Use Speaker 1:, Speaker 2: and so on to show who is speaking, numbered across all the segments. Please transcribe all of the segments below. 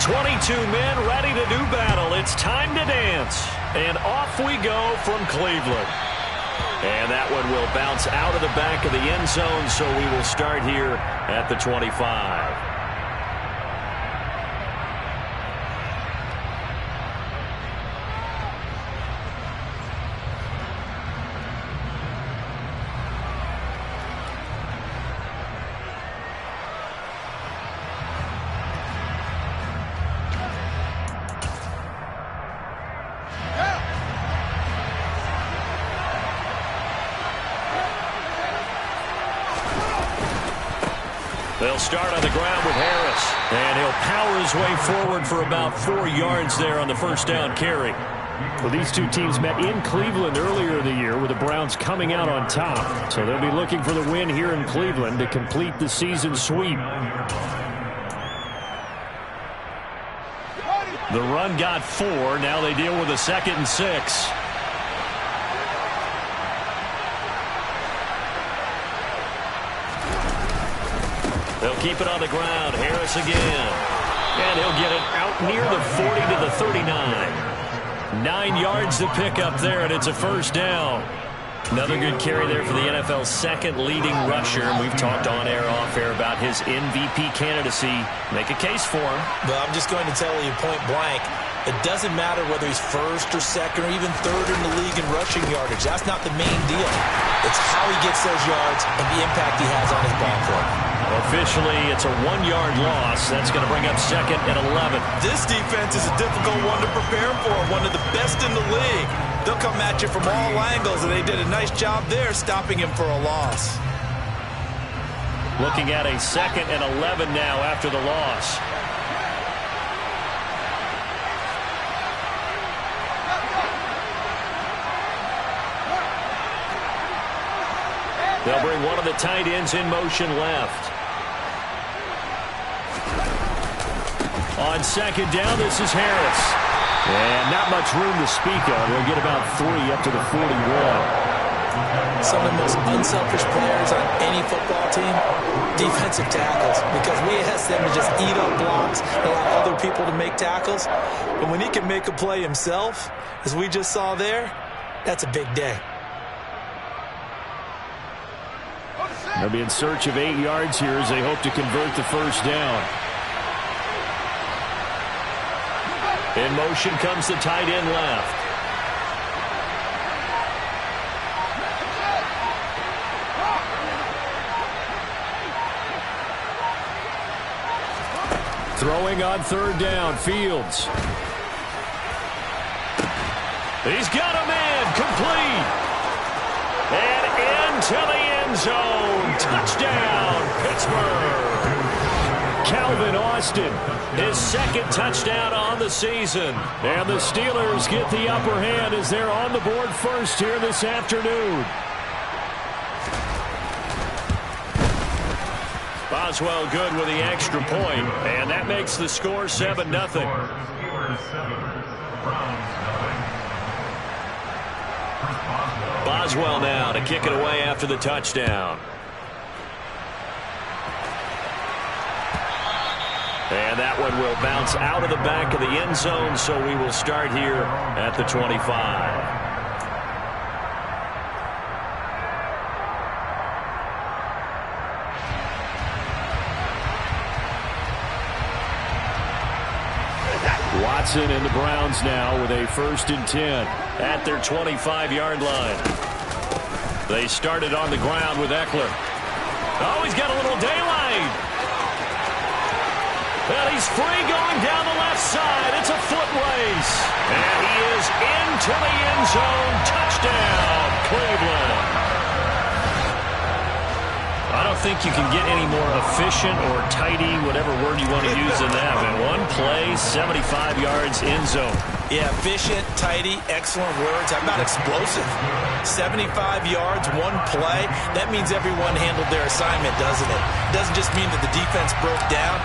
Speaker 1: 22 men ready to do battle. It's time to dance. And off we go from Cleveland. And that one will bounce out of the back of the end zone, so we will start here at the 25. They'll start on the ground with Harris. And he'll power his way forward for about 4 yards there on the first down carry.
Speaker 2: Well, these two teams met in Cleveland earlier in the year with the Browns coming out on top. So they'll be looking for the win here in Cleveland to complete the season sweep.
Speaker 1: The run got 4. Now they deal with a 2nd and 6. They'll keep it on the ground. Harris again. And he'll get it out near the 40 to the 39. 9 yards to pick up there, and it's a first down. Another good carry there for the NFL's second leading rusher. And we've talked on air, off air about his MVP candidacy. Make a case for him.
Speaker 3: Well, I'm just going to tell you point blank, it doesn't matter whether he's first or second or even third in the league in rushing yardage. That's not the main deal. It's how he gets those yards and the impact he has on his ball club.
Speaker 1: Officially, it's a 1-yard loss. That's going to bring up 2nd and 11.
Speaker 3: This defense is a difficult one to prepare for, one of the best in the league. They'll come at you from all angles, and they did a nice job there stopping him for a loss.
Speaker 1: Looking at a 2nd and 11 now after the loss. They'll bring one of the tight ends in motion left. On 2nd down, this is Harris. And not much room to speak of. They'll get about 3 up to the 41.
Speaker 3: Some of the most unselfish players on any football team, defensive tackles, because we ask them to just eat up blocks and allow other people to make tackles. But when he can make a play himself, as we just saw there, that's a big day.
Speaker 2: They'll be in search of 8 yards here as they hope to convert the first down.
Speaker 1: In motion comes the tight end left.
Speaker 2: Throwing on 3rd down, Fields.
Speaker 1: He's got a man, complete. And into the end zone. Touchdown, Pittsburgh.
Speaker 2: Calvin Austin,
Speaker 1: his 2nd touchdown on the season.
Speaker 2: And the Steelers get the upper hand as they're on the board first here this afternoon.
Speaker 1: Boswell good with the extra point, and that makes the score 7-0. Boswell now to kick it away after the touchdown. And that one will bounce out of the back of the end zone, so we will start here at the 25.
Speaker 2: Watson and the Browns now with a 1st and 10.
Speaker 1: At their 25-yard line. They started on the ground with Eckler. Oh, he's got a little daylight. Well, he's free going down the left side. It's a foot race. And he is into the end zone. Touchdown, Cleveland. I don't think you can get any more efficient or tidy, whatever word you want to use in that. Man, 1 play, 75 yards, end zone.
Speaker 3: Yeah, efficient, tidy, excellent words. How about explosive? 75 yards, 1 play. That means everyone handled their assignment, doesn't it? It doesn't just mean that the defense broke down.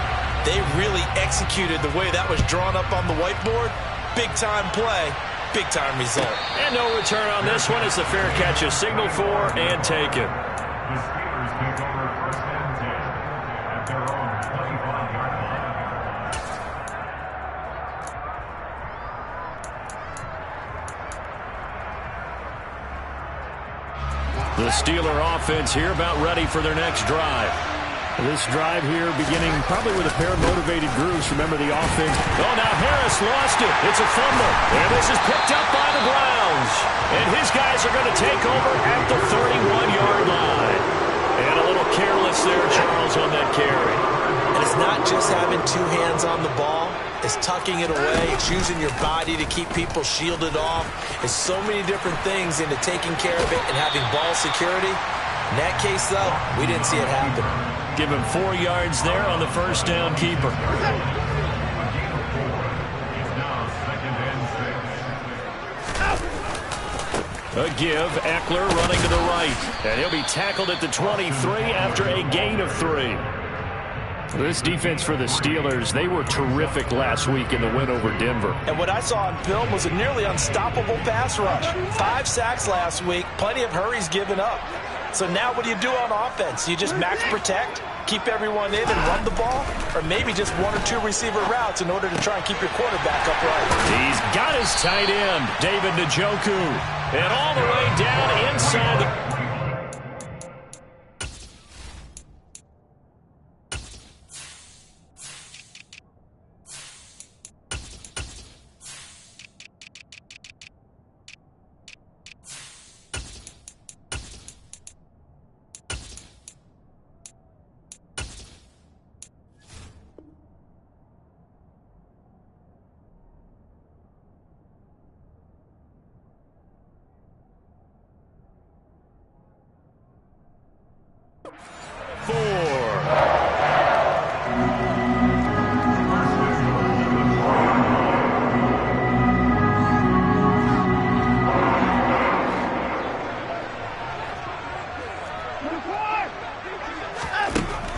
Speaker 3: They really executed the way that was drawn up on the whiteboard. Big-time play, big-time result.
Speaker 1: And no return on this one as the fair catch is signaled for and taken. The Steeler offense here about ready for their next drive.
Speaker 2: This drive here beginning probably with a pair of motivated grooves. Remember the offense.
Speaker 1: Oh, now Harris lost it. It's a fumble. And this is picked up by the Browns. And his guys are going to take over at the 31-yard line. And a little careless there, Charles, on that carry.
Speaker 3: And it's not just having two hands on the ball. It's tucking it away. It's using your body to keep people shielded off. It's so many different things into taking care of it and having ball security. In that case, though, we didn't see it happen.
Speaker 1: Give him 4 yards there on the first down keeper. A give, Eckler running to the right. And he'll be tackled at the 23 after a gain of 3.
Speaker 2: This defense for the Steelers, they were terrific last week in the win over Denver.
Speaker 3: And what I saw on film was a nearly unstoppable pass rush. 5 sacks last week, plenty of hurries given up. So now what do you do on offense? You just max protect, keep everyone in and run the ball? Or maybe just 1 or 2 receiver routes in order to try and keep your quarterback upright?
Speaker 1: He's got his tight end, David Njoku. And all the way down inside the...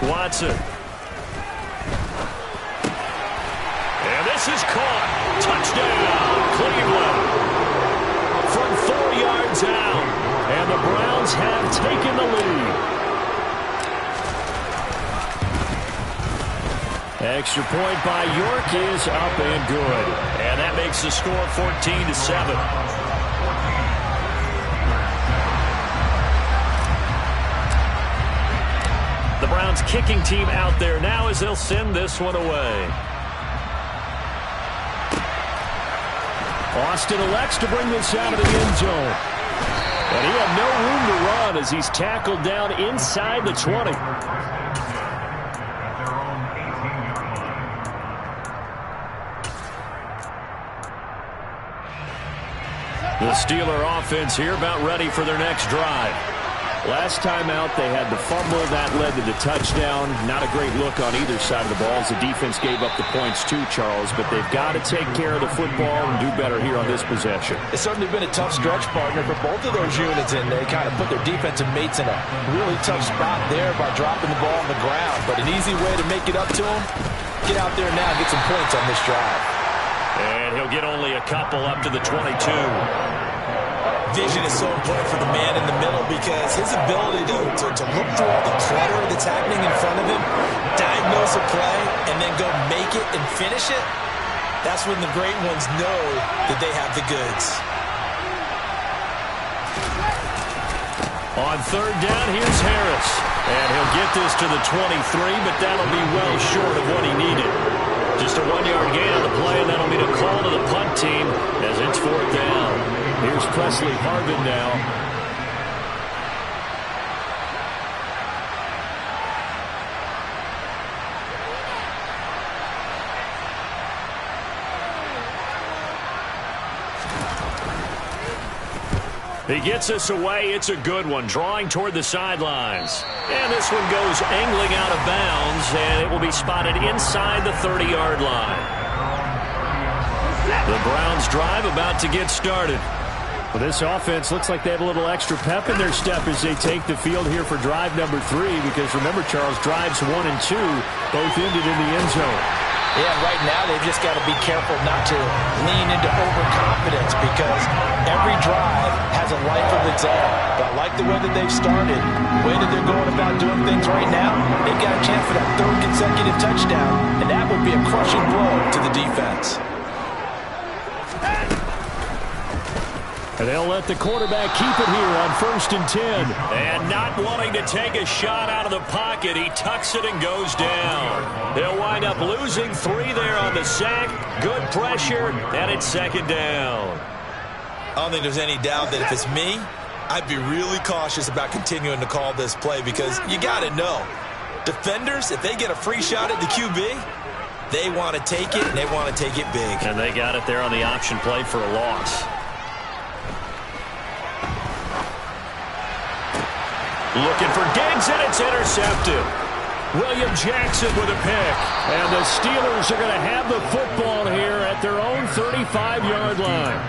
Speaker 1: Watson. And this is caught. Touchdown, Cleveland. From 4 yards out. And the Browns have taken the lead. Extra point by York is up and good. And that makes the score 14-7. The Browns kicking team out there now as they'll send this one away. Austin elects to bring this out of the end zone. And he had no room to run as he's tackled down inside the 20. The Steeler offense here about ready for their next drive. Last time out, they had the fumble. That led to the touchdown. Not a great look on either side of the ball as the defense gave up the points too, Charles. But they've got to take care of the football and do better here on this possession.
Speaker 3: It's certainly been a tough stretch, partner, for both of those units, and they kind of put their defensive mates in a really tough spot there by dropping the ball on the ground. But an easy way to make it up to them, get out there now and get some points on this drive.
Speaker 1: And he'll get only a couple up to the 22.
Speaker 3: Vision is so important for the man in the middle because his ability to look through all the clutter that's happening in front of him, diagnose a play, and then go make it and finish it, that's when the great ones know that they have the goods.
Speaker 1: On third down, here's Harris. And he'll get this to the 23, but that'll be well short of what he needed. Just a 1-yard gain on the play, and that'll be a call to the punt team as it's fourth down. Here's Presley Harvin now. He gets us away. It's a good one, drawing toward the sidelines. And this one goes angling out of bounds, and it will be spotted inside the 30-yard line. The Browns drive about to get started.
Speaker 2: Well, this offense looks like they have a little extra pep in their step as they take the field here for drive number 3, because remember, Charles, drives 1 and 2 both ended in the end zone.
Speaker 3: Yeah, right now they've just got to be careful not to lean into overconfidence because every drive has a life of its own. But I like the way that they've started, the way that they're going about doing things right now. They've got a chance for that 3rd consecutive touchdown, and that would be a crushing blow to the defense.
Speaker 2: And they'll let the quarterback keep it here on 1st and 10.
Speaker 1: And not wanting to take a shot out of the pocket, he tucks it and goes down. They'll wind up losing 3 there on the sack. Good pressure, and it's 2nd down.
Speaker 3: I don't think there's any doubt that if it's me, I'd be really cautious about continuing to call this play because you got to know, defenders, if they get a free shot at the QB, they want to take it, and they want to take it big.
Speaker 1: And they got it there on the option play for a loss. Looking for Diggs, and it's intercepted. William Jackson with a pick.
Speaker 2: And the Steelers are going to have the football here at their own 35-yard line.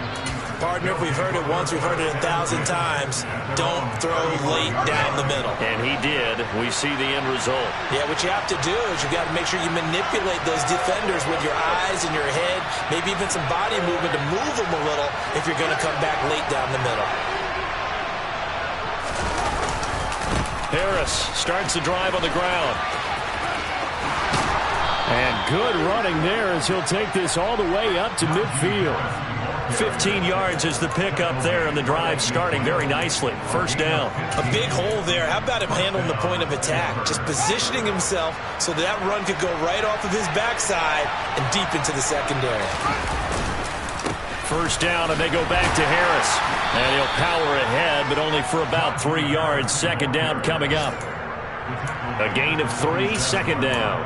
Speaker 3: Partner, if we've heard it once, we've heard it 1,000 times. Don't throw late down the middle.
Speaker 1: And he did. We see the end result.
Speaker 3: Yeah, what you have to do is you've got to make sure you manipulate those defenders with your eyes and your head, maybe even some body movement to move them a little if you're going to come back late down the middle.
Speaker 1: Harris starts the drive on the ground.
Speaker 2: And good running there as he'll take this all the way up to midfield.
Speaker 1: 15 yards is the pickup there, and the drive starting very nicely. 1st down.
Speaker 3: A big hole there. How about him handling the point of attack? Just positioning himself so that run could go right off of his backside and deep into the secondary.
Speaker 1: 1st down, and they go back to Harris. And he'll power ahead, but only for about 3 yards. 2nd down coming up. A gain of 3, 2nd down.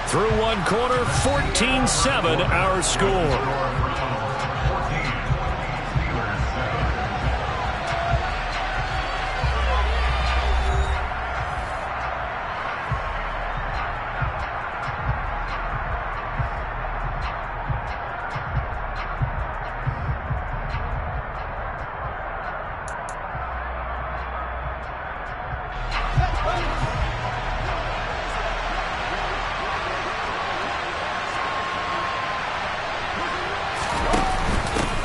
Speaker 1: Through 1 quarter, 14-7 our score.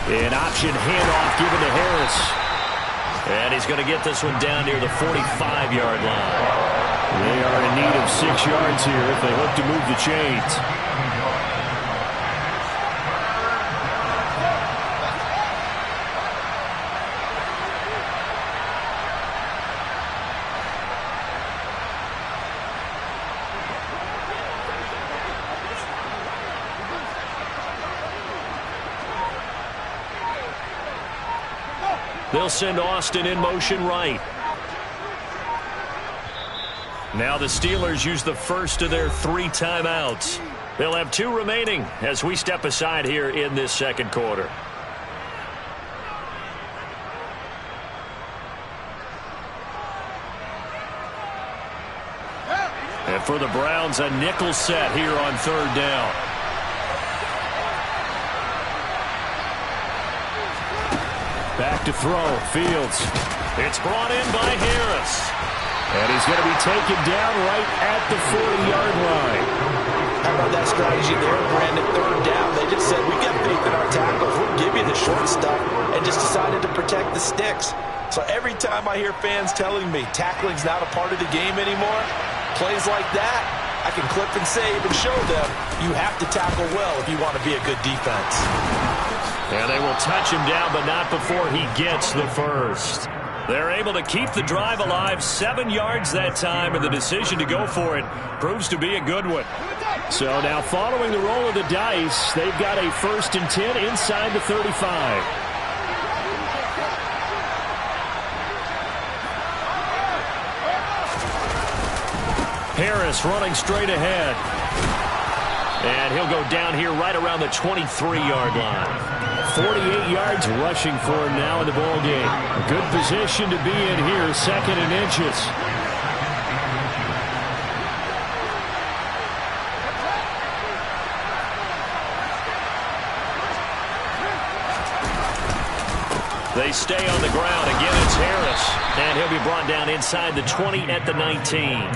Speaker 1: An option handoff given to Harris. And he's going to get this one down near the 45-yard line.
Speaker 2: They are in need of 6 yards here if they hope to move the chains.
Speaker 1: They'll send Austin in motion right. Now the Steelers use the first of their 3 timeouts. They'll have 2 remaining as we step aside here in this 2nd quarter. And for the Browns, a nickel set here on 3rd down.
Speaker 2: Back to throw. Fields.
Speaker 1: It's brought in by Harris.
Speaker 2: And he's going to be taken down right at the 40-yard line.
Speaker 3: How about that strategy there, Brandon? 3rd down. They just said, we've got faith in our tackles. We'll give you the short stuff, and just decided to protect the sticks. So every time I hear fans telling me tackling's not a part of the game anymore, plays like that, I can clip and save and show them you have to tackle well if you want to be a good defense.
Speaker 1: And they will touch him down, but not before he gets the first. They're able to keep the drive alive, 7 yards that time, and the decision to go for it proves to be a good one.
Speaker 2: So now following the roll of the dice, they've got a 1st and 10 inside the 35.
Speaker 1: Harris running straight ahead. And he'll go down here right around the 23-yard line.
Speaker 2: 48 yards rushing for him now in the ball game. A good position to be in here, 2nd and inches.
Speaker 1: They stay on the ground. Again, it's Harris. And he'll be brought down inside the 20 at the 19.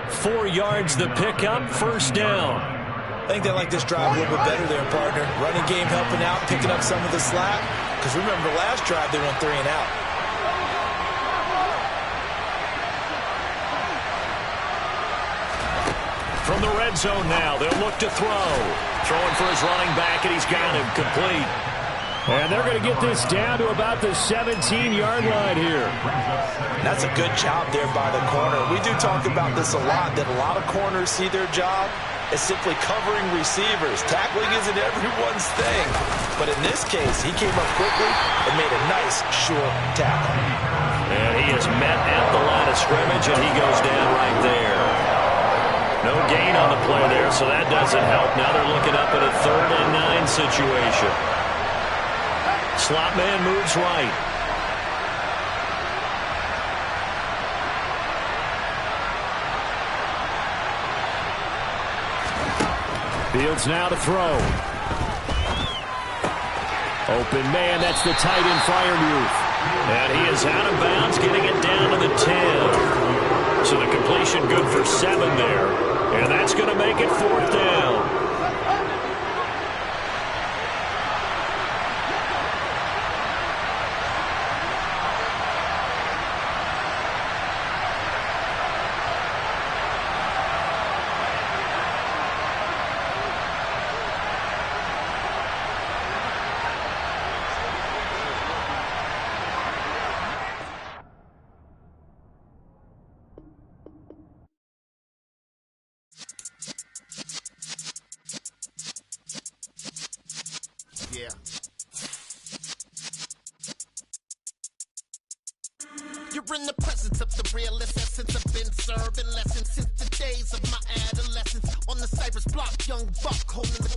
Speaker 1: 4 yards the pickup, 1st down.
Speaker 3: I think they like this drive a little bit better there, partner. Running game helping out, picking up some of the slack. Because remember, last drive they went 3 and out.
Speaker 1: From the red zone now, they'll look to throw. Throwing for his running back, and he's got him complete.
Speaker 2: And they're going to get this down to about the 17-yard line here.
Speaker 3: That's a good job there by the corner. We do talk about this a lot, that a lot of corners see their job as simply covering receivers. Tackling isn't everyone's thing. But in this case, he came up quickly and made a nice, short tackle.
Speaker 1: And he is met at the line of scrimmage, and he goes down right there. No gain on the play there, so that doesn't help. Now they're looking up at a 3rd and 9 situation. Slot man moves right.
Speaker 2: Fields now to throw. Open man, that's the tight end Freiermuth.
Speaker 1: And he is out of bounds, getting it down to the 10. So the completion good for 7 there. And that's going to make it 4th down.
Speaker 4: Yeah. You're in the presence of the realest essence. I've been serving lessons since the days of my adolescence. On the Cypress block, young buck holding the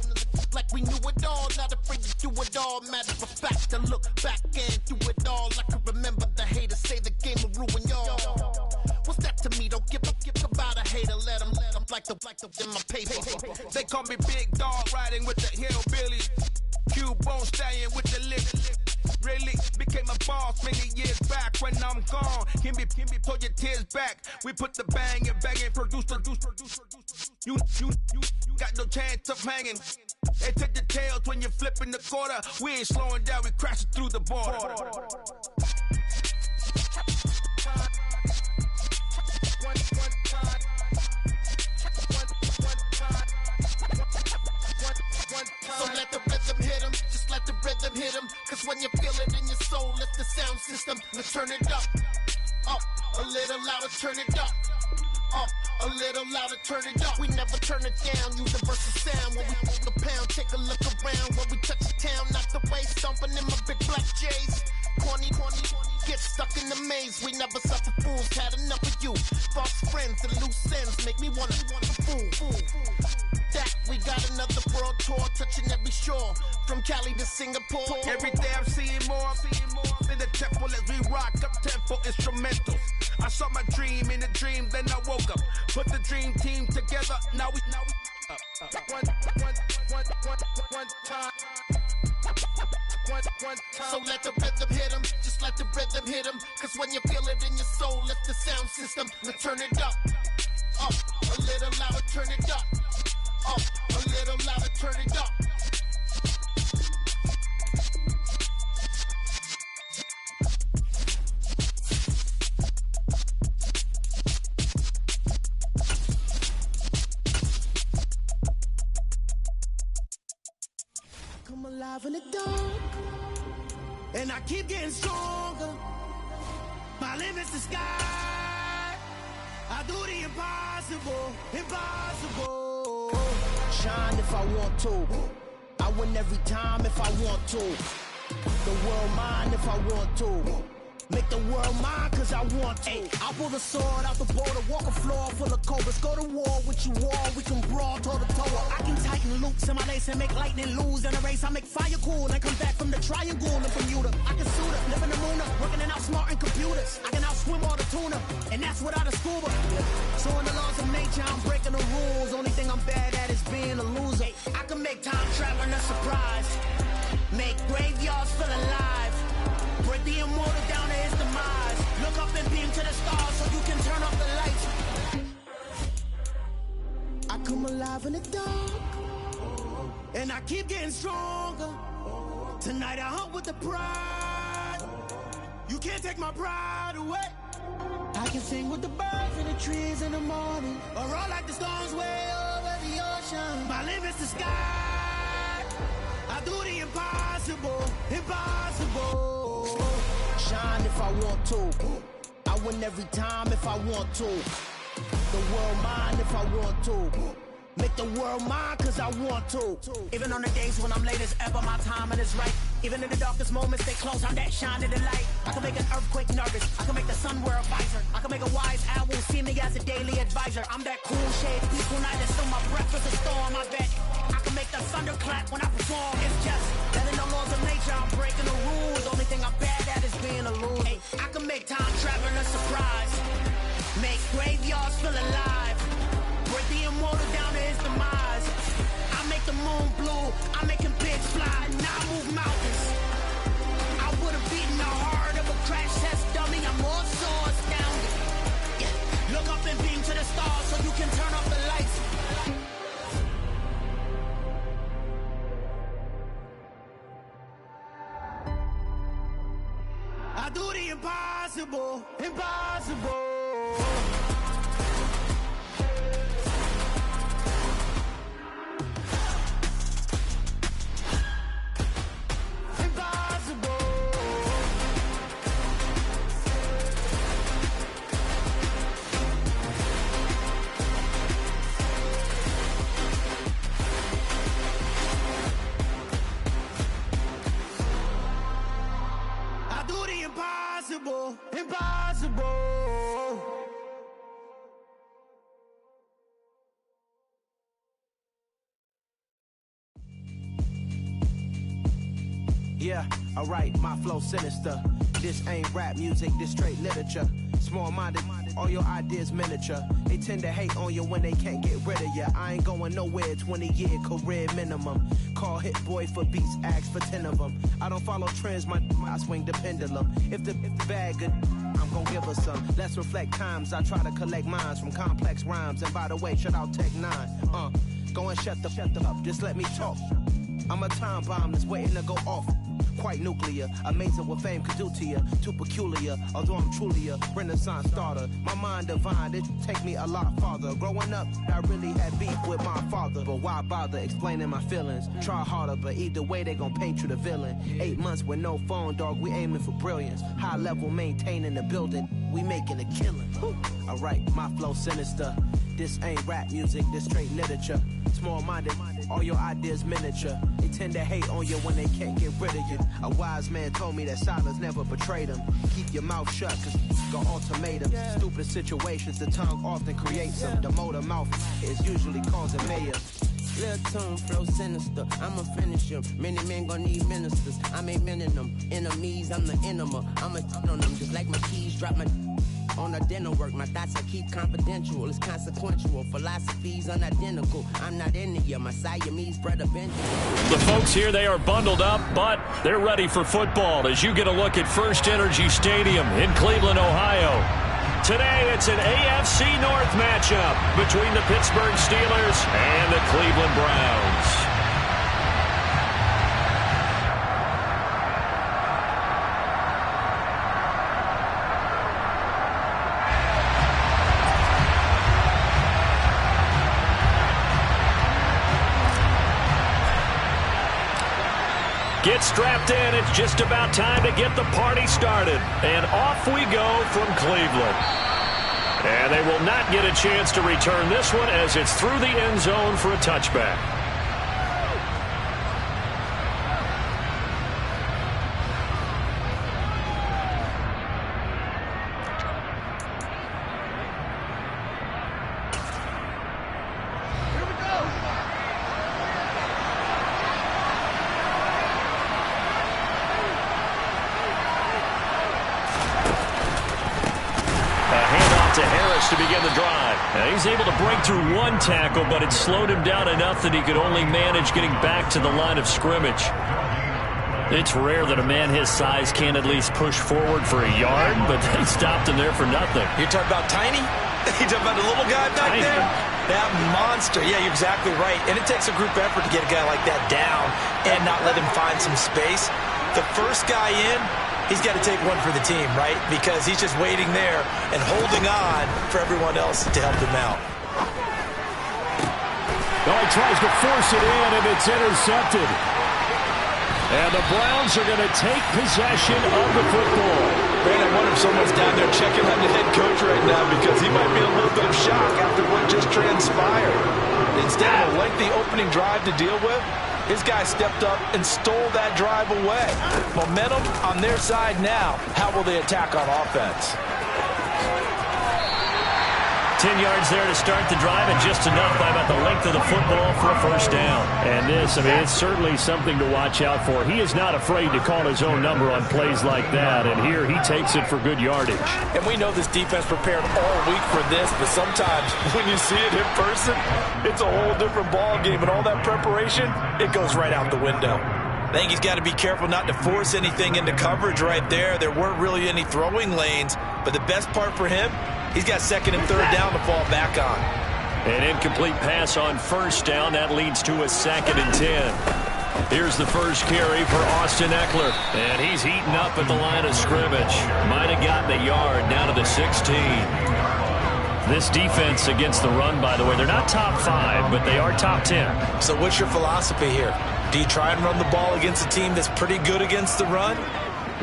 Speaker 4: like we knew it all. Not afraid to do it all. Matter of fact, to look back and do it all. I can remember the haters say the game will ruin y'all. What's that to me? Don't give about a hater. Let them like the in my paper.
Speaker 5: They call me Big Dog, riding with the hillbillies. Cube-bone stallion with the lip. Really became a boss many years back. When I'm gone, can be pull your tears back. We put the bang and produce. You got no chance of hanging. They take the tails when you're flipping the quarter. We ain't slowing down, we crashing through the border.
Speaker 4: So let the rhythm hit him, just let the rhythm hit him. Cause when you feel it in your soul, lift the sound system. Now turn it up, a little louder, turn it up. A little louder, turn it up. We never turn it down, universal sound. When we hold the pound, take a look around. When we touch the town, not the way, stomping in my big black J's. Corny, get stuck in the maze. We never suffer fools, had enough of you. False friends and loose ends make me wanna fool. That we got another world tour, touching every shore, from Cali to Singapore.
Speaker 5: Every day I'm seeing more in the temple as we rock up tempo instrumentals. I saw my dream in a dream, then I woke up. Put the dream team together, now we one time.
Speaker 4: So let the rhythm hit him, just let the rhythm hit him. Cause when you feel it in your soul, lift the sound system. Now turn it up, a little louder, turn it up. A little louder, turn it up.
Speaker 6: Come alive in the dark, and I keep getting stronger. My limit's the sky. I do the impossible. Shine if I want to. I win every time if I want to. The world mine if I want to. Make the world mine cause I want to. I'll pull the sword out the border, walk a floor full of cobras. Go to war with you all, we can brawl toe to toe. I can tighten loops in my lace and make lightning lose in a race. I make fire cool and come back from the triangle in Bermuda. I can suit up, live in the moon up, working and outsmarting computers. I can outswim all the tuna, and that's without a scuba. So in the laws of nature, I'm breaking the rules. Only thing I'm bad at is being a loser. I can make time traveling a surprise. Make graveyards feel alive. Break the immortal down to his demise. Look up and beam to the stars so you can turn off the lights. I come alive in the dark, and I keep getting stronger. Tonight I hunt with the pride. You can't take my pride away. I can sing with the birds and the trees in the morning, or roll like the storms way up. My limit's the sky. I do the impossible, impossible. Shine if I want to. I win every time if I want to. The world mine if I want to. Make the world mine cause I want to. Even on the days when I'm late as ever, my timing is right. Even in the darkest moments, stay close, I'm that shining the light. I can make an earthquake nervous, I can make the sun wear a visor. I can make a wise owl see me as a daily advisor. I'm that cool shade, peaceful night, and still my breath is a storm, I bet. I can make the thunder clap when I perform. It's just that in the laws of nature, I'm breaking the rules. Only thing I'm bad at is being a loser. Hey, I can make time traveling a surprise. Make graveyards feel alive. Break the immortal down to his demise. I make the moon blue, I make him pigs fly, and I move mountains. I would have beaten the heart of a crash test dummy. I'm more so astounded. Yeah. Look up and beam to the stars so you can turn off the lights. I do the impossible, impossible. Impossible, impossible.
Speaker 7: Yeah, alright, my flow sinister. This ain't rap music, this straight literature. Small-minded, all your ideas miniature. They tend to hate on you when they can't get rid of you. I ain't going nowhere, 20-year career minimum. Call Hit Boy for beats, ask for 10 of them. I don't follow trends, I swing the pendulum. If the bag good, I'm gon' give her some. Let's reflect times, I try to collect minds from complex rhymes. And by the way, shout out Tech 9. Go and shut the up, just let me talk. I'm a time bomb that's waiting to go off. Quite nuclear, amazing what fame could do to you. Too peculiar, although I'm truly a renaissance starter. My mind divine, it take me a lot farther. Growing up, I really had beef with my father. But why bother explaining my feelings? Try harder, but either way they gon' paint you the villain. 8 months with no phone, dog, we aiming for brilliance. High level maintaining the building, we making a killing. Alright, my flow sinister. This ain't rap music, this straight literature. Small-minded, all your ideas miniature. They tend to hate on you when they can't get rid of you. A wise man told me that silence never betrayed him. Keep your mouth shut, cause got ultimatums. Stupid situations, the tongue often creates them. The motor mouth is usually causing mayors.
Speaker 8: Little tune, flow sinister, I'ma finish him. Many men gon' need ministers, I'm a men in them. Enemies, I'm the enema, I'm a on them. Just like my keys, drop my on a dinner work. My thoughts I keep confidential, it's consequential. Philosophies unidentical, I'm not into you. My Siamese brother Benjamin.
Speaker 1: The folks here, they are bundled up, but they're ready for football as you get a look at First Energy Stadium in Cleveland, Ohio. Today, it's an AFC North matchup between the Pittsburgh Steelers and the Cleveland Browns. Get strapped in. It's just about time to get the party started. And off we go from Cleveland. And they will not get a chance to return this one as it's through the end zone for a touchback. To begin the drive. Now he's able to break through one tackle, but it slowed him down enough that he could only manage getting back to the line of scrimmage. It's rare that a man his size can't at least push forward for a yard, but they stopped him there for nothing.
Speaker 3: You're talking about tiny? You're talking about the little guy back there? That monster. Yeah, you're exactly right. And it takes a group effort to get a guy like that down and not let him find some space. The first guy in, he's got to take one for the team, right? Because he's just waiting there and holding on for everyone else to help him out.
Speaker 2: Oh, he tries to force it in, and it's intercepted. And the Browns are going to take possession of the football.
Speaker 3: Man, I wonder if someone's down there checking on the head coach right now because he might be in a little bit of shock after what just transpired. Instead of a lengthy opening drive to deal with, his guy stepped up and stole that drive away. Momentum on their side now. How will they attack on offense?
Speaker 1: 10 yards there to start the drive, and just enough by about the length of the football for a first down.
Speaker 2: And this, I mean, it's certainly something to watch out for. He is not afraid to call his own number on plays like that, and here he takes it for good yardage.
Speaker 3: And we know this defense prepared all week for this, but sometimes when you see it in person, it's a whole different ball game, and all that preparation, it goes right out the window. I think he's got to be careful not to force anything into coverage right there. There weren't really any throwing lanes, but the best part for him, he's got second and third down to fall back on.
Speaker 1: An incomplete pass on first down. That leads to a 2nd and 10. Here's the first carry for Austin Eckler. And he's heating up at the line of scrimmage. Might have gotten a yard down to the 16. This defense against the run, by the way, they're not top 5, but they are top 10.
Speaker 3: So what's your philosophy here? Do you try and run the ball against a team that's pretty good against the run?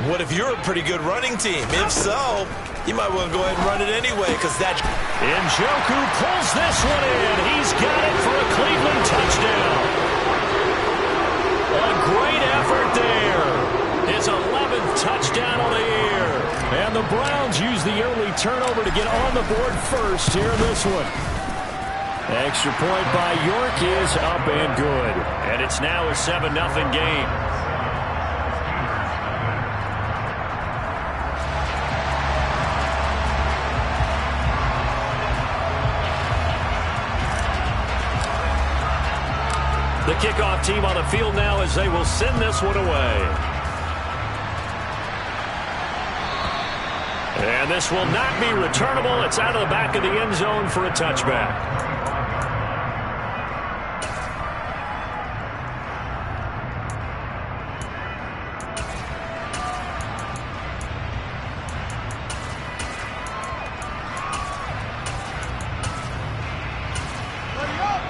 Speaker 3: What if you're a pretty good running team? If so, you might want to go ahead and run it anyway, because that...
Speaker 1: Njoku pulls this one in. He's got it for a Cleveland touchdown. A great effort there. His 11th touchdown on the year. And the Browns use the early turnover to get on the board first here in this one. Extra point by York is up and good. And it's now a 7-0 game. The kickoff team on the field now as they will send this one away. And this will not be returnable. It's out of the back of the end zone for a touchback.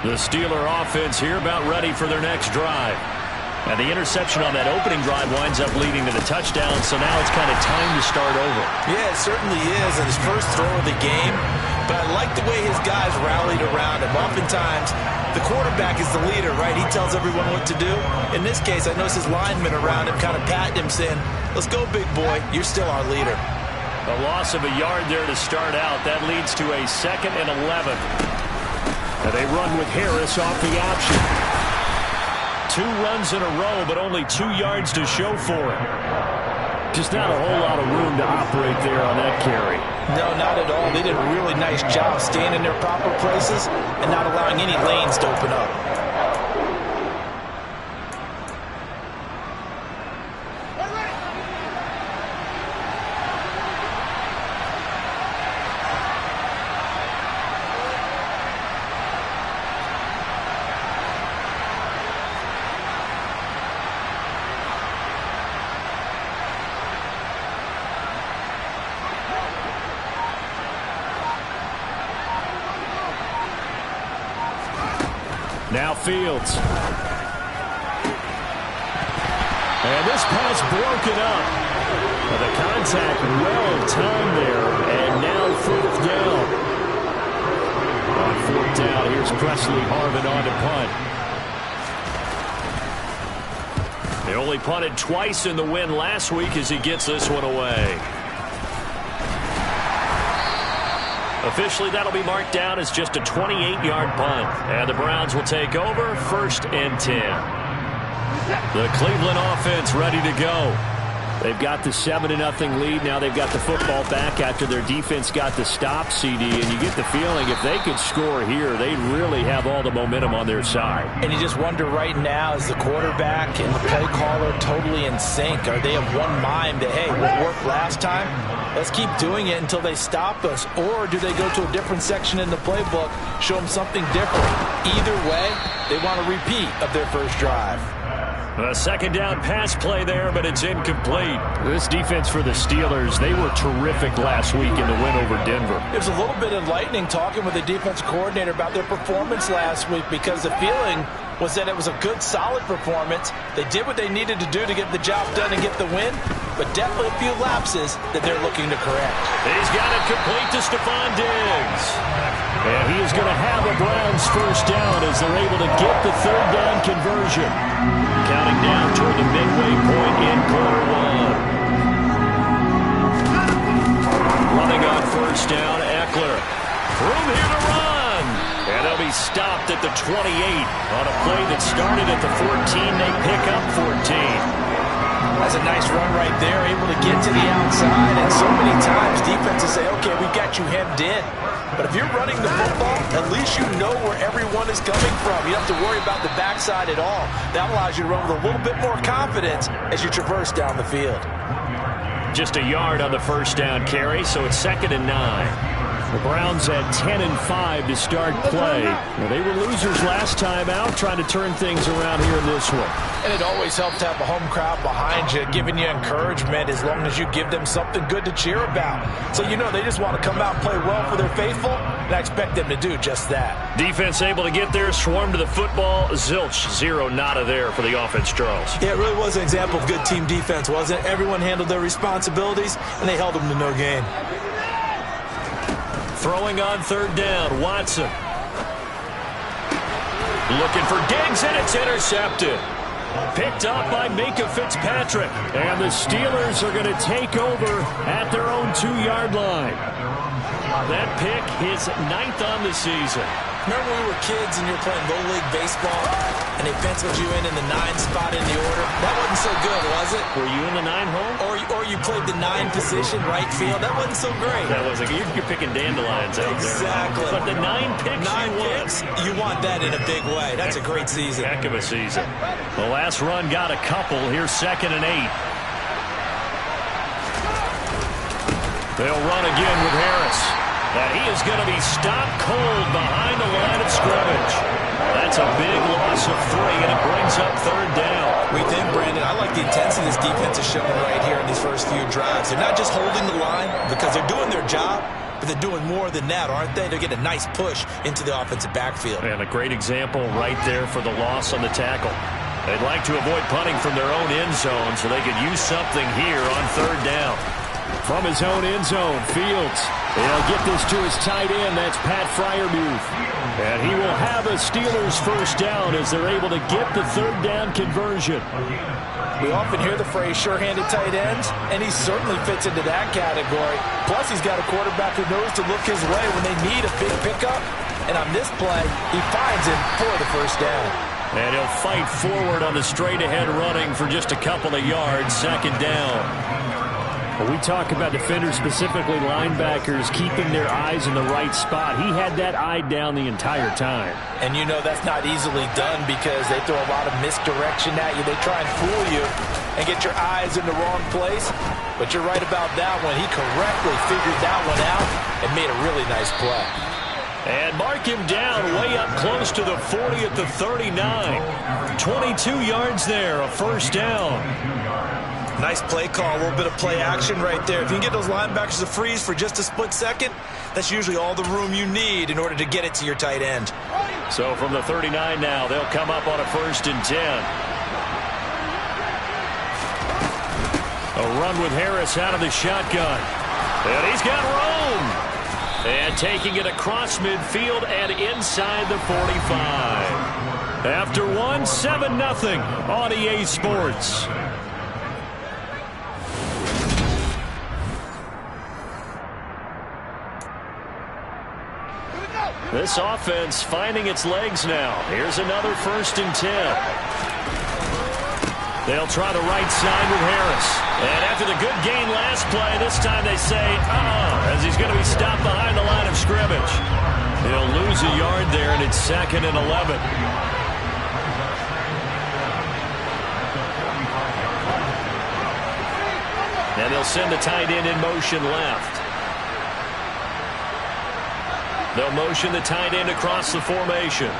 Speaker 1: The Steeler offense here about ready for their next drive. And the interception on that opening drive winds up leading to the touchdown, so now it's kind of time to start over.
Speaker 3: Yeah, it certainly is, and his first throw of the game. But I like the way his guys rallied around him. Oftentimes, the quarterback is the leader, right? He tells everyone what to do. In this case, I notice his linemen around him kind of patting him, saying, let's go, big boy. You're still our leader.
Speaker 1: A loss of a yard there to start out. That leads to a 2nd and 11. And they run with Harris off the option. 2 runs in a row, but only 2 yards to show for it. Just not a whole lot of room to operate there on that carry.
Speaker 3: No, not at all. They did a really nice job staying in their proper places and not allowing any lanes to open up.
Speaker 2: Now Fields. And this pass broken up. The contact well timed there. And now 4th down. On 4th down, here's Presley Harvin on to punt.
Speaker 1: They only punted twice in the win last week as he gets this one away. Officially, that'll be marked down as just a 28-yard punt. And the Browns will take over 1st and 10. The Cleveland offense ready to go. They've got the 7-0 lead. Now they've got the football back after their defense got the stop, CD. And you get the feeling if they could score here, they'd really have all the momentum on their side.
Speaker 3: And you just wonder right now, is the quarterback and the play caller totally in sync? Are they of one mind that, hey, what worked last time? Let's keep doing it until they stop us. Or do they go to a different section in the playbook, show them something different? Either way, they want a repeat of their first drive.
Speaker 1: A second down pass play there, but it's incomplete.
Speaker 2: This defense for the Steelers, they were terrific last week in the win over Denver.
Speaker 3: There's a little bit enlightening talking with the defense coordinator about their performance last week, because the feeling was that it was a good, solid performance. They did what they needed to do to get the job done and get the win, but definitely a few lapses that they're looking to correct.
Speaker 1: He's got it complete to Stephon Diggs. And he is going to have a Browns first down as they're able to get the third down conversion. Counting down toward the midway point in quarter one. Running on first down, Eckler. Room here to run. And they'll be stopped at the 28 on a play that started at the 14. They pick up 14.
Speaker 3: That's a nice run right there, able to get to the outside. And so many times defenses say, okay, we got you hemmed in. But if you're running the football, at least you know where everyone is coming from. You don't have to worry about the backside at all. That allows you to run with a little bit more confidence as you traverse down the field.
Speaker 1: Just a yard on the first down carry, so it's 2nd and 9.
Speaker 2: The Browns at 10-5 to start play. Well, they were losers last time out, trying to turn things around here in this one.
Speaker 3: And it always helps to have a home crowd behind you, giving you encouragement as long as you give them something good to cheer about. So you know they just want to come out and play well for their faithful, and I expect them to do just that.
Speaker 1: Defense able to get there, swarm to the football. Zilch, 0 nada there for the offense, Charles.
Speaker 3: Yeah, it really was an example of good team defense, wasn't it? Everyone handled their responsibilities, and they held them to no gain.
Speaker 1: Throwing on third down, Watson. Looking for Diggs, and it's intercepted. Picked up by Minkah Fitzpatrick.
Speaker 2: And the Steelers are going to take over at their own 2-yard line.
Speaker 1: That pick his 9th on the season.
Speaker 3: Remember when we were kids and you were playing Little League Baseball and they penciled you in the 9 spot in the order? That wasn't so good, was it?
Speaker 1: Were you in the 9 hole?
Speaker 3: Or you played the 9 position, right field? That wasn't so great.
Speaker 1: That wasn't good. You're picking dandelions out
Speaker 3: exactly.
Speaker 1: there. But the 9 picks
Speaker 3: you want that in a big way. That's a great season.
Speaker 1: Heck of a season. The last run got a couple. Here's 2nd and 8. They'll run again with Harris. And he is going to be stopped cold behind the line of scrimmage. That's a big loss of 3, and it brings up third down.
Speaker 3: We think, Brandon, I like the intensity this defense is showing right here in these first few drives. They're not just holding the line because they're doing their job, but they're doing more than that, aren't they? They're getting a nice push into the offensive backfield.
Speaker 1: And a great example right there for the loss on the tackle. They'd like to avoid punting from their own end zone so they could use something here on third down.
Speaker 2: From his own end zone, Fields. They'll get this to his tight end. That's Pat Freiermuth. And he will have a Steelers first down as they're able to get the third down conversion.
Speaker 3: We often hear the phrase sure-handed tight ends, and he certainly fits into that category. Plus, he's got a quarterback who knows to look his way when they need a big pickup. And on this play, he finds him for the first down.
Speaker 1: And he'll fight forward on the straight-ahead running for just a couple of yards, 2nd down.
Speaker 2: When we talk about defenders, specifically linebackers, keeping their eyes in the right spot, he had that eye down the entire time.
Speaker 3: And you know that's not easily done because they throw a lot of misdirection at you. They try and fool you and get your eyes in the wrong place. But you're right about that one. He correctly figured that one out and made a really nice play.
Speaker 1: And mark him down way up close to the 40 at the 39. 22 yards there, a first down.
Speaker 3: Nice play call, a little bit of play action right there. If you can get those linebackers to freeze for just a split second, that's usually all the room you need in order to get it to your tight end.
Speaker 1: So from the 39 now, they'll come up on a 1st and 10. A run with Harris out of the shotgun. And he's got room. And taking it across midfield and inside the 45. After one, 7-0 on EA Sports. This offense finding its legs now. Here's another 1st and 10. They'll try the right side with Harris. And after the good gain last play, this time they say, as he's going to be stopped behind the line of scrimmage. He'll lose a yard there, and it's 2nd and 11. And they'll send the tight end in motion left. They'll motion the tight end across the formation.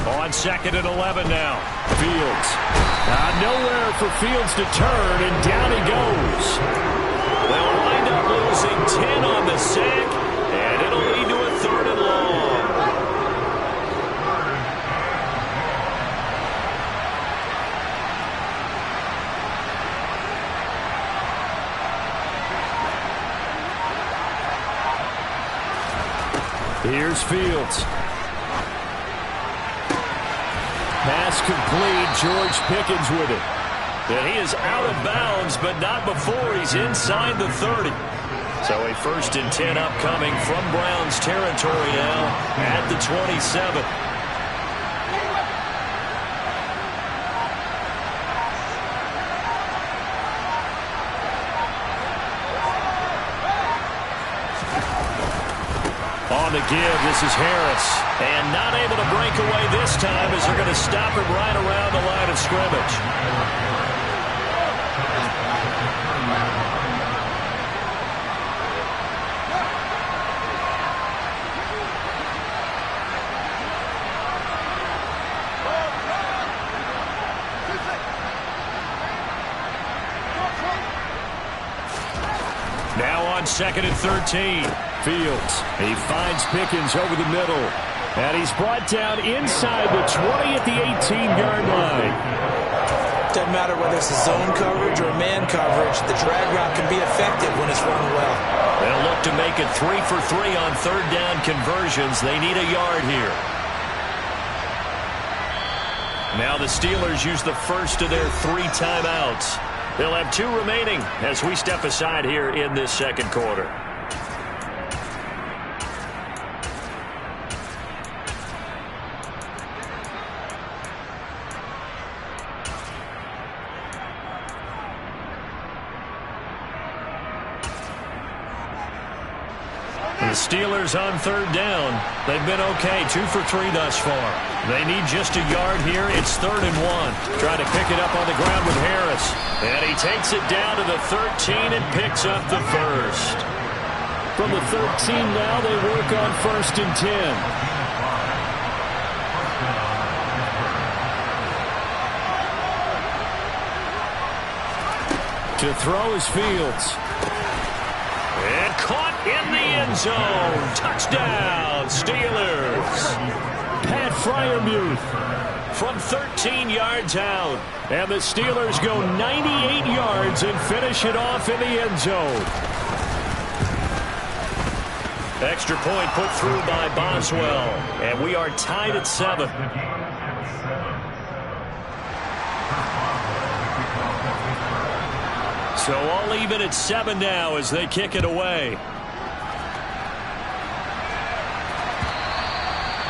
Speaker 1: On 2nd and 11 now. Fields. Nowhere for Fields to turn, and down he goes. They'll wind up losing 10 on the sack, and it'll lead to a 3rd and long. Here's Fields. Pass complete. George Pickens with it. And he is out of bounds, but not before he's inside the 30. So a 1st and 10 upcoming from Browns territory now at the 27. On the give, this is Harris. And not able to break away this time as they're going to stop him right around the line of scrimmage. Now on 2nd and 13. Fields. He finds Pickens over the middle. And he's brought down inside the 20 at the 18-yard line.
Speaker 3: Doesn't matter whether it's a zone coverage or man coverage. The drag route can be effective when it's run well.
Speaker 1: They'll look to make it 3 for 3 on 3rd down conversions. They need a yard here. Now the Steelers use the first of their 3 timeouts. They'll have 2 remaining as we step aside here in this 2nd quarter. The Steelers on 3rd down. They've been okay, 2 for 3 thus far. They need just a yard here. It's 3rd and 1. Trying to pick it up on the ground with Harris. And he takes it down to the 13 and picks up the 1st. From the 13 now, they work on 1st and 10. To throw is Fields. And caught in the end zone. Touchdown, Steelers. Pat Freiermuth from 13 yards out. And the Steelers go 98 yards and finish it off in the end zone. Extra point put through by Boswell. And we are tied at 7. So all even at 7 now as they kick it away.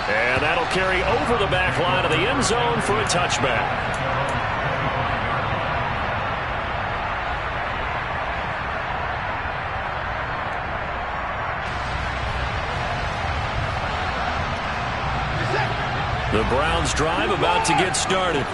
Speaker 1: And that'll carry over the back line of the end zone for a touchback. The Browns drive about to get started.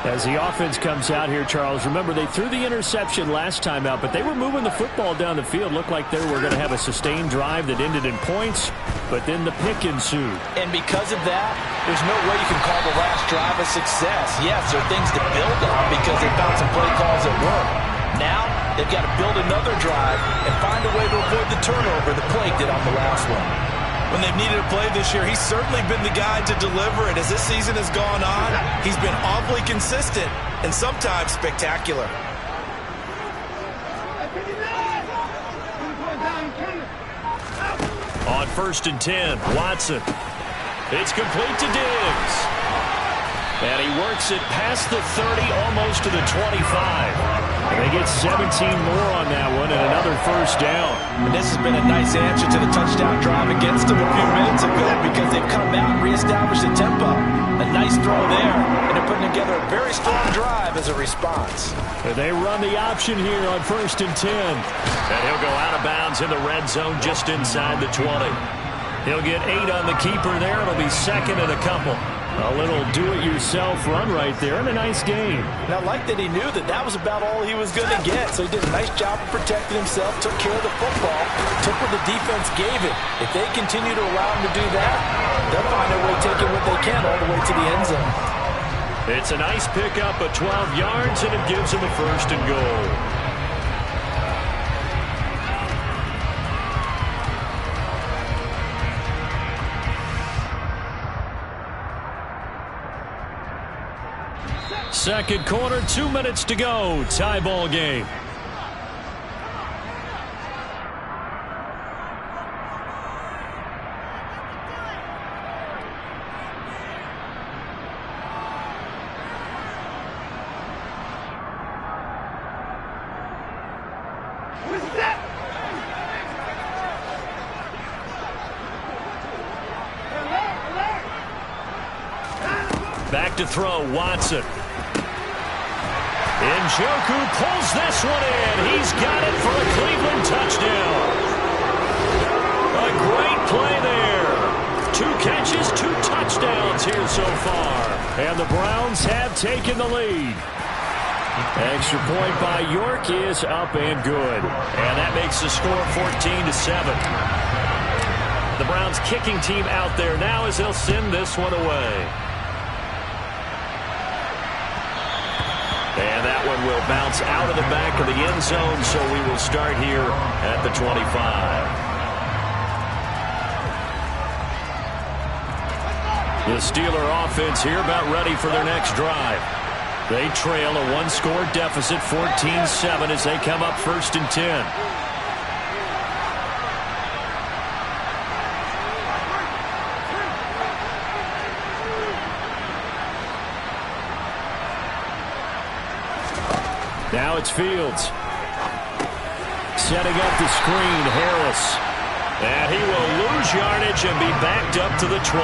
Speaker 1: As the offense comes out here, Charles, remember they threw the interception last time out, but they were moving the football down the field. Looked like they were going to have a sustained drive that ended in points, but then the pick ensued.
Speaker 3: And because of that, there's no way you can call the last drive a success. Yes, there are things to build on because they found some play calls that work. Now, they've got to build another drive and find a way to avoid the turnover the Plague did on the last one. When they've needed a play this year, he's certainly been the guy to deliver it. As this season has gone on, he's been awfully consistent and sometimes spectacular.
Speaker 1: On 1st and 10, Watson. It's complete to Diggs. And he works it past the 30, almost to the 25. And they get 17 more on that one and another 1st down.
Speaker 3: And this has been a nice answer to the touchdown drive against them a few minutes ago because they've come out and reestablished the tempo. A nice throw there, and they're putting together a very strong drive as a response.
Speaker 1: And they run the option here on 1st and 10. And he'll go out of bounds in the red zone just inside the 20. He'll get 8 on the keeper there. It'll be 2nd and a couple. A little do-it-yourself run right there and a nice game.
Speaker 3: And I like that he knew that that was about all he was going to get. So he did a nice job of protecting himself, took care of the football, took what the defense gave it. If they continue to allow him to do that, they'll find a way taking what they can all the way to the end zone.
Speaker 1: It's a nice pickup of 12 yards, and it gives him a first and goal. Second quarter, 2 minutes to go. Tie ball game. Back to throw, Watson. Njoku pulls this one in. He's got it for a Cleveland touchdown. A great play there. 2 catches, 2 touchdowns here so far. And the Browns have taken the lead. Extra point by York is up and good. And that makes the score 14-7. The Browns kicking team out there now as they'll send this one away. And that one will bounce out of the back of the end zone, so we will start here at the 25. The Steeler offense here about ready for their next drive. They trail a 1-score deficit, 14-7, as they come up 1st and 10. Now it's Fields. Setting up the screen, Harris. And he will lose yardage and be backed up to the 24.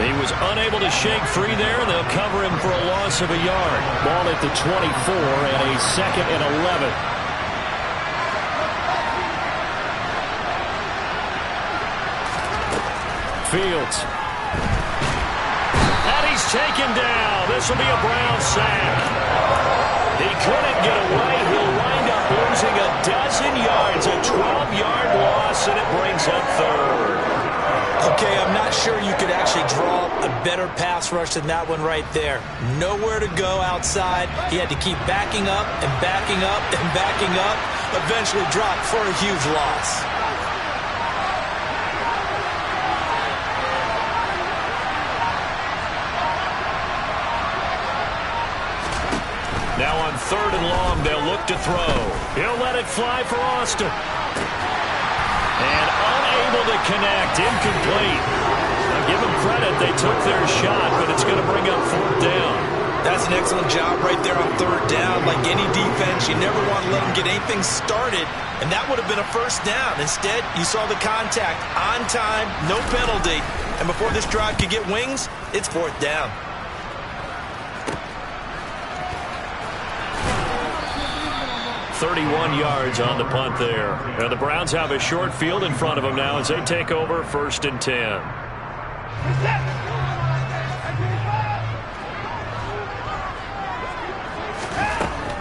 Speaker 1: He was unable to shake free there. They'll cover him for a loss of a yard. Ball at the 24 and a 2nd and 11. Fields. And he's taken down. This will be a Brown sack. He couldn't get away. He'll wind up losing a dozen yards, a 12-yard loss, and it brings up 3rd.
Speaker 3: Okay, I'm not sure you could actually draw a better pass rush than that one right there. Nowhere to go outside. He had to keep backing up and backing up and backing up. Eventually dropped for a huge loss.
Speaker 1: Now on 3rd and long, they'll look to throw. He'll let it fly for Austin. And unable to connect, incomplete. Now give them credit, they took their shot, but it's going to bring up 4th down.
Speaker 3: That's an excellent job right there on 3rd down. Like any defense, you never want to let them get anything started, and that would have been a 1st down. Instead, you saw the contact on time, no penalty, and before this drive could get wings, it's 4th down.
Speaker 1: 31 yards on the punt there. And the Browns have a short field in front of them now as they take over 1st and 10.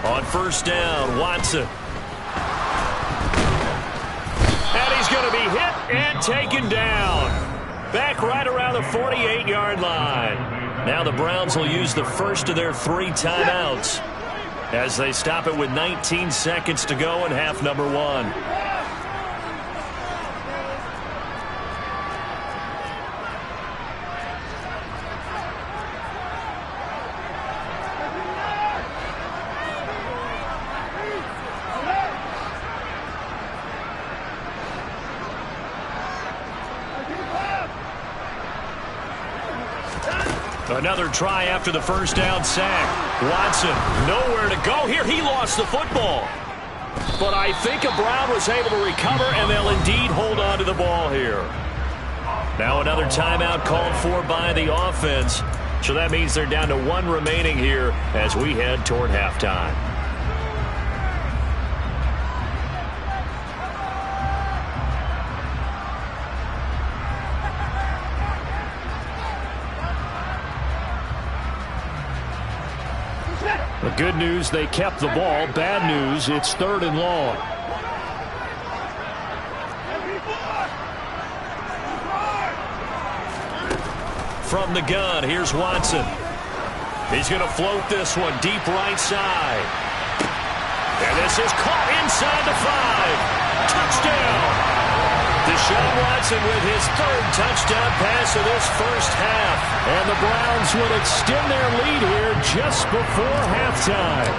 Speaker 1: On 1st down, Watson. And he's going to be hit and taken down. Back right around the 48-yard line. Now the Browns will use the first of their 3 timeouts as they stop it with 19 seconds to go in half number 1. Another try after the 1st down sack. Watson, nowhere to go here. He lost the football. But I think a Brown was able to recover, and they'll indeed hold on to the ball here. Now another timeout called for by the offense. So that means they're down to 1 remaining here as we head toward halftime. The good news, they kept the ball. Bad news, it's 3rd and long. from the gun. Here's Watson. He's going to float this one deep right side. And this is caught inside the 5. Touchdown! Deshaun Watson with his third touchdown pass of this first half.
Speaker 2: And the Browns will extend their lead here just before halftime.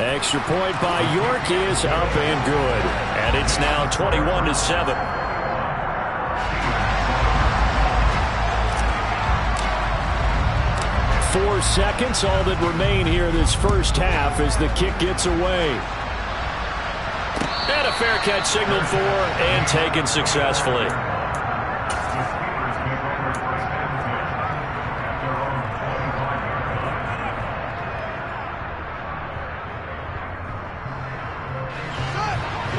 Speaker 2: Extra point by York is up and good.
Speaker 1: And it's now 21-7.
Speaker 2: 4 seconds, all that remain here this first half as the kick gets away.
Speaker 1: And a fair catch signaled for and taken successfully.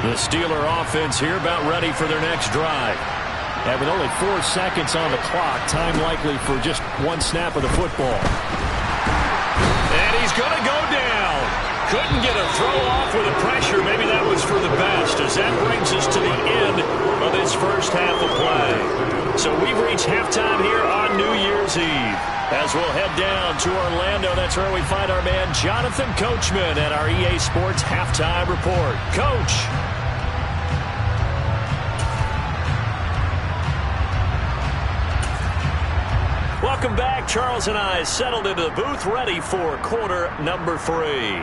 Speaker 1: The Steeler offense here about ready for their next drive.
Speaker 2: And with only 4 seconds on the clock, time likely for just one snap of the football.
Speaker 1: And he's going to go down. Couldn't get a throw off with the pressure. Maybe that was for the best, as that brings us to the end of this first half of play. So we've reached halftime here on New Year's Eve. As we'll head down to Orlando, that's where we find our man Jonathan Coachman at our EA Sports Halftime Report. Coach. Welcome back. Charles and I settled into the booth, ready for quarter number 3.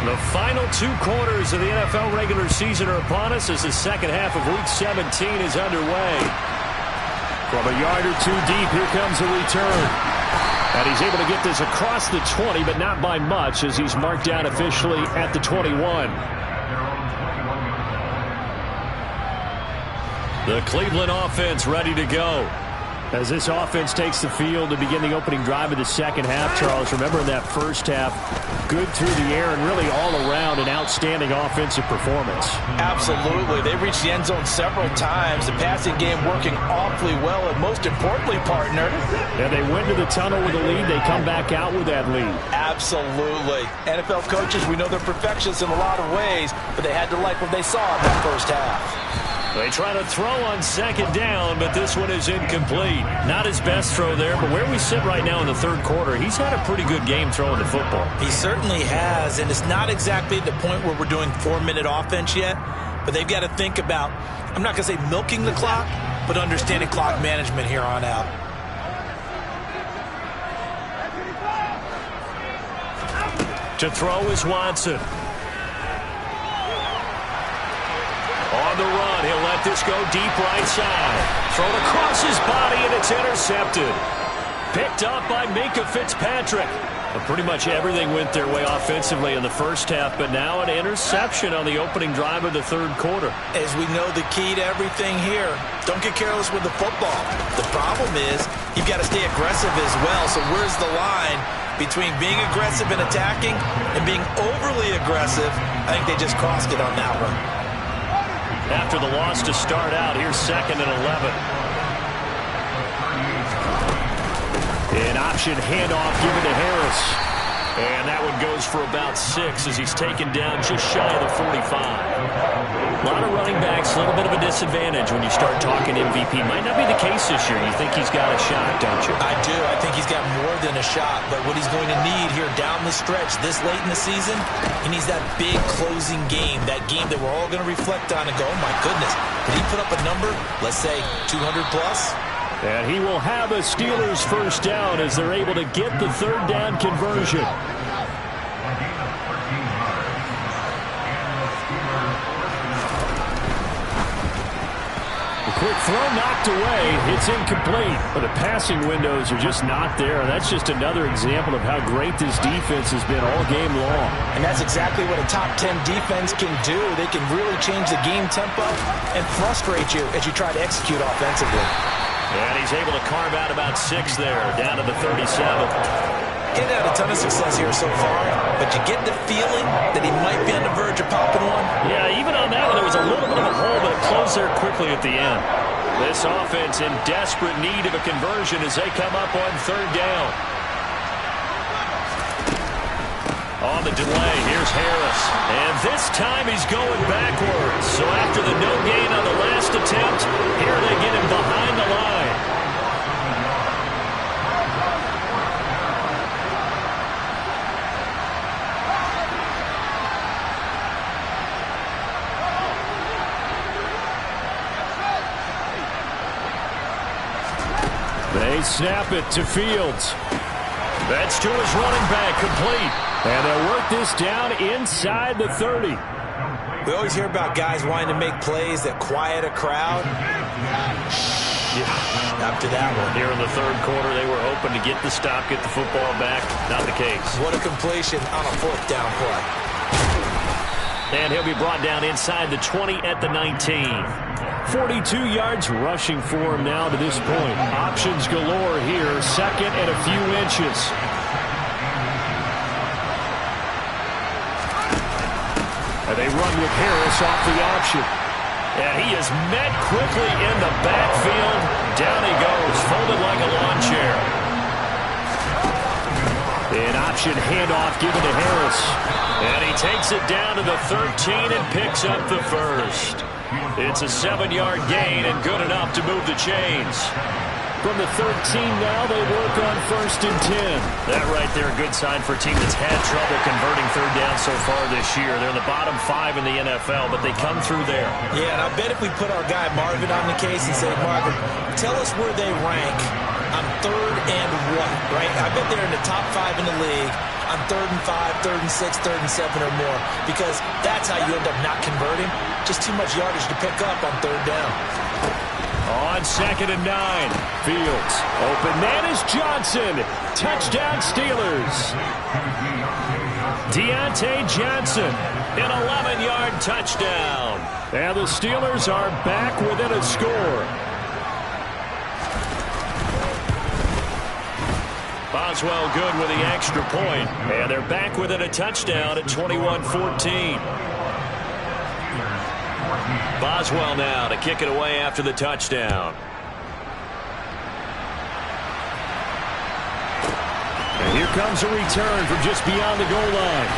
Speaker 1: The final 2 quarters of the NFL regular season are upon us as the second half of Week 17 is underway.
Speaker 2: From a yard or 2 deep, here comes a return. And he's able to get this across the 20, but not by much, as he's marked down officially at the 21.
Speaker 1: The Cleveland offense ready to go.
Speaker 2: As this offense takes the field to begin the opening drive of the second half, Charles, remember in that first half, good through the air and really all around an outstanding offensive performance.
Speaker 3: Absolutely. They reached the end zone several times. The passing game working awfully well, and most importantly, partner.
Speaker 2: And they went to the tunnel with a lead. They come back out with that lead.
Speaker 3: Absolutely. NFL coaches, we know they're perfectionists in a lot of ways, but they had to like what they saw in that first half.
Speaker 1: They try to throw on second down, but this one is incomplete. Not his best throw there, but where we sit right now in the third quarter, he's had a pretty good game throwing the football.
Speaker 3: He certainly has, and it's not exactly the point where we're doing 4-minute offense yet, but they've got to think about, I'm not going to say milking the clock, but understanding clock management here on out.
Speaker 1: To throw is Watson. On the run, he'll let this go deep right side. Thrown across his body, and it's intercepted. Picked up by Minkah Fitzpatrick. But pretty much everything went their way offensively in the first half, but now an interception on the opening drive of the third quarter.
Speaker 3: As we know, the key to everything here, don't get careless with the football. The problem is you've got to stay aggressive as well. So where's the line between being aggressive and attacking and being overly aggressive? I think they just crossed it on that one.
Speaker 1: After the loss to start out, here's 2nd and 11.
Speaker 2: An option handoff given to Harris.
Speaker 1: And that one goes for about 6 as he's taken down just shy of the 45. A lot of running backs, a little bit of a disadvantage when you start talking MVP. Might not be the case this year. You think he's got a shot, don't you?
Speaker 3: I do. I think he's got more than a shot. But what he's going to need here down the stretch this late in the season, he needs that big closing game, that game that we're all going to reflect on and go, oh, my goodness, did he put up a number, let's say 200 plus?
Speaker 2: And he will have a Steelers first down as they're able to get the third down conversion. The quick throw knocked away. It's incomplete. But the passing windows are just not there. That's just another example of how great this defense has been all game long.
Speaker 3: And that's exactly what a top 10 defense can do. They can really change the game tempo and frustrate you as you try to execute offensively.
Speaker 1: And he's able to carve out about 6 there, down to the 37.
Speaker 3: He's had a ton of success here so far, but you get the feeling that he might be on the verge of popping one.
Speaker 1: Yeah, even on that one, there was a little bit of a hole, but it closed there quickly at the end. This offense in desperate need of a conversion as they come up on third down. On the delay, here's Harris. And this time he's going backwards. So after the no gain on the last attempt, here they get him behind the line.
Speaker 2: They snap it to Fields.
Speaker 1: That's to his running back, complete.
Speaker 2: And they'll work this down inside the 30.
Speaker 3: We always hear about guys wanting to make plays that quiet a crowd. Yeah, after that one.
Speaker 1: Here in the third quarter, they were hoping to get the stop, get the football back. Not the case.
Speaker 3: What a completion on a fourth down play.
Speaker 1: And he'll be brought down inside the 20 at the 19.
Speaker 2: 42 yards rushing for him now to this point. Options galore here, second and a few inches. And they run with Harris off the option.
Speaker 1: And he is met quickly in the backfield. Down he goes, folded like a lawn chair.
Speaker 2: An option handoff given to Harris.
Speaker 1: And he takes it down to the 13 and picks up the first. It's a 7-yard gain and good enough to move the chains.
Speaker 2: From the 13 now, they work on 1st and 10.
Speaker 1: That right there, a good sign for a team that's had trouble converting third down so far this year. They're in the bottom 5 in the NFL, but they come through there.
Speaker 3: Yeah, and I bet if we put our guy Marvin on the case and say, Marvin, tell us where they rank on 3rd and 1, right? I bet they're in the top 5 in the league on 3rd and 5, 3rd and 6, 3rd and 7 or more, because that's how you end up not converting. Just too much yardage to pick up on 3rd down.
Speaker 2: On 2nd and 9, Fields. Open man is Johnson. Touchdown Steelers.
Speaker 1: Deontay Johnson, an 11-yard touchdown.
Speaker 2: And the Steelers are back within a score.
Speaker 1: Boswell good with the extra point. And they're back within a touchdown at 21-14. Boswell now to kick it away after the touchdown.
Speaker 2: And here comes a return from just beyond the goal line.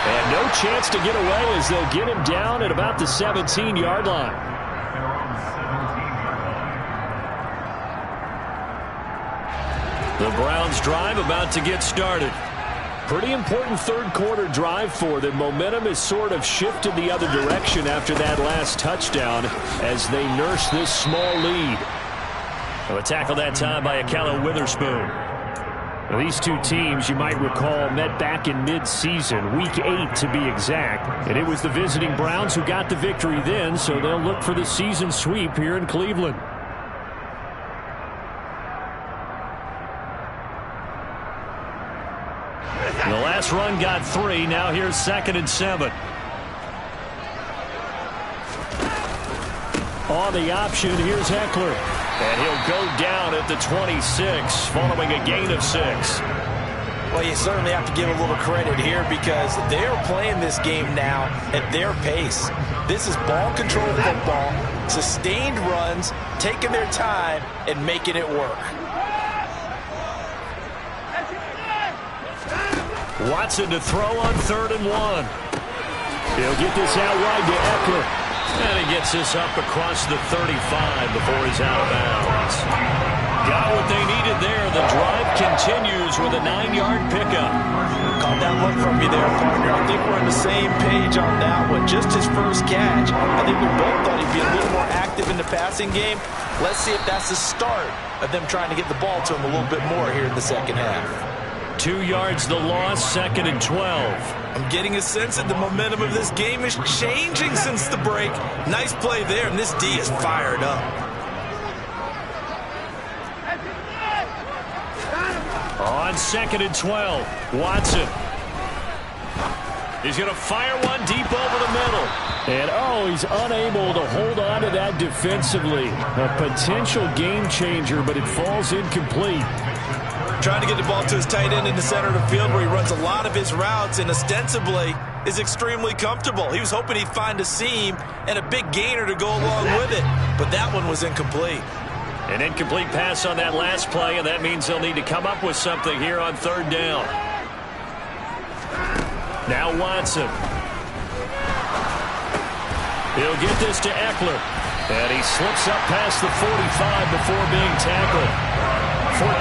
Speaker 2: And no chance to get away as they'll get him down at about the 17-yard line.
Speaker 1: The Browns drive about to get started.
Speaker 2: Pretty important third quarter drive for them. Momentum has sort of shifted the other direction after that last touchdown as they nurse this small lead.
Speaker 1: Well, a tackle that time by Akello Witherspoon.
Speaker 2: Now, these two teams, you might recall, met back in mid-season, week 8 to be exact. And it was the visiting Browns who got the victory then, so they'll look for the season sweep here in Cleveland.
Speaker 1: The last run got 3. Now here's 2nd and 7.
Speaker 2: On the option, here's Eckler.
Speaker 1: And he'll go down at the 26 following a gain of 6.
Speaker 3: Well, you certainly have to give a little credit here because they are playing this game now at their pace. This is ball control football, sustained runs, taking their time and making it work.
Speaker 1: Watson to throw on 3rd and 1.
Speaker 2: He'll get this out wide to Eckler.
Speaker 1: And he gets this up across the 35 before he's out of bounds. Got what they needed there. The drive continues with a 9-yard pickup.
Speaker 3: Caught that look from you there, partner. I think we're on the same page on that one. Just his first catch. I think we both thought he'd be a little more active in the passing game. Let's see if that's the start of them trying to get the ball to him a little bit more here in the second half.
Speaker 1: 2 yards the loss, 2nd and 12.
Speaker 3: I'm getting a sense that the momentum of this game is changing since the break. Nice play there, and this D is fired up.
Speaker 1: On 2nd and 12, Watson. He's going to fire one deep over the middle.
Speaker 2: And, he's unable to hold on to that defensively. A potential game changer, but it falls incomplete.
Speaker 3: Trying to get the ball to his tight end in the center of the field where he runs a lot of his routes and ostensibly is extremely comfortable. He was hoping he'd find a seam and a big gainer to go along with it, but that one was incomplete.
Speaker 1: An incomplete pass on that last play, and that means they'll need to come up with something here on 3rd down. Now Watson. He'll get this to Eckler. And he slips up past the 45 before being tackled.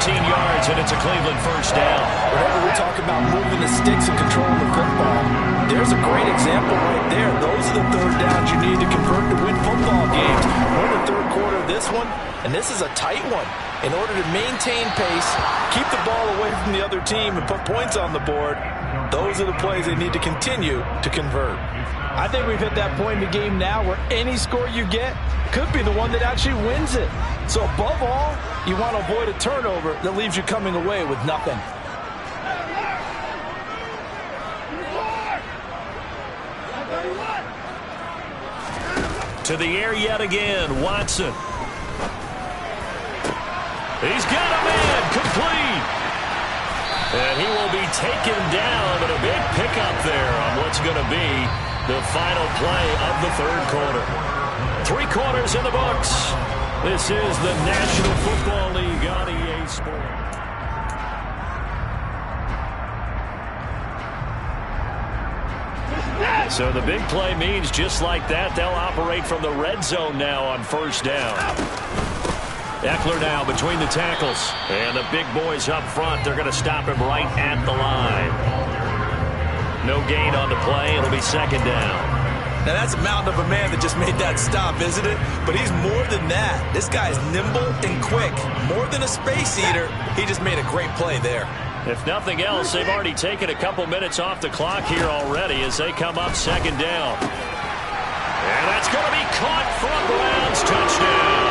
Speaker 1: 14 yards, and it's a Cleveland first down.
Speaker 3: Whenever we talk about moving the sticks and controlling the football, there's a great example right there. Those are the third downs you need to convert to win football games. We're in the third quarter of this one, and this is a tight one. In order to maintain pace, keep the ball away from the other team, and put points on the board, those are the plays they need to continue to convert.
Speaker 9: I think we've hit that point in the game now where any score you get could be the one that actually wins it. So above all, you want to avoid a turnover that leaves you coming away with nothing.
Speaker 1: To the air yet again, Watson. He's got a man, complete. And he will be taken down, but a big pickup there on what's going to be the final play of the third quarter. 3 quarters in the books. This is the National Football League on EA Sports. So the big play means just like that, they'll operate from the red zone now on first down. Eckler now between the tackles. And the big boys up front, they're going to stop him right at the line. No gain on the play. It'll be second down.
Speaker 3: Now, that's a mountain of a man that just made that stop, isn't it? But he's more than that. This guy's nimble and quick. More than a space eater, he just made a great play there.
Speaker 1: If nothing else, they've already taken a couple minutes off the clock here already as they come up second down. And that's going to be caught for a Browns touchdown.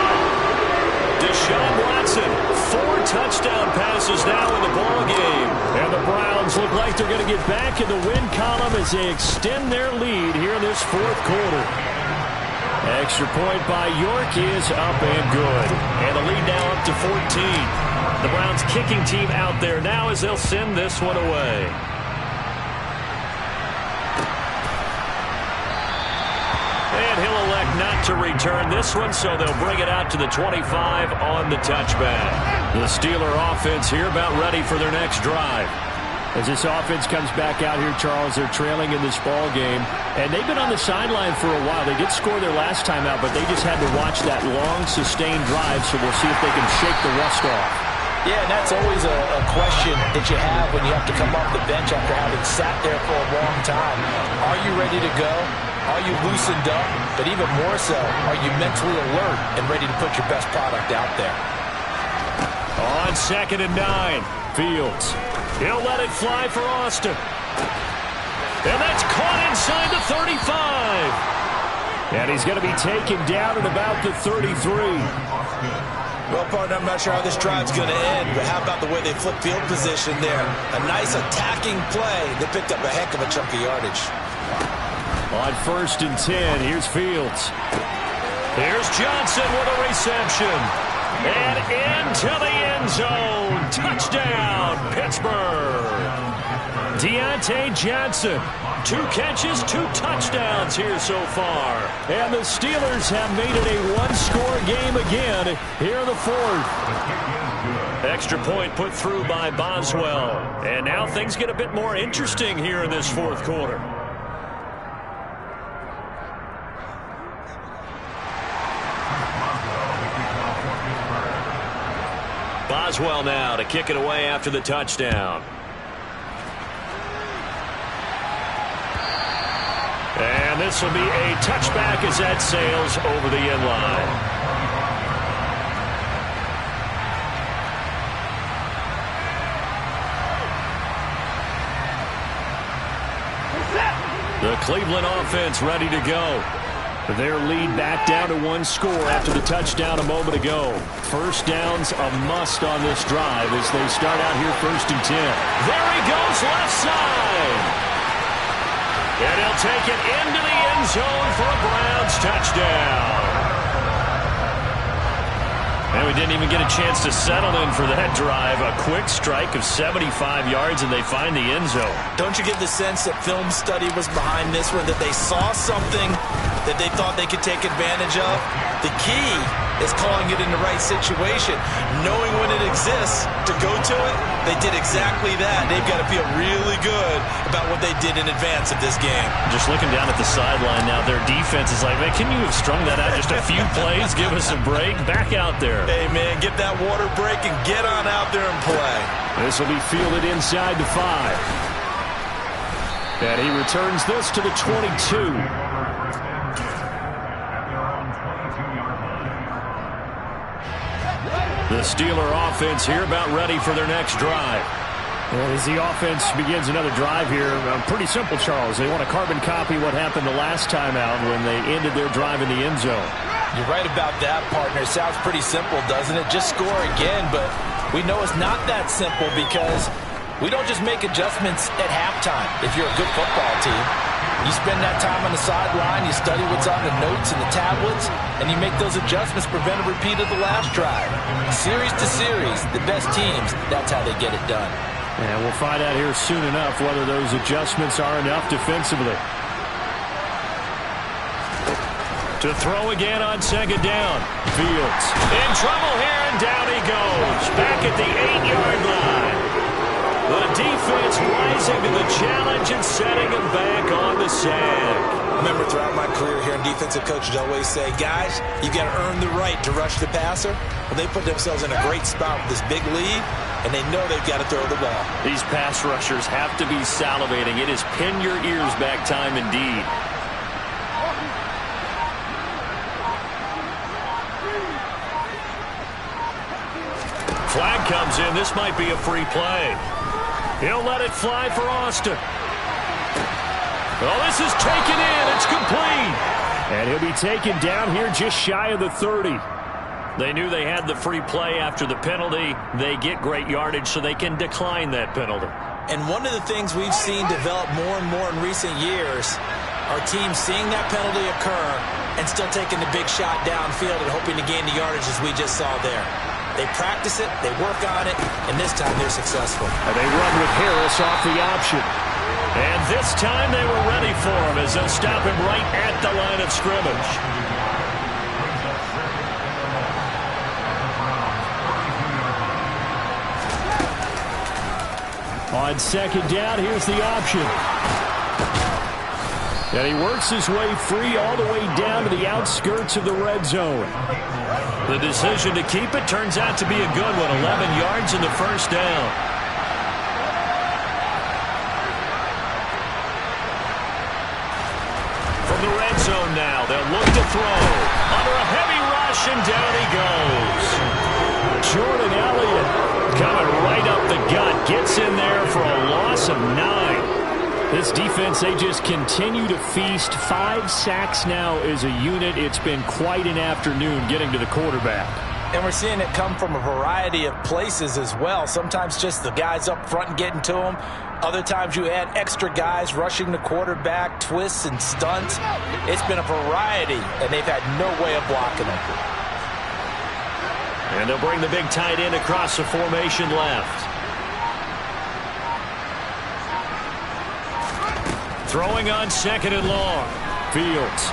Speaker 1: Deshaun Watson, 4 touchdown passes now in the ballgame. And the Browns look like they're going to get back in the win column as they extend their lead here in this fourth quarter. Extra point by York is up and good. And the lead now up to 14. The Browns kicking team out there now as they'll send this one away. And he'll elect not to return this one, so they'll bring it out to the 25 on the touchback. The Steeler offense here about ready for their next drive. As this offense comes back out here, Charles, they're trailing in this ball game, and they've been on the sideline for a while. They did score their last time out, but they just had to watch that long, sustained drive, so we'll see if they can shake the rust off.
Speaker 9: Yeah, and that's always a question that you have when you have to come off the bench after having sat there for a long time. Are you ready to go? Are you loosened up? But even more so, are you mentally alert and ready to put your best product out there?
Speaker 1: On 2nd and 9, Fields. He'll let it fly for Austin. And that's caught inside the 35. And he's going to be taken down at about the 33.
Speaker 3: Well, partner, I'm not sure how this drive's going to end, but how about the way they flip field position there? A nice attacking play. They picked up a heck of a chunk of yardage.
Speaker 1: On 1st and 10, here's Fields. Here's Johnson with a reception. And into the end zone. Touchdown, Pittsburgh. Deontay Johnson. 2 catches, 2 touchdowns here so far. And the Steelers have made it a 1-score game again here in the fourth. Extra point put through by Boswell. And now things get a bit more interesting here in this fourth quarter. Boswell now to kick it away after the touchdown. And this will be a touchback as that sails over the end line. The Cleveland offense ready to go. Their lead back down to 1 score after the touchdown a moment ago. First down's a must on this drive as they start out here 1st and 10. There he goes, left side. And he'll take it into the end zone for a Browns touchdown. And we didn't even get a chance to settle in for that drive. A quick strike of 75 yards, and they find the end zone.
Speaker 3: Don't you get the sense that film study was behind this one, that they saw something that they thought they could take advantage of. The key is calling it in the right situation, knowing when it exists to go to it. They did exactly that. They've got to feel really good about what they did in advance of this game.
Speaker 1: Just looking down at the sideline now, their defense is like, man, can you have strung that out just a few plays? Give us a break. Back out there.
Speaker 3: Hey, man, get that water break and get on out there and play.
Speaker 2: This will be fielded inside the 5. And he returns this to the 22.
Speaker 1: The Steeler offense here about ready for their next drive.
Speaker 2: Well, as the offense begins another drive here, pretty simple, Charles. They want to carbon copy what happened the last time out when they ended their drive in the end zone.
Speaker 9: You're right about that, partner. It sounds pretty simple, doesn't it? Just score again, but we know it's not that simple because we don't just make adjustments at halftime if you're a good football team. You spend that time on the sideline, you study what's on the notes and the tablets, and you make those adjustments, prevent a repeat of the last drive. Series to series, the best teams, that's how they get it done.
Speaker 2: And we'll find out here soon enough whether those adjustments are enough defensively.
Speaker 1: To throw again on second down. Fields in trouble here, and down he goes. Back at the 8-yard line. The defense rising to the challenge and setting him back on the sack.
Speaker 3: Remember, throughout my career here in defensive coaches always say, guys, you got to earn the right to rush the passer. Well, they put themselves in a great spot with this big lead, and they know they've got to throw the ball.
Speaker 1: These pass rushers have to be salivating. It is pin your ears back time indeed. Flag comes in. This might be a free play. He'll let it fly for Austin. Well, this is taken in. It's complete.
Speaker 2: And he'll be taken down here just shy of the 30.
Speaker 1: They knew they had the free play after the penalty. They get great yardage so they can decline that penalty.
Speaker 3: And one of the things we've seen develop more and more in recent years are teams seeing that penalty occur and still taking the big shot downfield and hoping to gain the yardage as we just saw there. They practice it, they work on it, and this time they're successful.
Speaker 2: And they run with Harris off the option.
Speaker 1: And this time they were ready for him as they'll stop him right at the line of scrimmage.
Speaker 2: On second down, here's the option. And he works his way free all the way down to the outskirts of the red zone.
Speaker 1: The decision to keep it turns out to be a good one. 11 yards in the first down. From the red zone now, they'll look to throw. Under a heavy rush, and down he goes.
Speaker 2: Jordan Elliott
Speaker 1: coming right up the gut. Gets in there for a loss of 9.
Speaker 2: This defense, they just continue to feast. 5 sacks now as a unit. It's been quite an afternoon getting to the quarterback.
Speaker 9: And we're seeing it come from a variety of places as well. Sometimes just the guys up front and getting to them. Other times you add extra guys rushing the quarterback, twists and stunts. It's been a variety, and they've had no way of blocking them.
Speaker 1: And they'll bring the big tight end across the formation left. Throwing on second and long. Fields.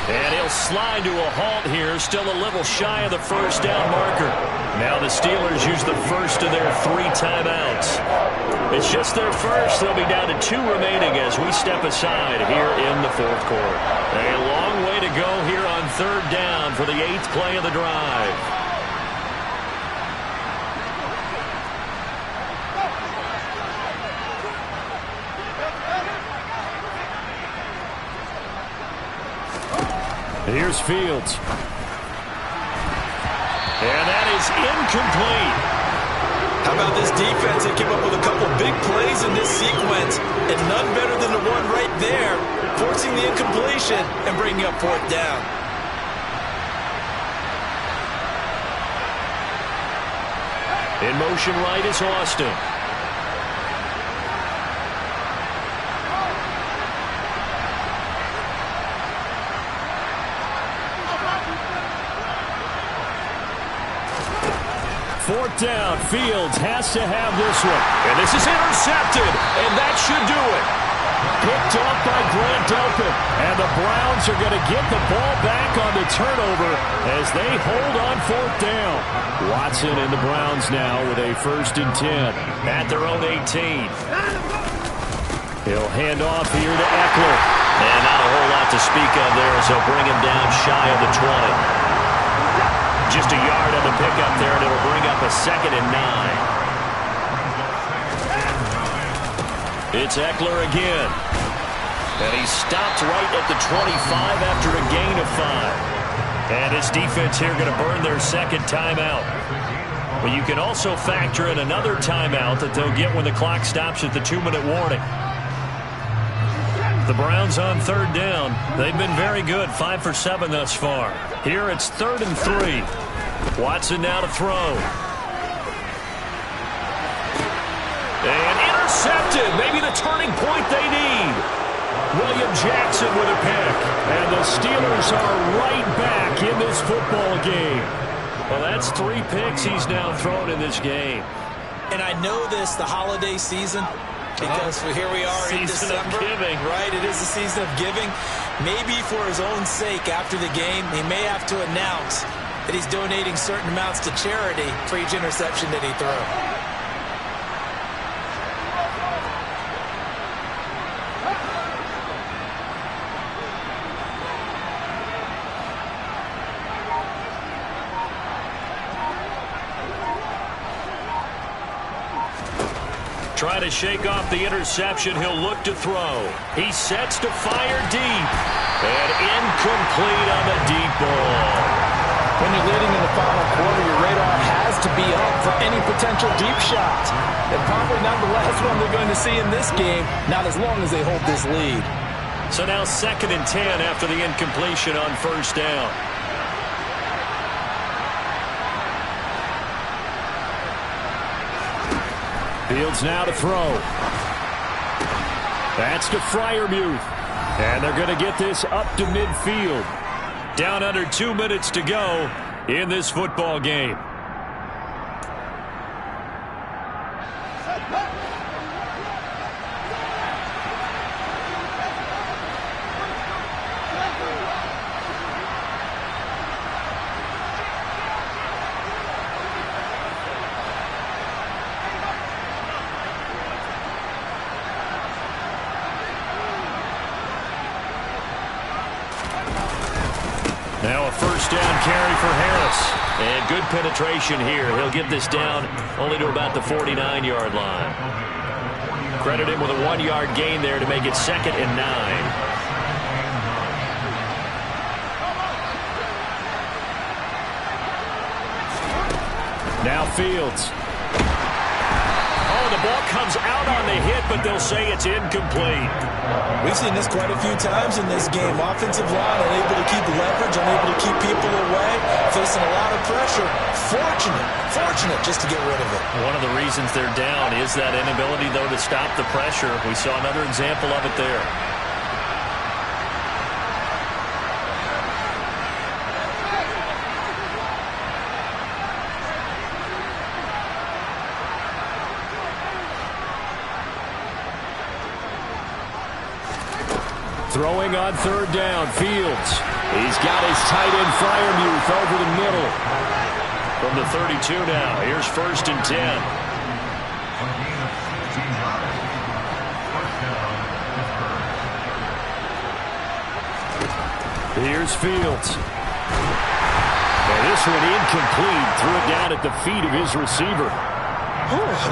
Speaker 1: And he'll slide to a halt here. Still a little shy of the first down marker. Now the Steelers use the first of their 3 timeouts. It's just their first. They'll be down to 2 remaining as we step aside here in the fourth quarter. A long way to go here on third down for the 8th play of the drive.
Speaker 2: Here's Fields.
Speaker 1: And that is incomplete.
Speaker 3: How about this defense? They came up with a couple big plays in this sequence, and none better than the one right there, forcing the incompletion and bringing up 4th down.
Speaker 1: In motion right is Austin.
Speaker 2: Fourth down. Fields has to have this one.
Speaker 1: And this is intercepted, and that should do it.
Speaker 2: Picked off by Grant Delpit. And the Browns are going to get the ball back on the turnover as they hold on 4th down. Watson and the Browns now with a 1st and 10
Speaker 1: at their own 18.
Speaker 2: He'll hand off here to Eckler.
Speaker 1: And not a whole lot to speak of there as he'll bring him down shy of the 20. Just a yard on the pickup there, and it'll bring up a 2nd and 9. It's Eckler again. And he stopped right at the 25 after a gain of 5. And his defense here going to burn their 2nd timeout. But you can also factor in another timeout that they'll get when the clock stops at the 2-minute warning. The Browns on 3rd down. They've been very good, 5 for 7 thus far. Here it's 3rd and 3. Watson now to throw. And intercepted. Maybe the turning point they need. William Jackson with a pick. And the Steelers are right back in this football game. Well, that's 3 picks he's now thrown in this game.
Speaker 3: And I know this, the holiday season, because here we are in December.
Speaker 1: Giving.
Speaker 3: Right, it is the season of giving. Maybe for his own sake after the game, he may have to announce that he's donating certain amounts to charity for each interception that he throws.
Speaker 1: Try to shake off the interception. He'll look to throw. He sets to fire deep. And incomplete on the deep ball.
Speaker 9: When you're leading in the final quarter, your radar has to be up for any potential deep shot. And probably not the last one they're going to see in this game, not as long as they hold this lead.
Speaker 1: So now 2nd and 10 after the incompletion on 1st down.
Speaker 2: Fields now to throw. That's to Freiermuth. And they're going to get this up to midfield.
Speaker 1: Down under 2 minutes to go in this football game. Now a 1st down carry for Harris. And good penetration here. He'll get this down only to about the 49-yard line. Credit him with a 1-yard gain there to make it 2nd and 9.
Speaker 2: Now Fields.
Speaker 1: Oh, the ball comes out on the hit, but they'll say it's incomplete.
Speaker 3: We've seen this quite a few times in this game. Offensive line unable to keep leverage, unable to keep people away, facing a lot of pressure. Fortunate just to get rid of it.
Speaker 1: One of the reasons they're down is that inability, though, to stop the pressure. We saw another example of it there.
Speaker 2: Throwing on 3rd down, Fields. He's got his tight end Freiermuth over the middle.
Speaker 1: From the 32 now, here's 1st and 10.
Speaker 2: Here's Fields. And this one incomplete. Threw it down at the feet of his receiver.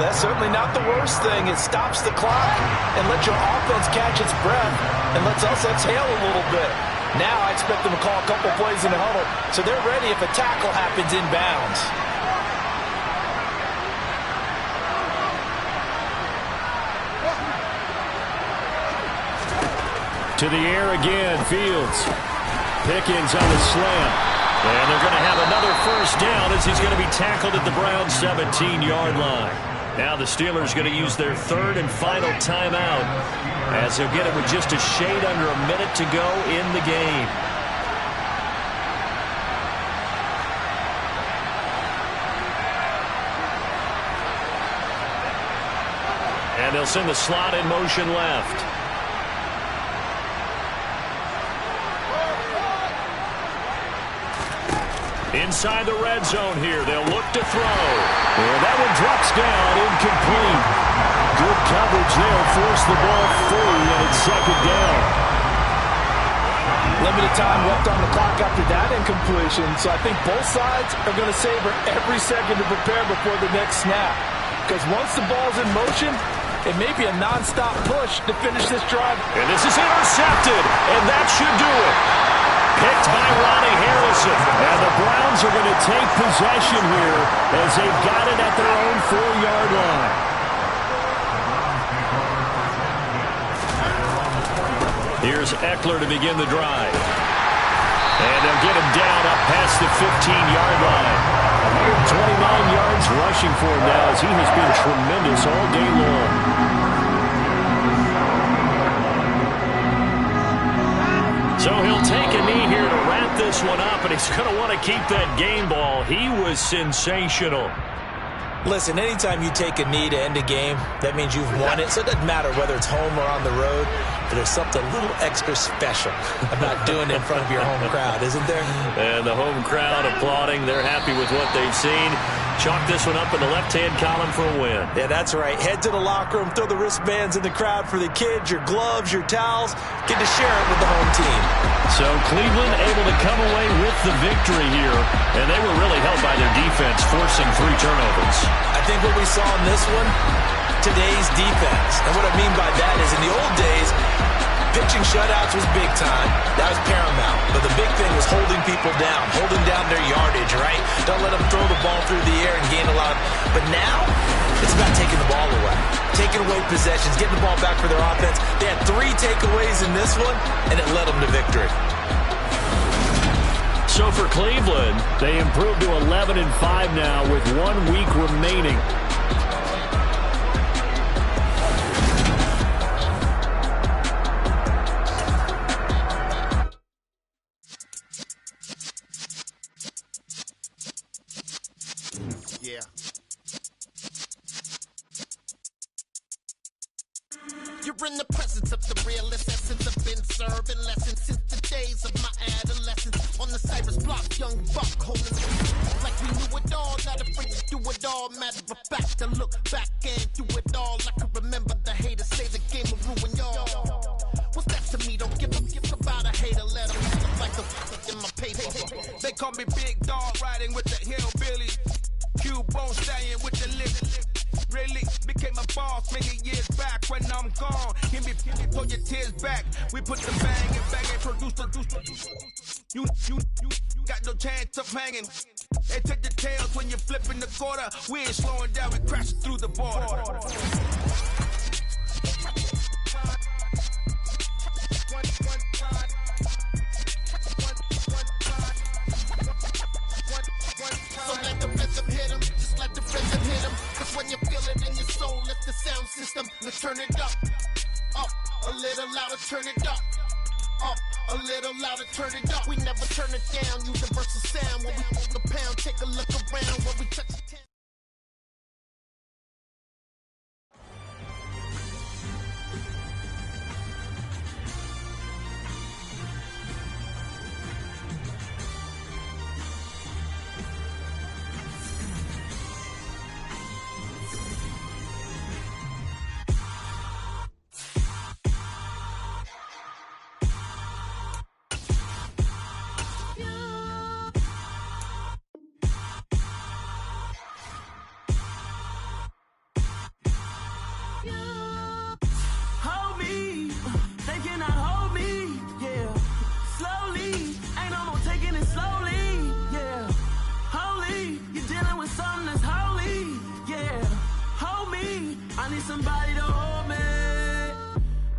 Speaker 9: That's certainly not the worst thing. It stops the clock and lets your offense catch its breath and lets us exhale a little bit. Now I expect them to call a couple plays in the huddle so they're ready if a tackle happens inbounds.
Speaker 2: To the air again, Fields. Pickens on the slant.
Speaker 1: And they're going to have another 1st down as he's going to be tackled at the Browns' 17-yard line. Now the Steelers going to use their 3rd and final timeout as they'll get it with just a shade under a minute to go in the game. And they'll send the slot in motion left. Inside the red zone here. They'll look to throw. And that one drops down, incomplete. Good coverage there. Force the ball free, and it's second down.
Speaker 9: Limited time left on the clock after that incompletion, so I think both sides are going to savor every second to prepare before the next snap. Because once the ball's in motion, it may be a nonstop push to finish this drive.
Speaker 1: And this is intercepted, and that should do it. Picked by Ronnie Harrison. And the Browns are going to take possession here as they've got it at their own 4-yard line. Here's Eckler to begin the drive. And they'll get him down up past the 15-yard line. 129 yards rushing for him now as he has been tremendous all day long. So he'll take a knee here to wrap this one up, and he's going to want to keep that game ball. He was sensational.
Speaker 3: Listen, anytime you take a knee to end a game, that means you've won it. So it doesn't matter whether it's home or on the road, but there's something a little extra special about doing it in front of your home crowd, isn't there?
Speaker 1: And the home crowd applauding. They're happy with what they've seen. Chalk this one up in the left-hand column for a win.
Speaker 3: Yeah, that's right. Head to the locker room, throw the wristbands in the crowd for the kids, your gloves, your towels. Get to share it with the home team.
Speaker 1: So Cleveland able to come away with the victory here, and they were really helped by their defense, forcing 3 turnovers.
Speaker 3: I think what we saw in this one, today's defense. And what I mean by that is in the old days, pitching shutouts was big time. That was paramount. But the big thing was holding people down, holding down their yardage, right? Don't let them throw the ball through the air and gain a lot. But now, it's about taking the ball away. Taking away possessions, getting the ball back for their offense. They had 3 takeaways in this one, and it led them to victory.
Speaker 1: So for Cleveland, they improved to 11-5 now with 1 week remaining.
Speaker 4: Yeah. You're in the presence of the realest essence. I've been serving lessons since the days of my adolescence. On the Cyrus block, young buck holding like we knew it all, not afraid to do it all. Matter of fact, I look back and do it all. I can remember the haters say the game will ruin y'all. What's that to me? Don't give about a hater. Let them look like the in my paper.
Speaker 5: They call me Big Dog, riding with the hillbillies. Cubone staying with the lip. Really became a boss many years back. When I'm gone, give me pull your tears back. We put the bang and produce the you got no chance of hanging. They take the tails when you're flipping the quarter. We ain't slowing down, we crashing through the border.
Speaker 4: So let the rhythm hit him, just let the rhythm hit him. Cause when you feel it in your soul, lift the sound system, let's turn it up, a little louder, turn it up, a little louder, turn it up. We never turn it down, universal sound. When we move the pound, take a look around, when we touch the town.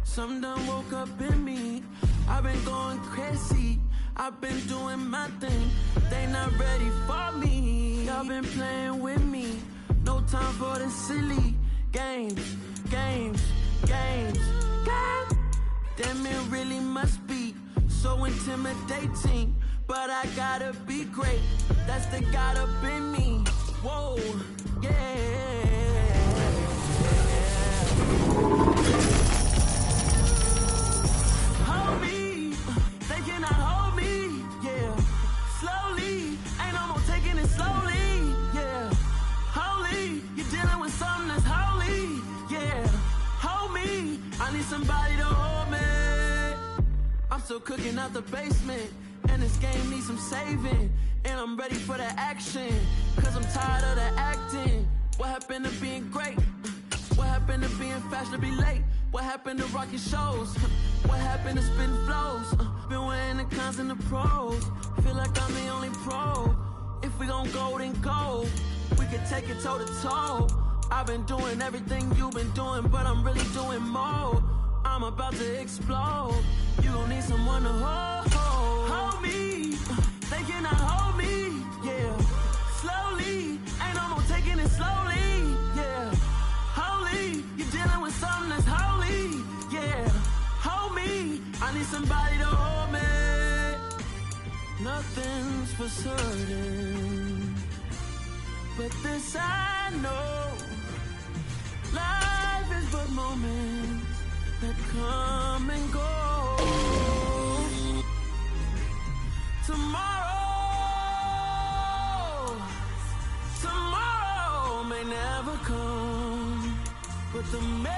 Speaker 10: Something done woke up in me. I've been going crazy. I've been doing my thing. They not ready for me. Y'all been playing with me. No time for the silly games. God damn, it really must be so intimidating. But I gotta be great. That's the God up in me. Whoa, yeah. Hold me, they cannot hold me, yeah. Slowly, ain't no more need somebody to hold me. I'm still cooking out the basement, and this game needs some saving. And I'm ready for the action, cause I'm tired of the acting. What happened to being great? What happened to being fashionably late? What happened to rocking shows? What happened to spitting flows? Been wearing the cons and the pros. Feel like I'm the only pro. If we gon' go, then go. We can take it toe to toe. I've been doing everything you've been doing, but I'm really doing more. I'm about to explode. You gon' need someone to hold me. They cannot hold me, yeah. Slowly, ain't no more taking it slowly, yeah. Holy, you're dealing with something that's holy, yeah. Hold me, I need somebody to hold me. Nothing's for certain, but this I know. Life is but moments that come and go. Tomorrow may never come, but the memories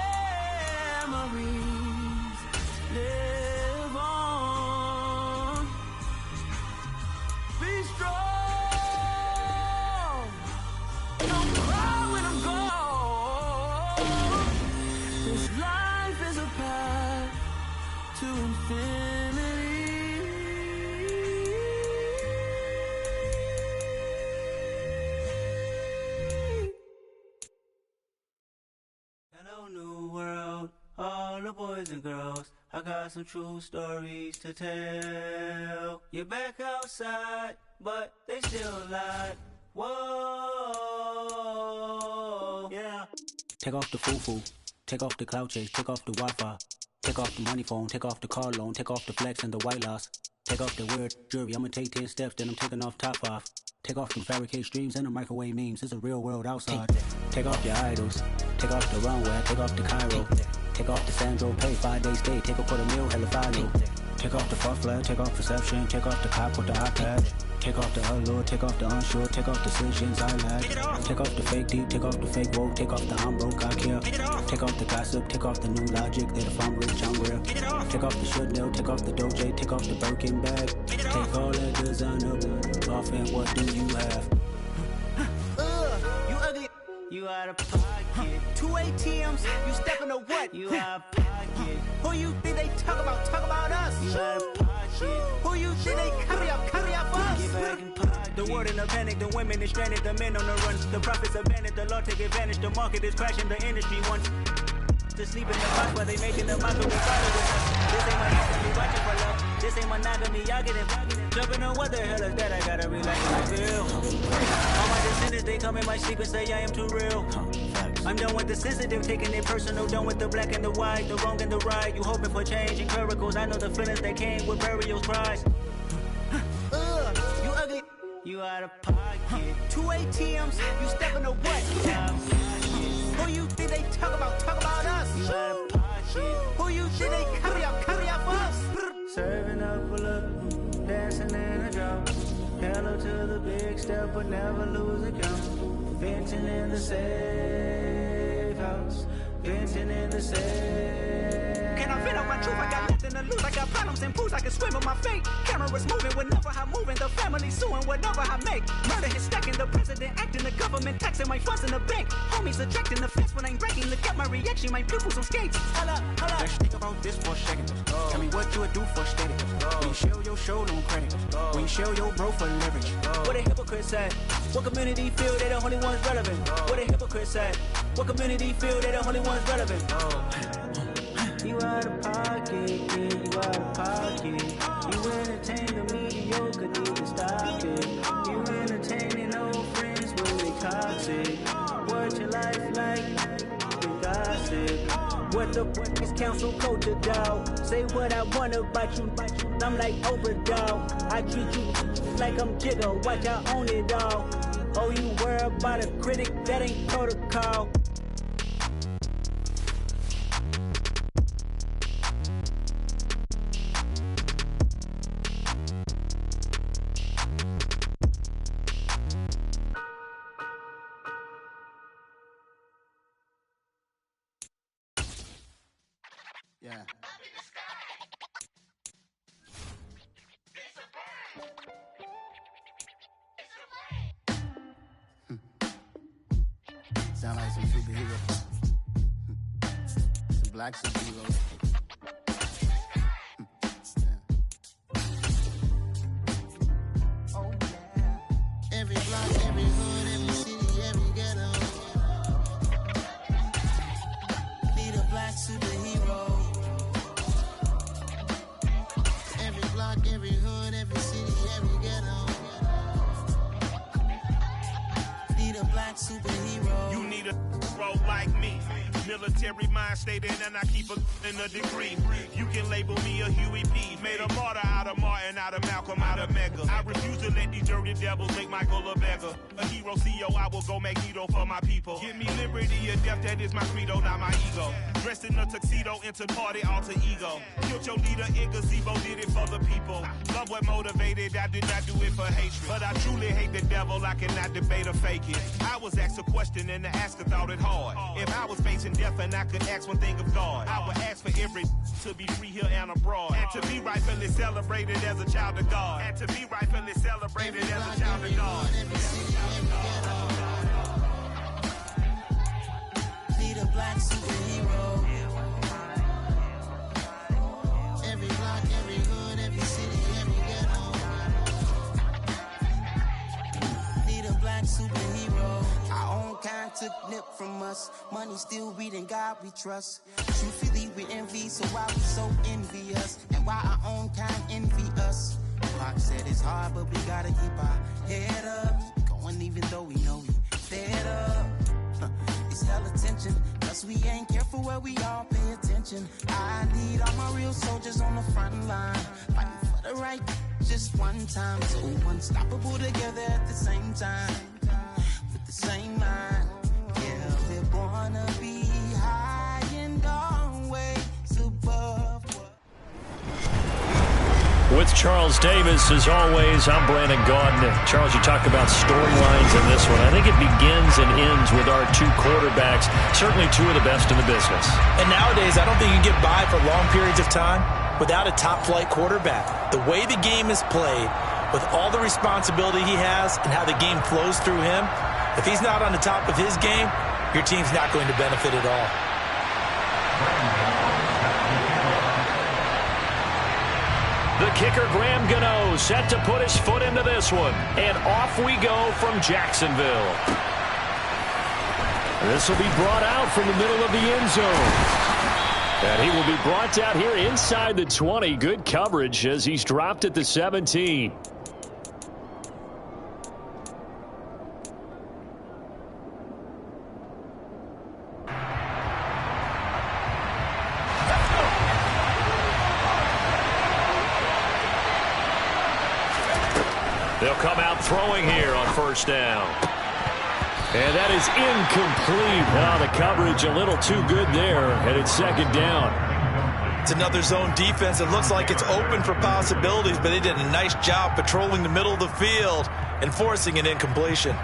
Speaker 10: live on. Be strong, don't cry when I'm gone. This life is a path to infinity.
Speaker 11: Hello, new world, all the boys and girls. I got some true stories to tell. You're back outside, but they still lied. Whoa, yeah.
Speaker 12: Take off the foo-foo, take off the cloud chase, take off the Wi-Fi, take off the money phone, take off the car loan, take off the flex and the white loss. Take off the weird jewelry, I'ma take 10 steps, then I'm taking off top off. Take off them fabricate streams and the microwave memes, it's a real world outside. Take off your idols, take off the runway, take off the Cairo. Take off the Sandro, pay 5 days stay, take a $250,000, hella final. Take off the fuck flag, take off perception, take off the cop with the iPad. Take off the allure, take off the unsure, take off decisions I lack. Take off the fake deep, take off the fake woke, take off the I'm broke, I care. Take off the gossip, take off the new logic, that if I'm rich, I'm real. Take off the Chanel, take off the Doja, take off the Birkin bag. Take all that designer off and what do you have?
Speaker 11: You ugly, you out of pocket.
Speaker 6: 2 ATMs, you stepping to what?
Speaker 11: You out of pocket.
Speaker 6: Who you think they talk about us?
Speaker 11: You out of pocket.
Speaker 6: Who you think they carry up for us?
Speaker 11: Get back in pocket.
Speaker 12: The world in a panic, the women is stranded, the men on the run. The profits abandoned, the law take advantage, the market is crashing, the industry wants to sleep in the box while they making the mockery follow with us. This ain't monogamy, watching for love. This ain't monogamy, y'all get it. Jumping on what the hell is that? I gotta relax and I feel. All my descendants, they come in my sleep and say I am too real. I'm done with the sensitive, taking it personal, done with the black and the white, the wrong and the right. You hoping for change and miracles, I know the feelings that came with burial cries.
Speaker 6: You ugly.
Speaker 11: You out of pocket.
Speaker 6: 2 ATMs, you stepping to what?
Speaker 11: You out of pocket.
Speaker 6: Who you think they talk about us?
Speaker 11: You out of pocket.
Speaker 6: Who you think they carry up for us?
Speaker 11: Serving up a look, dancing in a drop. Hello to the big step, but never lose a count. Venting in the safe house. Venting in the safe.
Speaker 13: Can I fit out my truth? I got nothing to lose. I got problems and booze. I can swim with my fate. Cameras moving whenever I'm moving. The family suing whatever I make. Murder is stacking. The president acting. The government taxing my funds in the bank. Homies ejecting the fence when I'm breaking. Look at my reaction. My pupils on skates. Hold up.
Speaker 12: Let's think about this for a second. Tell me what you would do for steady. When you show your show no credit. When you show your bro for leverage.
Speaker 11: What a hypocrite said. What community feel they the only ones relevant? What a hypocrite said. What community feel they the only ones relevant? You out of pocket, yeah, you out of pocket. You entertain the mediocre, need to stop it. You entertaining old friends when they toxic. What your life like? The gossip. What the fuck is council culture, dog? Say what I want about you, I'm like overdog. I treat you like I'm Jigga, watch I own it all. Oh, you worry about a critic, that ain't protocol.
Speaker 4: Yeah. Sound like some superheroes. Some black superheroes. Oh, yeah. Every block, every hood, every city, every ghetto. Need a black superhero. Every block, every hood, every city, every ghetto. Need a black superhero.
Speaker 5: You need a hero like me. Military mind stated, and I keep in a degree. You can label me a Huey P. Made a martyr out of Martin, out of Malcolm, out of Mega. I refuse to let these dirty devils make Michael a beggar. A hero CEO, I will go Magneto for my people. Give me liberty or death, that is my credo, not my ego. Dressed in a tuxedo, into party alter ego. Killed your leader in gazebo, did it for the people. Love what motivated, I did not do it for hatred. But I truly hate the devil, I cannot debate or fake it. I was asked a question and the asker thought it hard. If I was facing death and I could ask one thing of God, I would ask for every to be free here and abroad, and to be rightfully celebrated as a child of God, and to be rightfully celebrated as a child of God.
Speaker 4: Need a black superhero. Every block, every hood, every city, every ghetto. Need a black superhero. Our own kind took nip from us. Money still reading God we trust. Truthfully we envy, so why we so envious? And why our own kind envy us? Pac said it's hard, but we gotta keep our head up. Going even though we know we fed up. It's hella tension, cause we ain't careful where we all pay attention. I need all my real soldiers on the front line, fighting for the right just one time. So unstoppable together at the same time, with the same mind. Yeah, we're born to be high and always above.
Speaker 1: With Charles Davis, as always, I'm Brandon Gaudin. Charles, you talk about storylines in this one. I think it begins and ends with our two quarterbacks, certainly two of the best in the business.
Speaker 3: And nowadays, I don't think you can get by for long periods of time without a top-flight quarterback. The way the game is played, with all the responsibility he has and how the game flows through him, if he's not on the top of his game, your team's not going to benefit at all.
Speaker 1: The kicker, Graham Gano, set to put his foot into this one. And off we go from Jacksonville. This will be brought out from the middle of the end zone. And he will be brought out here inside the 20. Good coverage as he's dropped at the 17. They'll come out throwing here on first down. And that is incomplete. Oh, the coverage a little too good there, and it's second down.
Speaker 3: It's another zone defense. It looks like it's open for possibilities, but they did a nice job patrolling the middle of the field and forcing an incompletion.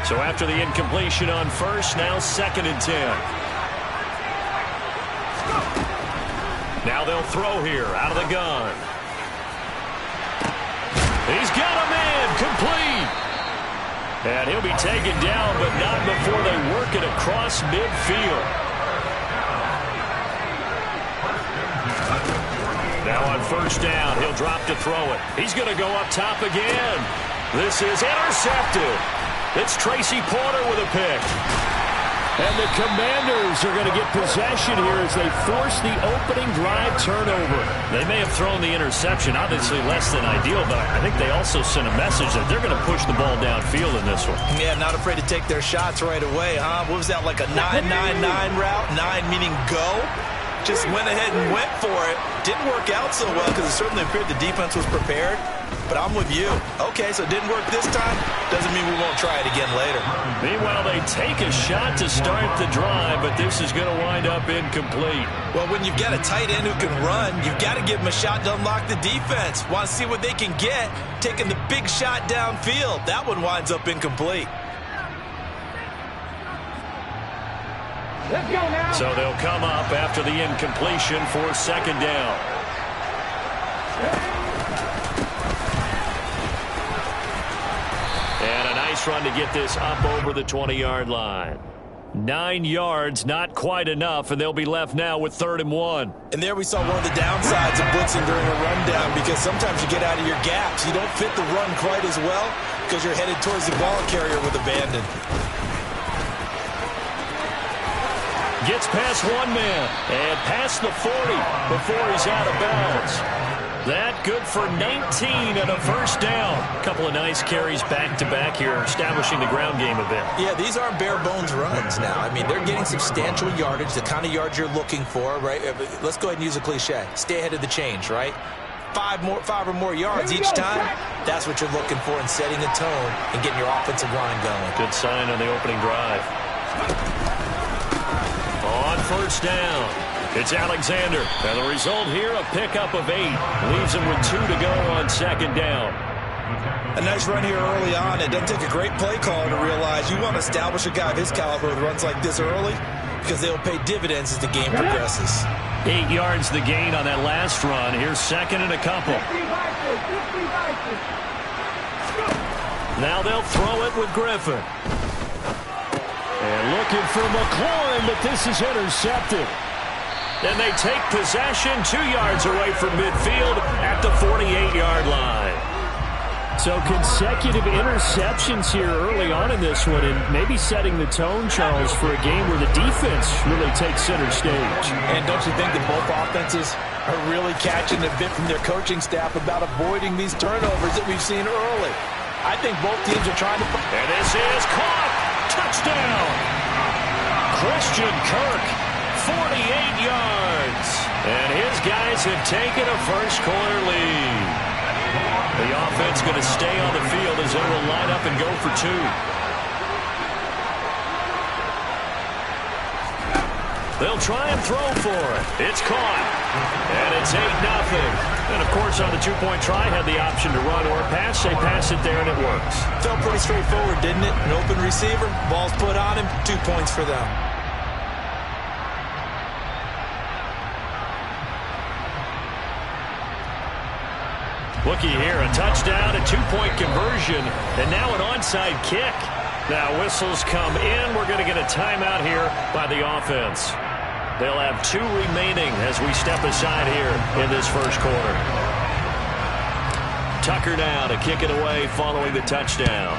Speaker 1: So after the incompletion on first, now second and 10. Now they'll throw here out of the gun. He's got a man, complete. And he'll be taken down, but not before they work it across midfield. Now on first down, he'll drop to throw it. He's going to go up top again. This is intercepted. It's Tracy Porter with a pick. And the Commanders are going to get possession here as they force the opening drive turnover. They may have thrown the interception, obviously less than ideal, but I think they also sent a message that they're going to push the ball downfield in this one.
Speaker 3: Yeah, not afraid to take their shots right away, huh? What was that, like a 9-9-9 route? 9 meaning go? Just went ahead and went for it. Didn't work out so well because it certainly appeared the defense was prepared. But I'm with you. Okay, so it didn't work this time. Doesn't mean we won't try it again later.
Speaker 1: Meanwhile, they take a shot to start the drive, but this is going to wind up incomplete.
Speaker 3: Well, when you've got a tight end who can run, you've got to give him a shot to unlock the defense. Want to see what they can get, taking the big shot downfield. That one winds up incomplete.
Speaker 1: So they'll come up after the incompletion for second down. And a nice run to get this up over the 20-yard line. 9 yards, not quite enough, and they'll be left now with 3rd and 1.
Speaker 3: And there we saw one of the downsides of blitzing during a rundown, because sometimes you get out of your gaps. You don't fit the run quite as well because you're headed towards the ball carrier with abandon.
Speaker 1: Gets past one man and past the 40 before he's out of bounds. That good for 19 and a first down. A couple of nice carries back-to-back here, establishing the ground game a bit.
Speaker 3: Yeah, these aren't bare-bones runs now. I mean, they're getting substantial yardage, the kind of yards you're looking for, right? Let's go ahead and use a cliche. Stay ahead of the change, right? 5 or more yards each time. That's what you're looking for in setting a tone and getting your offensive line going.
Speaker 1: Good sign on the opening drive. On first down, it's Alexander. And the result here, a pickup of 8. Leaves him with 2 to go on second down.
Speaker 3: A nice run here early on. It doesn't take a great play caller to realize you want to establish a guy of his caliber with runs like this early, because they'll pay dividends as the game progresses.
Speaker 1: 8 yards the gain on that last run. Here's second and a couple. Now they'll throw it with Griffin. And looking for McLaurin, but this is intercepted. And they take possession 2 yards away from midfield at the 48-yard line.
Speaker 2: So consecutive interceptions here early on in this one, and maybe setting the tone, Charles, for a game where the defense really takes center stage.
Speaker 9: And don't you think that both offenses are really catching a bit from their coaching staff about avoiding these turnovers that we've seen early? I think both teams are trying to...
Speaker 1: And this is caught. Touchdown. Christian Kirk, 48 yards. And his guys have taken a first-quarter lead. The offense going to stay on the field as they will line up and go for 2. They'll try and throw for it. It's caught. And it's 8-0. And, of course, on the 2-point try, had the option to run or pass. They pass it there, and it works.
Speaker 3: Felt pretty straightforward, didn't it? An open receiver, ball's put on him, 2 points for them.
Speaker 1: Looky here, a touchdown, a 2-point conversion, and now an onside kick. Now whistles come in. We're going to get a timeout here by the offense. They'll have 2 remaining as we step aside here in this first quarter. Tucker now to kick it away following the touchdown.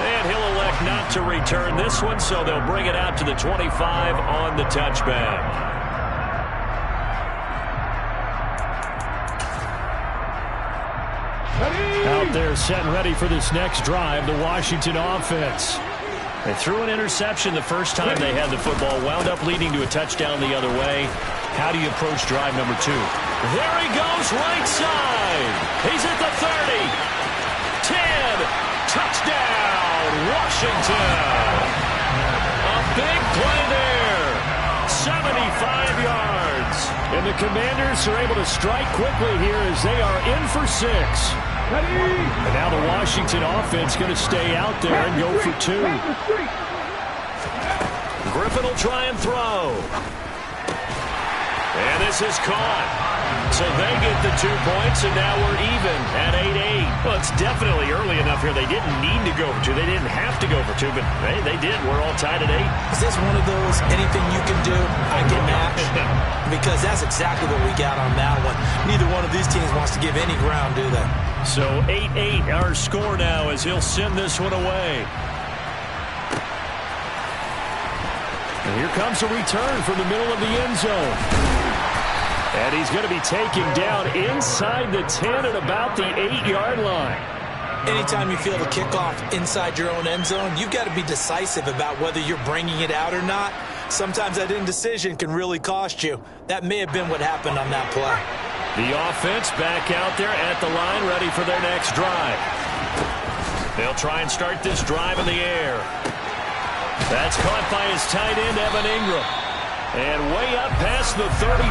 Speaker 1: And he'll elect not to return this one, so they'll bring it out to the 25 on the touchback.
Speaker 2: Out there set and ready for this next drive, the Washington offense.
Speaker 1: They threw an interception the first time they had the football, wound up leading to a touchdown the other way. How do you approach drive number 2? There he goes, right side. He's at the 30. 10. Touchdown, Washington. A big play there. 75 yards.
Speaker 2: And the Commanders are able to strike quickly here as they are in for 6. And now the Washington offense going to stay out there and go for 2.
Speaker 1: Griffin will try and throw. And this is caught. So they get the 2 points, and now we're even at 8-8. Well, it's definitely early enough here. They didn't need to go for 2. They didn't have to go for 2, but hey, they did. We're all tied at 8.
Speaker 3: Is this one of those anything you can do, I can match? Because that's exactly what we got on that one. Neither one of these teams wants to give any ground, do they?
Speaker 1: So 8-8 our score now as he'll send this one away. And here comes a return from the middle of the end zone. And he's going to be taken down inside the 10 at about the 8-yard line.
Speaker 3: Anytime you feel the kickoff inside your own end zone, you've got to be decisive about whether you're bringing it out or not. Sometimes that indecision can really cost you. That may have been what happened on that play.
Speaker 1: The offense back out there at the line, ready for their next drive. They'll try and start this drive in the air. That's caught by his tight end, Evan Ingram. And way up past the 35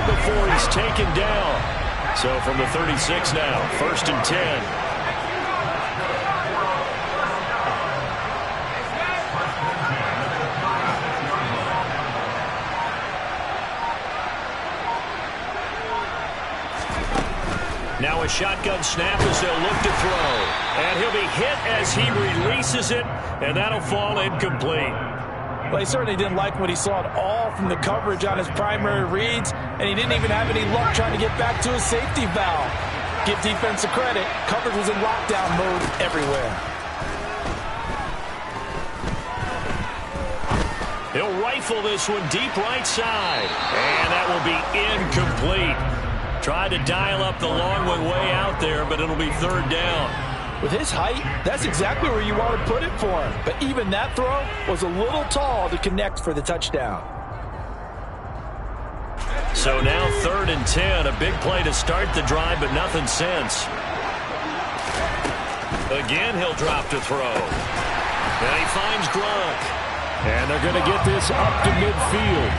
Speaker 1: before he's taken down. So from the 36 now, 1st and 10. Now a shotgun snap as they'll look to throw. And he'll be hit as he releases it, and that'll fall incomplete.
Speaker 9: Well, he certainly didn't like what he saw at all from the coverage on his primary reads, and he didn't even have any luck trying to get back to his safety valve. Give defense a credit. Coverage was in lockdown mode everywhere.
Speaker 1: He'll rifle this one deep right side, and that will be incomplete. Tried to dial up the long one way out there, but it'll be third down.
Speaker 9: With his height, that's exactly where you want to put it for him. But even that throw was a little tall to connect for the touchdown.
Speaker 1: So now 3rd and 10. A big play to start the drive, but nothing since. Again, he'll drop to throw. And he finds Gronk.
Speaker 2: And they're going to get this up to midfield.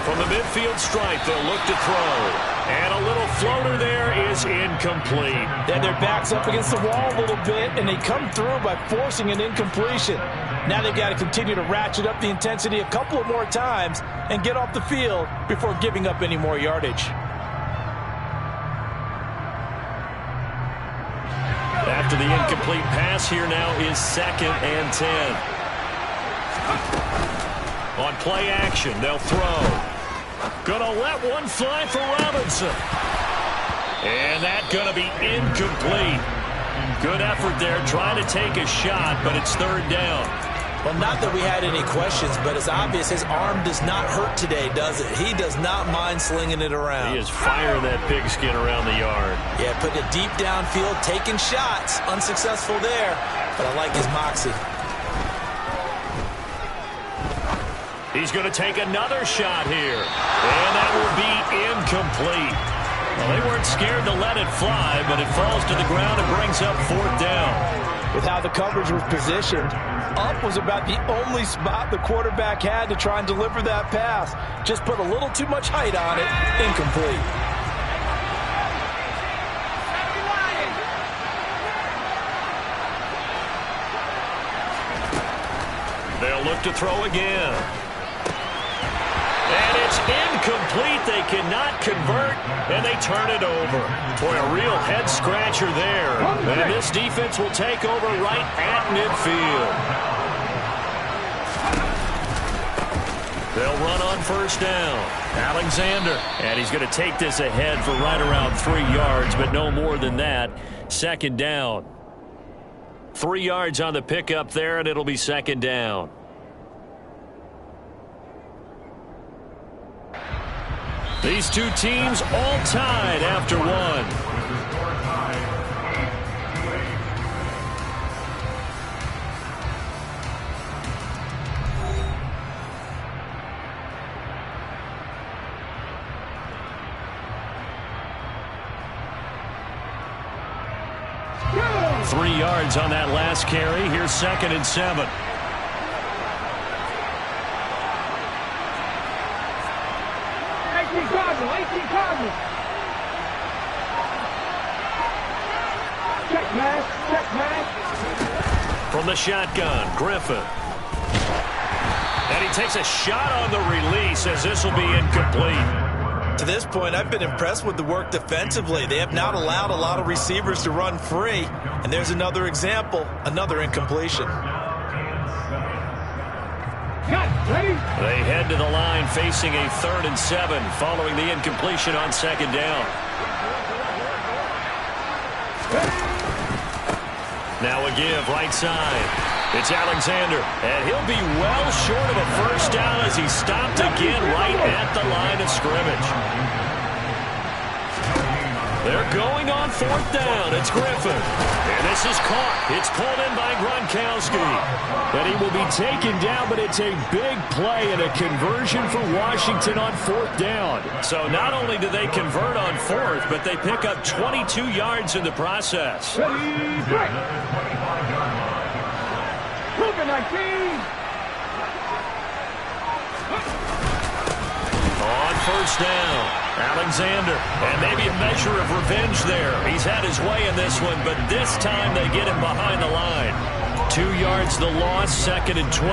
Speaker 1: From the midfield stripe, they'll look to throw. And a little floater there is incomplete.
Speaker 9: Then their back's up against the wall a little bit, and they come through by forcing an incompletion. Now they've got to continue to ratchet up the intensity a couple of more times and get off the field before giving up any more yardage.
Speaker 1: After the incomplete pass, here now is 2nd and 10. On play action, they'll throw. Gonna let one fly for Robinson. And that's gonna be incomplete. Good effort there, trying to take a shot, but it's 3rd down.
Speaker 3: Well, not that we had any questions, but it's obvious his arm does not hurt today, does it? He does not mind slinging it around.
Speaker 1: He is firing that pigskin around the yard.
Speaker 3: Yeah, putting it deep downfield, taking shots. Unsuccessful there, but I like his moxie.
Speaker 1: He's going to take another shot here. And that will be incomplete. Well, they weren't scared to let it fly, but it falls to the ground and brings up 4th down.
Speaker 9: With how the coverage was positioned, up was about the only spot the quarterback had to try and deliver that pass. Just put a little too much height on it. Incomplete.
Speaker 1: They'll look to throw again. And it's incomplete. They cannot convert, and they turn it over. Boy, a real head-scratcher there. And this defense will take over right at midfield. They'll run on 1st down. Alexander. And he's going to take this ahead for right around 3 yards, but no more than that. 2nd down. 3 yards on the pickup there, and it'll be 2nd down. These two teams all tied after one. Yeah. 3 yards on that last carry. Here's 2nd and 7. From the shotgun, Griffin. And he takes a shot on the release as this will be incomplete.
Speaker 3: To this point, I've been impressed with the work defensively. They have not allowed a lot of receivers to run free. And there's another example, another incompletion.
Speaker 1: They head to the line facing a 3rd and 7 following the incompletion on 2nd down. Now a give right side. It's Alexander, and he'll be well short of a 1st down as he's stopped again right at the line of scrimmage. They're going on 4th down. It's Griffin. And this is caught. It's pulled in by Gronkowski. And he will be taken down, but it's a big play and a conversion for Washington on 4th down. So not only do they convert on 4th, but they pick up 22 yards in the process. On first down. Alexander, and maybe a measure of revenge there. He's had his way in this one, but this time they get him behind the line. 2 yards the loss, 2nd and 12.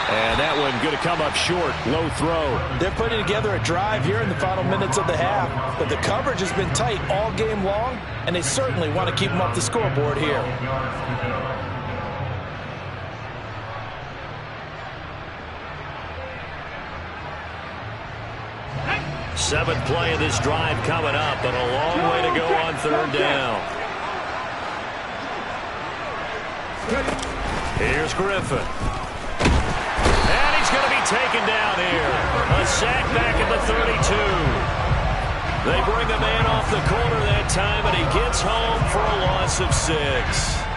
Speaker 2: And that one going to come up short. Low throw.
Speaker 9: They're putting together a drive here in the final minutes of the half, but the coverage has been tight all game long, and they certainly want to keep them off the scoreboard here.
Speaker 1: Seventh play of this drive coming up, but a long way to go on 3rd down. Here's Griffin. And he's going to be taken down here. A sack back at the 32. They bring a man off the corner that time, and he gets home for a loss of 6.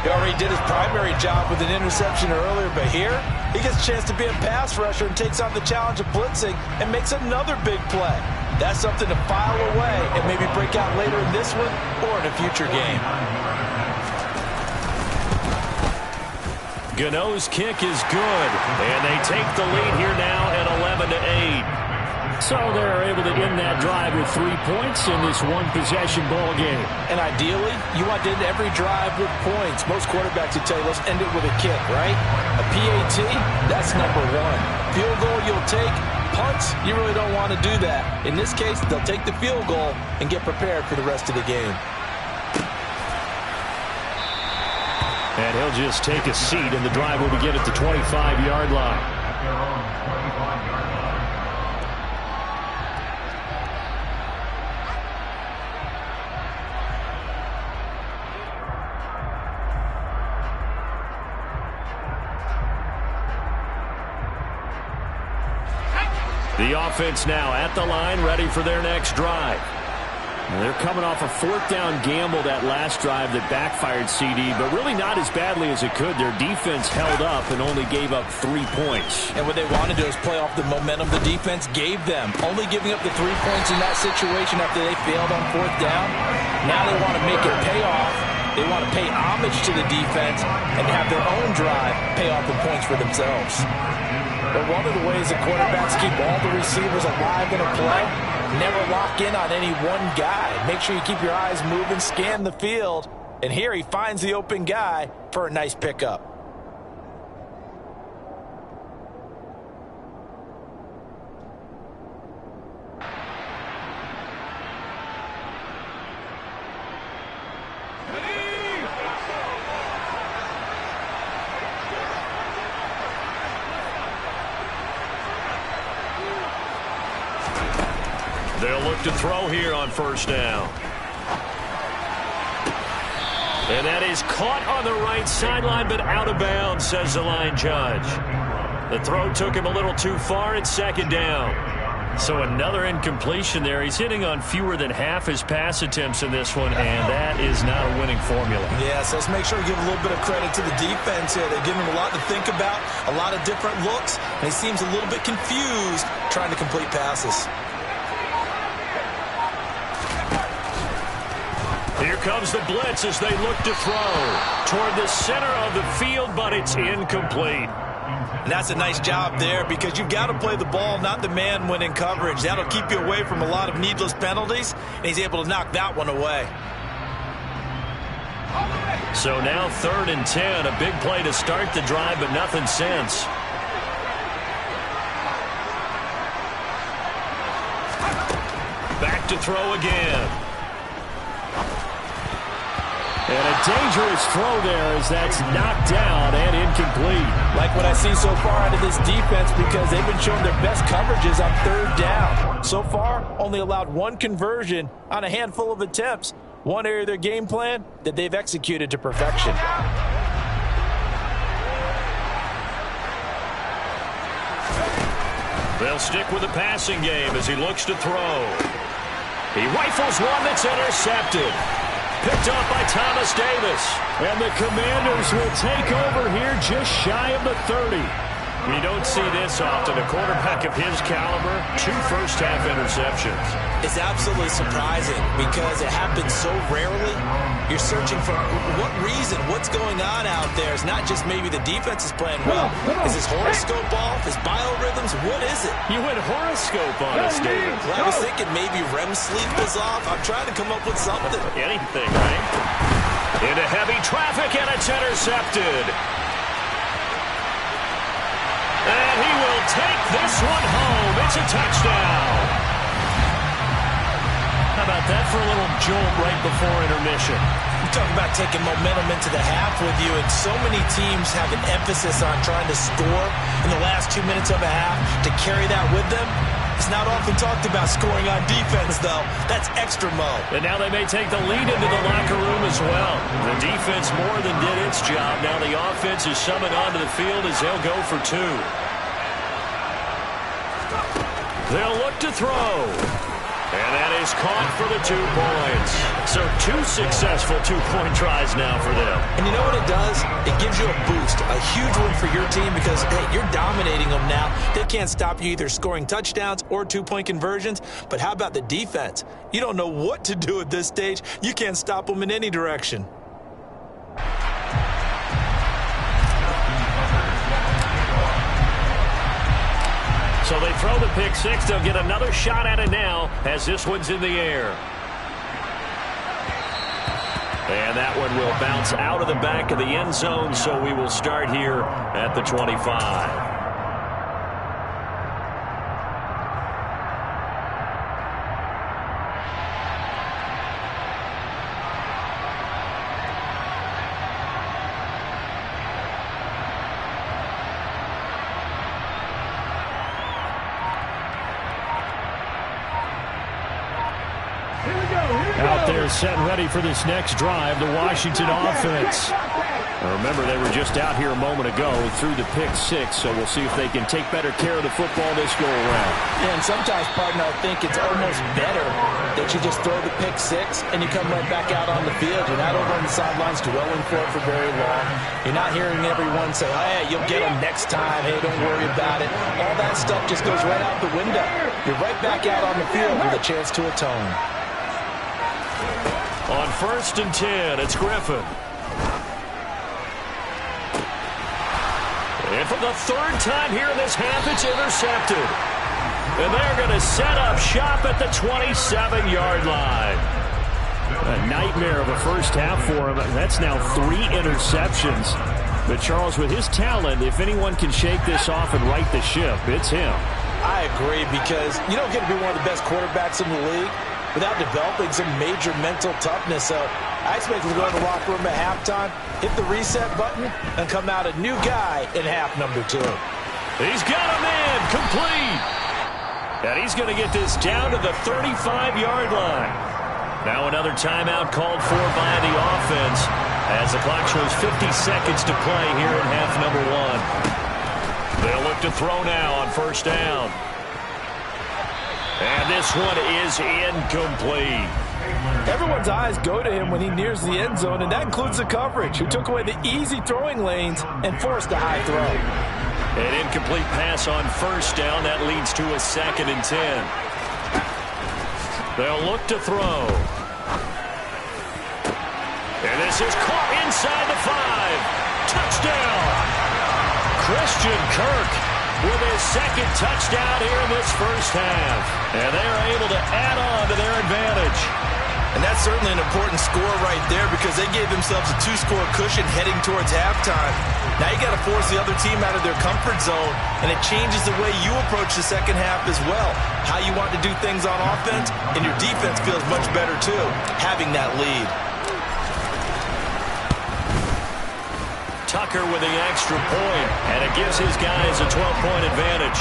Speaker 9: He already did his primary job with an interception earlier, but here he gets a chance to be a pass rusher and takes on the challenge of blitzing and makes another big play. That's something to file away and maybe break out later in this one or in a future game.
Speaker 1: Gano's kick is good, and they take the lead here now at 11-8.
Speaker 2: So they're able to end that drive with 3 points in this one-possession ball game.
Speaker 9: And ideally, you want to end every drive with points. Most quarterbacks would tell you, let's end it with a kick, right? A PAT, that's number 1. Field goal you'll take. Punts, you really don't want to do that. In this case, they'll take the field goal and get prepared for the rest of the game.
Speaker 2: And he'll just take a seat, and the drive will begin at the 25-yard line.
Speaker 1: The offense now at the line, ready for their next drive.
Speaker 2: And they're coming off a 4th down gamble that last drive that backfired CD, but really not as badly as it could. Their defense held up and only gave up 3 points.
Speaker 9: And what they want to do is play off the momentum the defense gave them. Only giving up the 3 points in that situation after they failed on 4th down. Now they want to make it pay off. They want to pay homage to the defense and have their own drive pay off the points for themselves. But one of the ways that quarterbacks keep all the receivers alive in a play, never lock in on any one guy. Make sure you keep your eyes moving, scan the field. And here he finds the open guy for a nice pickup.
Speaker 1: They'll look to throw here on 1st down. And that is caught on the right sideline, but out of bounds, says the line judge. The throw took him a little too far at 2nd down. So another incompletion there. He's hitting on fewer than half his pass attempts in this one, and that is not a winning formula.
Speaker 3: Yes, let's make sure we give a little bit of credit to the defense here. They're giving him a lot to think about, a lot of different looks, and he seems a little bit confused trying to complete passes.
Speaker 1: Here comes the blitz as they look to throw toward the center of the field, but it's incomplete.
Speaker 3: And that's a nice job there because you've got to play the ball, not the man when in coverage. That'll keep you away from a lot of needless penalties, and he's able to knock that one away.
Speaker 1: So now 3rd and 10, a big play to start the drive, but nothing since. Back to throw again.
Speaker 2: And a dangerous throw there as that's knocked down and incomplete.
Speaker 9: Like what I see so far out of this defense because they've been showing their best coverages on 3rd down. So far, only allowed 1 conversion on a handful of attempts. One area of their game plan that they've executed to perfection.
Speaker 1: They'll stick with the passing game as he looks to throw. He rifles one that's intercepted. Picked up by Thomas Davis.
Speaker 2: And the Commanders will take over here just shy of the 30.
Speaker 1: You don't see this often. A quarterback of his caliber, 2 first-half interceptions.
Speaker 3: It's absolutely surprising because it happens so rarely. You're searching for what reason, what's going on out there. It's not just maybe the defense is playing well. Is his horoscope off? His biorhythms? What is it?
Speaker 1: You went horoscope on us, David.
Speaker 3: Well, I was thinking maybe REM sleep is off. I'm trying to come up with something.
Speaker 1: Anything, right? Into heavy traffic, and it's intercepted. And he will take this one home. It's a touchdown. How about that for a little jolt right before intermission?
Speaker 3: You talk about taking momentum into the half with you, and so many teams have an emphasis on trying to score in the last 2 minutes of a half to carry that with them. It's not often talked about scoring on defense, though. That's extra mo.
Speaker 1: And now they may take the lead into the locker room as well. The defense more than did its job. Now the offense is summoned onto the field as they'll go for 2. They'll look to throw. And that is caught for the 2 points. So 2 successful 2-point tries now for them.
Speaker 3: And you know what it does? It gives you a boost, a huge one for your team because, hey, you're dominating them now. They can't stop you either scoring touchdowns or 2-point conversions. But how about the defense? You don't know what to do at this stage. You can't stop them in any direction.
Speaker 1: So they throw the pick 6. They'll get another shot at it now as this one's in the air. And that one will bounce out of the back of the end zone, so we will start here at the 25. Out there set and ready for this next drive, the Washington offense. Now remember, they were just out here a moment ago through the pick 6, so we'll see if they can take better care of the football this go around.
Speaker 3: Yeah, and sometimes, partner, I think it's almost better that you just throw the pick 6 and you come right back out on the field. You're not over on the sidelines dwelling for it for very long. You're not hearing everyone say, oh, hey, you'll get them next time. Hey, don't worry about it. All that stuff just goes right out the window. You're right back out on the field with a chance to atone.
Speaker 1: On 1st and 10, it's Griffin. And for the 3rd time here in this half, it's intercepted. And they're going to set up shop at the 27-yard line. A nightmare of a first half for him. That's now 3 interceptions. But Charles, with his talent, if anyone can shake this off and right the ship, it's him.
Speaker 3: I agree, because you don't get to be one of the best quarterbacks in the league without developing some major mental toughness. So I expect him to go in the locker room at halftime, hit the reset button, and come out a new guy in half number 2.
Speaker 1: He's got him in, complete. And he's going to get this down to the 35-yard line. Now another timeout called for by the offense as the clock shows 50 seconds to play here in half number 1. They'll look to throw now on 1st down. And this one is incomplete.
Speaker 3: Everyone's eyes go to him when he nears the end zone, and that includes the coverage, who took away the easy throwing lanes and forced a high throw.
Speaker 1: An incomplete pass on 1st down. That leads to a 2nd and 10. They'll look to throw. And this is caught inside the 5. Touchdown. Christian Kirk with his 2nd touchdown here in this first half. And they are able to add on to their advantage.
Speaker 3: And that's certainly an important score right there because they gave themselves a 2-score cushion heading towards halftime. Now you got to force the other team out of their comfort zone, and it changes the way you approach the second half as well. How you want to do things on offense, and your defense feels much better too, having that lead.
Speaker 1: Tucker with the extra point, and it gives his guys a 12-point advantage.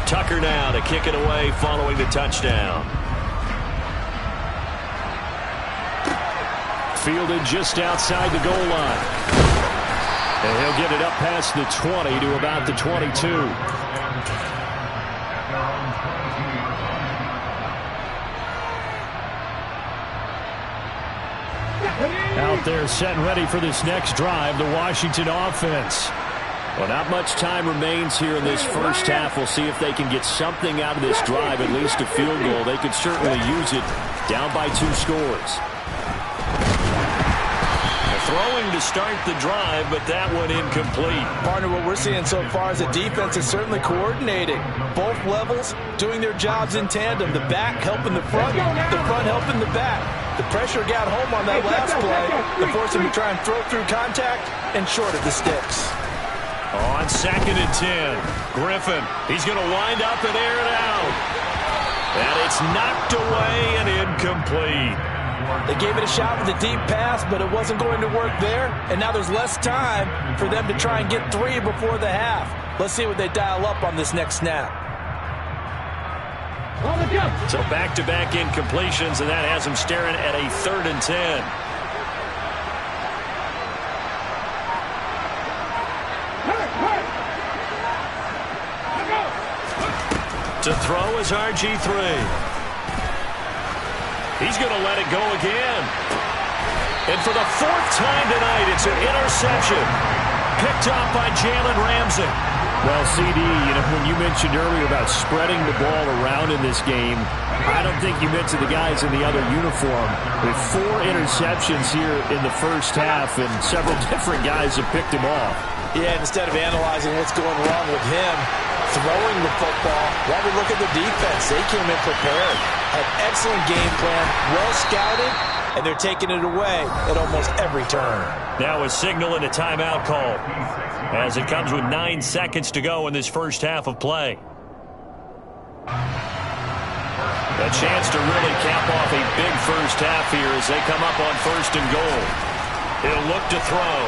Speaker 1: Tucker now to kick it away following the touchdown. Fielded just outside the goal line. And he'll get it up past the 20 to about the 22.
Speaker 2: Out there set and ready for this next drive, the Washington offense.
Speaker 1: Well, not much time remains here in this first half. We'll see if they can get something out of this drive, at least a field goal. They could certainly use it down by 2 scores. Throwing to start the drive, but that one incomplete.
Speaker 9: Partner, what we're seeing so far is the defense is certainly coordinating. Both levels doing their jobs in tandem. The back helping the front helping the back. The pressure got home on that last play to force him to try and throw through contact and short of the sticks.
Speaker 1: On 2nd and 10, Griffin, he's going to wind up and air it out. And it's knocked away and incomplete.
Speaker 9: They gave it a shot with a deep pass, but it wasn't going to work there. And now there's less time for them to try and get 3 before the half. Let's see what they dial up on this next snap.
Speaker 1: So back-to-back incompletions, and that has them staring at a 3rd and 10. To throw is RG3. He's going to let it go again. And for the 4th time tonight, it's an interception. Picked up by Jalen Ramsey.
Speaker 2: Well, CD, when you mentioned earlier about spreading the ball around in this game, I don't think you mentioned the guys in the other uniform. With 4 interceptions here in the first half, and several different guys have picked him off.
Speaker 9: Yeah, instead of analyzing what's going wrong with him, throwing the football, while we look at the defense, they came in prepared. Had excellent game plan, well scouted, and they're taking it away at almost every turn.
Speaker 1: Now a signal and a timeout call as it comes with 9 seconds to go in this first half of play. A chance to really cap off a big first half here as they come up on 1st and goal. He'll look to throw.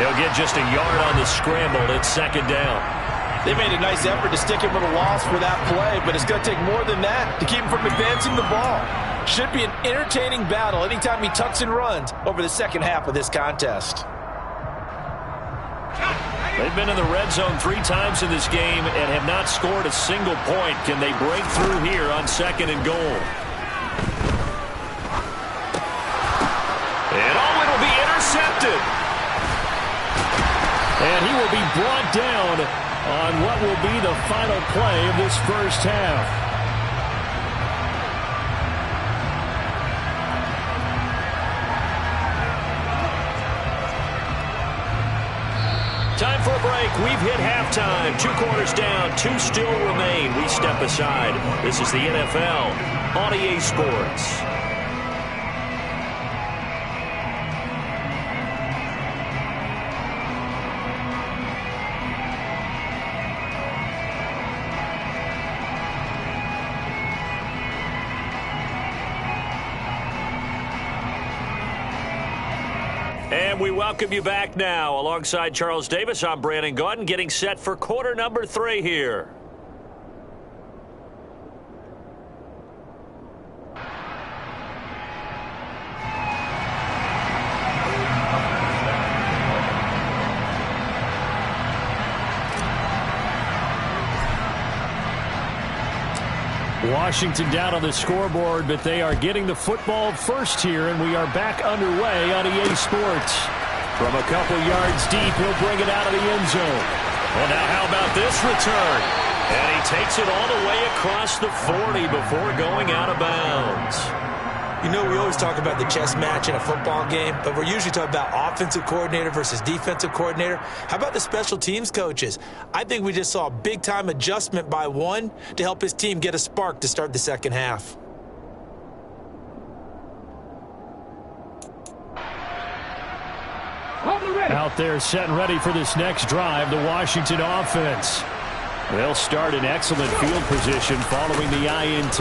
Speaker 1: He'll get just a yard on the scramble. It's 2nd down.
Speaker 9: They made a nice effort to stick him with a loss for that play, but it's going to take more than that to keep him from advancing the ball. Should be an entertaining battle anytime he tucks and runs over the second half of this contest.
Speaker 1: They've been in the red zone 3 times in this game and have not scored a single point. Can they break through here on 2nd and goal? And it'll be intercepted.
Speaker 2: And he will be brought down on what will be the final play of this first half.
Speaker 1: Time for a break. We've hit halftime. 2 quarters down, 2 still remain. We step aside. This is the NFL on EA Sports. And we welcome you back now. Alongside Charles Davis, I'm Brandon Gaudin, getting set for quarter number 3 here.
Speaker 2: Washington down on the scoreboard, but they are getting the football first here, and we are back underway on EA Sports. From a couple yards deep, he'll bring it out of the end zone.
Speaker 1: Well, now how about this return? And he takes it all the way across the 40 before going out of bounds.
Speaker 3: You know, we always talk about the chess match in a football game, but we're usually talking about offensive coordinator versus defensive coordinator. How about the special teams coaches? I think we just saw a big-time adjustment by one to help his team get a spark to start the second half.
Speaker 2: Out there set and ready for this next drive, the Washington offense. They'll start in excellent field position following the INT.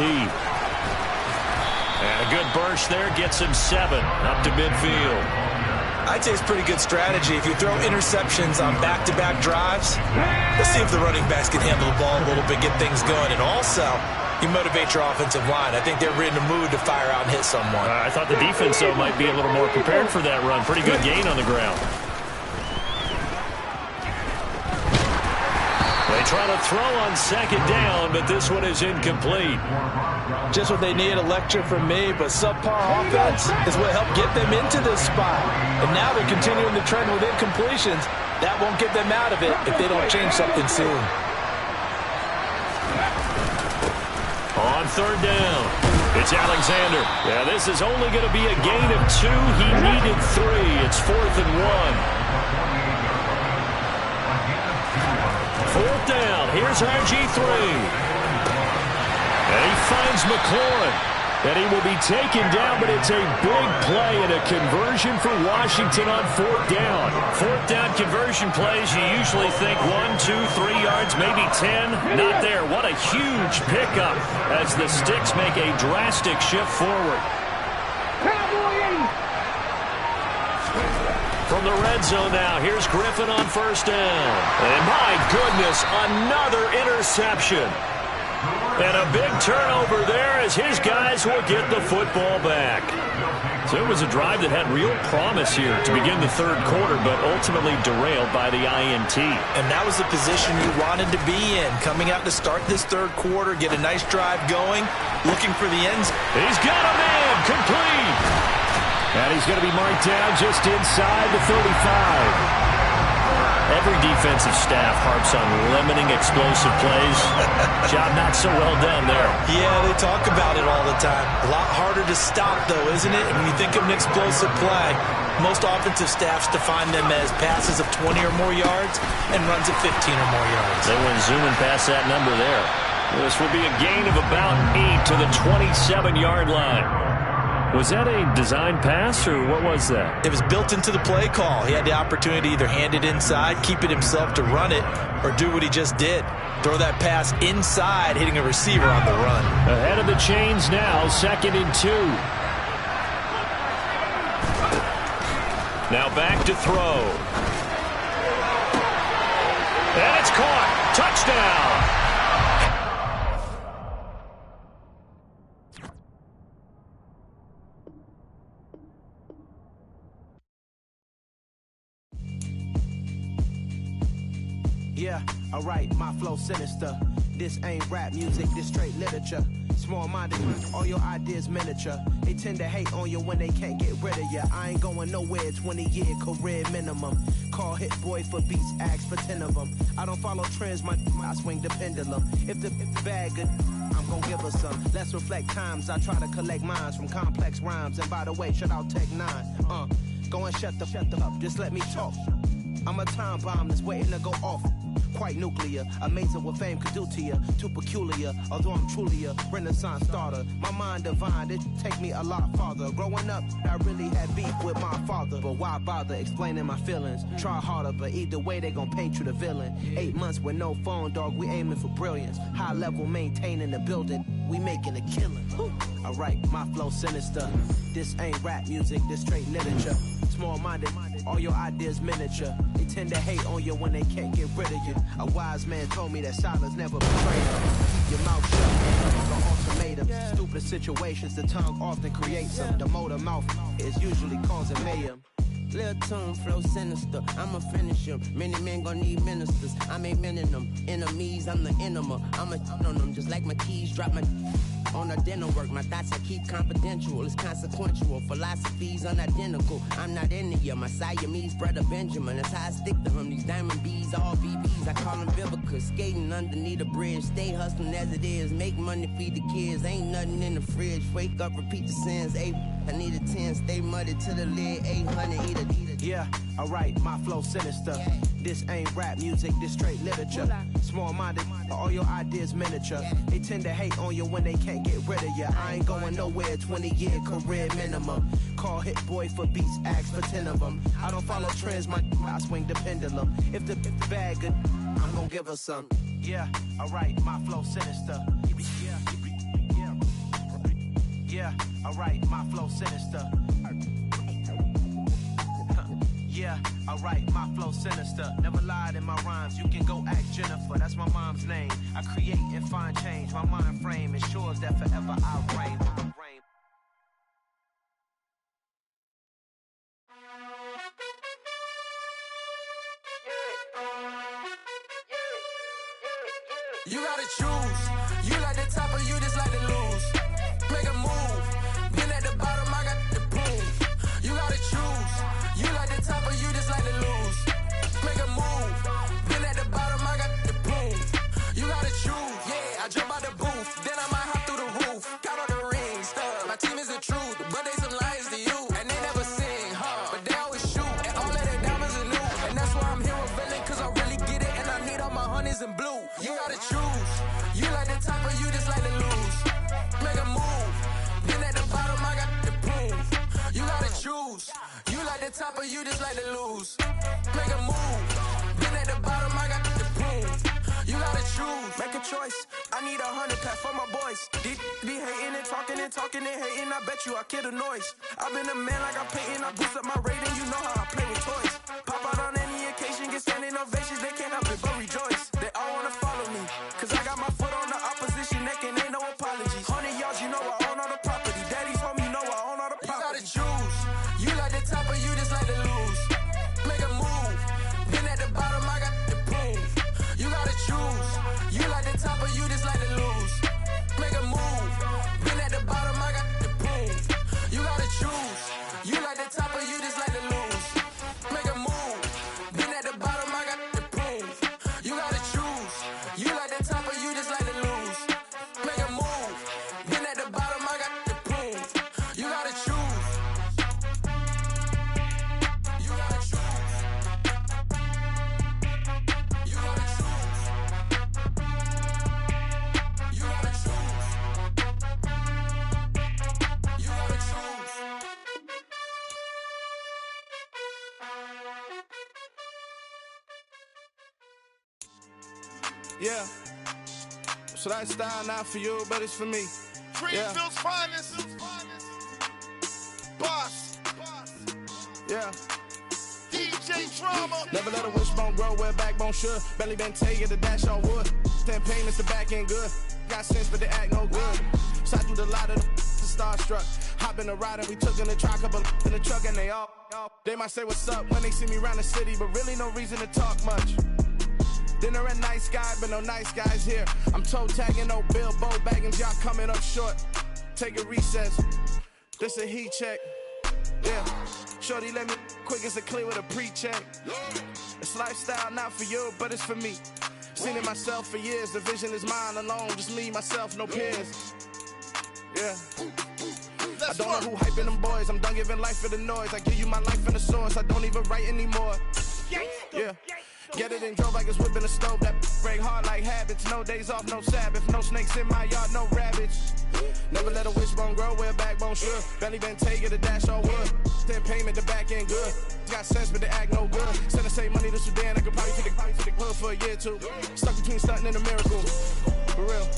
Speaker 1: And a good burst there gets him 7 up to midfield.
Speaker 3: I'd say it's pretty good strategy. If you throw interceptions on back-to-back drives, let's see if the running backs can handle the ball a little bit, get things going. And also, you motivate your offensive line. I think they're in the mood to fire out and hit someone.
Speaker 1: I thought the defense, though, might be a little more prepared for that run. Pretty good gain on the ground. They try to throw on second down, but this one is incomplete.
Speaker 3: Just what they need, a lecture from me, but subpar offense is what helped get them into this spot. And now they're continuing the trend with incompletions. That won't get them out of it if they don't change something soon.
Speaker 1: On third down, it's Alexander. Yeah, this is only going to be a gain of 2. He needed 3. It's 4th and 1. Fourth down. Here's RG3. And he finds McLaurin. And he will be taken down, but it's a big play and a conversion for Washington on fourth down.
Speaker 2: Fourth down conversion plays, you usually think 1, 2, 3 yards, maybe 10. Not there. What a huge pickup as the Sticks make a drastic shift forward. From the red zone now, here's Griffin on first down. And my goodness, another interception. And a big turnover there as his guys will get the football back. So it was a drive that had real promise here to begin the third quarter, but ultimately derailed by the INT.
Speaker 3: And that was the position you wanted to be in, coming out to start this third quarter, get a nice drive going, looking for the ends.
Speaker 1: He's got a man, complete. And he's going to be marked down just inside the 35.
Speaker 2: Every defensive staff harps on limiting explosive plays. Job not so well done there.
Speaker 3: Yeah, they talk about it all the time. A lot harder to stop, though, isn't it? And when you think of an explosive play, most offensive staffs define them as passes of 20 or more yards and runs of 15 or more yards.
Speaker 2: They went zooming past that number there.
Speaker 1: This will be a gain of about 8 to the 27-yard line. Was that a design pass, or what was that?
Speaker 3: It was built into the play call. He had the opportunity to either hand it inside, keep it himself to run it, or do what he just did. Throw that pass inside, hitting a receiver on the run.
Speaker 1: Ahead of the chains now, 2nd and 2. Now back to throw. And it's caught. Touchdown.
Speaker 7: Yeah, alright, my flow sinister. This ain't rap music, this straight literature. Small-minded, all your ideas miniature. They tend to hate on you when they can't get rid of you. I ain't going nowhere, 20-year career minimum. Call hit boy for beats, ask for 10 of them. I don't follow trends, I swing the pendulum. If the bag good, I'm gonna give her some. Let's reflect times, I try to collect minds from complex rhymes. And by the way, shout out Tech 9. Go and shut the up, just let me talk. I'm a time bomb that's waiting to go off. Quite nuclear, amazing what fame could do to you. Too peculiar, although I'm truly a renaissance starter. My mind divine, it take me a lot farther. Growing up, I really had beef with my father. But why bother explaining my feelings? Try harder, but either way they gon' paint you the villain. 8 months with no phone, dog, we aiming for brilliance. High level maintaining the building, we making a killing. Alright, my flow sinister. This ain't rap music, this straight literature. Small-minded, all your ideas miniature. They tend to hate on you when they can't get rid of you. A wise man told me that silence never betrayed them. Keep your mouth shut, like an ultimatum. Stupid situations, the tongue often creates them. The motor mouth is usually causing mayhem.
Speaker 8: Lil' tune, flow sinister, I'ma finish him. Many men gon' need ministers, I'm a men in them. Enemies, I'm the enema, I'ma on them. Just like my keys, drop my on a dental work. My thoughts I keep confidential, it's consequential. Philosophies unidentical, I'm not into you. My Siamese brother Benjamin, that's how I stick to him. These diamond bees, all BBs, I call them Vivica. Skating underneath a bridge, stay hustling as it is. Make money, feed the kids, ain't nothing in the fridge. Wake up, repeat the sins, I need a 10, stay muddy to the lid, 800, eat a.
Speaker 7: Yeah, alright, my flow sinister. This ain't rap music, this straight literature. Small-minded, all your ideas miniature. They tend to hate on you when they can't get rid of you. I ain't going nowhere, 20-year career minimum. Call hit boy for beats, ask for 10 of them. I don't follow trends, I swing the pendulum. If the bag good, I'm gonna give her some. Yeah, alright, my flow sinister. Yeah, alright, my flow sinister. Yeah, alright, my flow sinister. Never lied in my rhymes, you can go ask Jennifer, that's my mom's name. I create and find change, my mind frame ensures that forever I reign.
Speaker 14: You gotta choose. You like the top or you just like to lose. Make a move. Been at the bottom, I got the prove. You gotta choose. You like the top or you just like to lose. Make a move. Been at the bottom, I got the prove. You gotta choose. Yeah, I jump out the booth, then I might hop through the roof. Count all the rings, stuff. My team is the truth, but they some liars to you. And they never sing, but they always shoot. And all of their diamonds are new. And that's why I'm here with Villain, cause I really get it. And I need all my honeys in blue. You gotta choose. You like the top or you just like to lose. Make a move. Been at the bottom, I got the proof. You gotta choose. You like the top or you just like to lose. Make a move. Been at the bottom, I got the proof. You gotta choose.
Speaker 7: Make a choice. I need 100 pack for my boys. Be hating and talking and hating. I bet you I kill the noise. I've been a man like I'm painting. I boost up my rating. You know how I play with toys. Pop out on any occasion, get standing ovations. They can't help it but rejoice. They all wanna follow me, cause I got my foot on the opposition neck and ain't no apologies. 100 yards, you know I own all the property. Daddy's home, you know I own all the property.
Speaker 14: You gotta choose. You like the top or you just like to lose. Make a move. Been at the bottom, I got the proof. You gotta choose. You like the top or you just like to lose. Make a move. Been at the bottom, I got the proof. You gotta choose. You like the top or you just like to lose. Make a move. Been at the bottom, I got the proof. You gotta choose. You like the top or you just like to lose. Make a move. Been at the bottom, I got the proof. You gotta choose. You gotta choose. You gotta choose. You gotta choose. You gotta choose.
Speaker 5: Yeah. So that style not for you, but it's for me.
Speaker 4: Greenfield's finest. Boss.
Speaker 5: Yeah.
Speaker 4: DJ Drama.
Speaker 5: Never let a wishbone grow where a backbone should. Belly been take the dash on wood. 10 payments, the back end good. Got sense, but they act no good. So I do the lot of the starstruck. Hop in the ride and we took in the truck, couple in the truck and they all. They might say what's up when they see me round the city, but really no reason to talk much. Dinner at nice guy, but no nice guys here. I'm toe tagging, no Bilbo bagging, y'all coming up short. Take a recess. This a heat check. Yeah. Shorty let me quick as a clear with a pre-check. It's lifestyle not for you, but it's for me. Seen it myself for years. The vision is mine alone. Just me, myself, no peers. Yeah. I don't know who hyping them boys. I'm done giving life for the noise. I give you my life in the source. I don't even write anymore. Yeah. Get it and drove like it's whipping a stove. That break hard like habits. No days off, no Sabbath. No snakes in my yard, no rabbits. Never let a wishbone grow where a backbone should. Belly been take it, a dash on wood. 10 payment, the back end good. Got sense, but they act no good. Send us save money to Sudan. I could probably take the hood for a year or two. Stuck between stunting and a miracle. For real.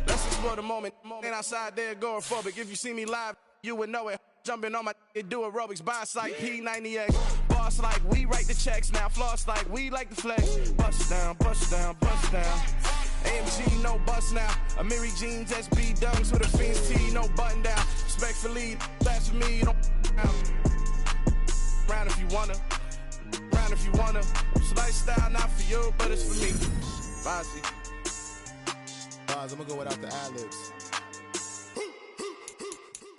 Speaker 5: Let's explore the moment. Ain't outside there agoraphobic. If you see me live, you would know it. Jumping on my do aerobics, boss like P90X. Boss like we write the checks now. Floss like we like the flex. Bust down, bust down, bust down. AMG, no bust now. Amiri jeans, SB dunks with a Fiends T, no button down. Respectfully, that's for me, you don't round if you wanna. Round if you wanna. It's lifestyle not for you, but it's for me. Bozzy.
Speaker 4: Boz, I'm gonna go without the ad-libs.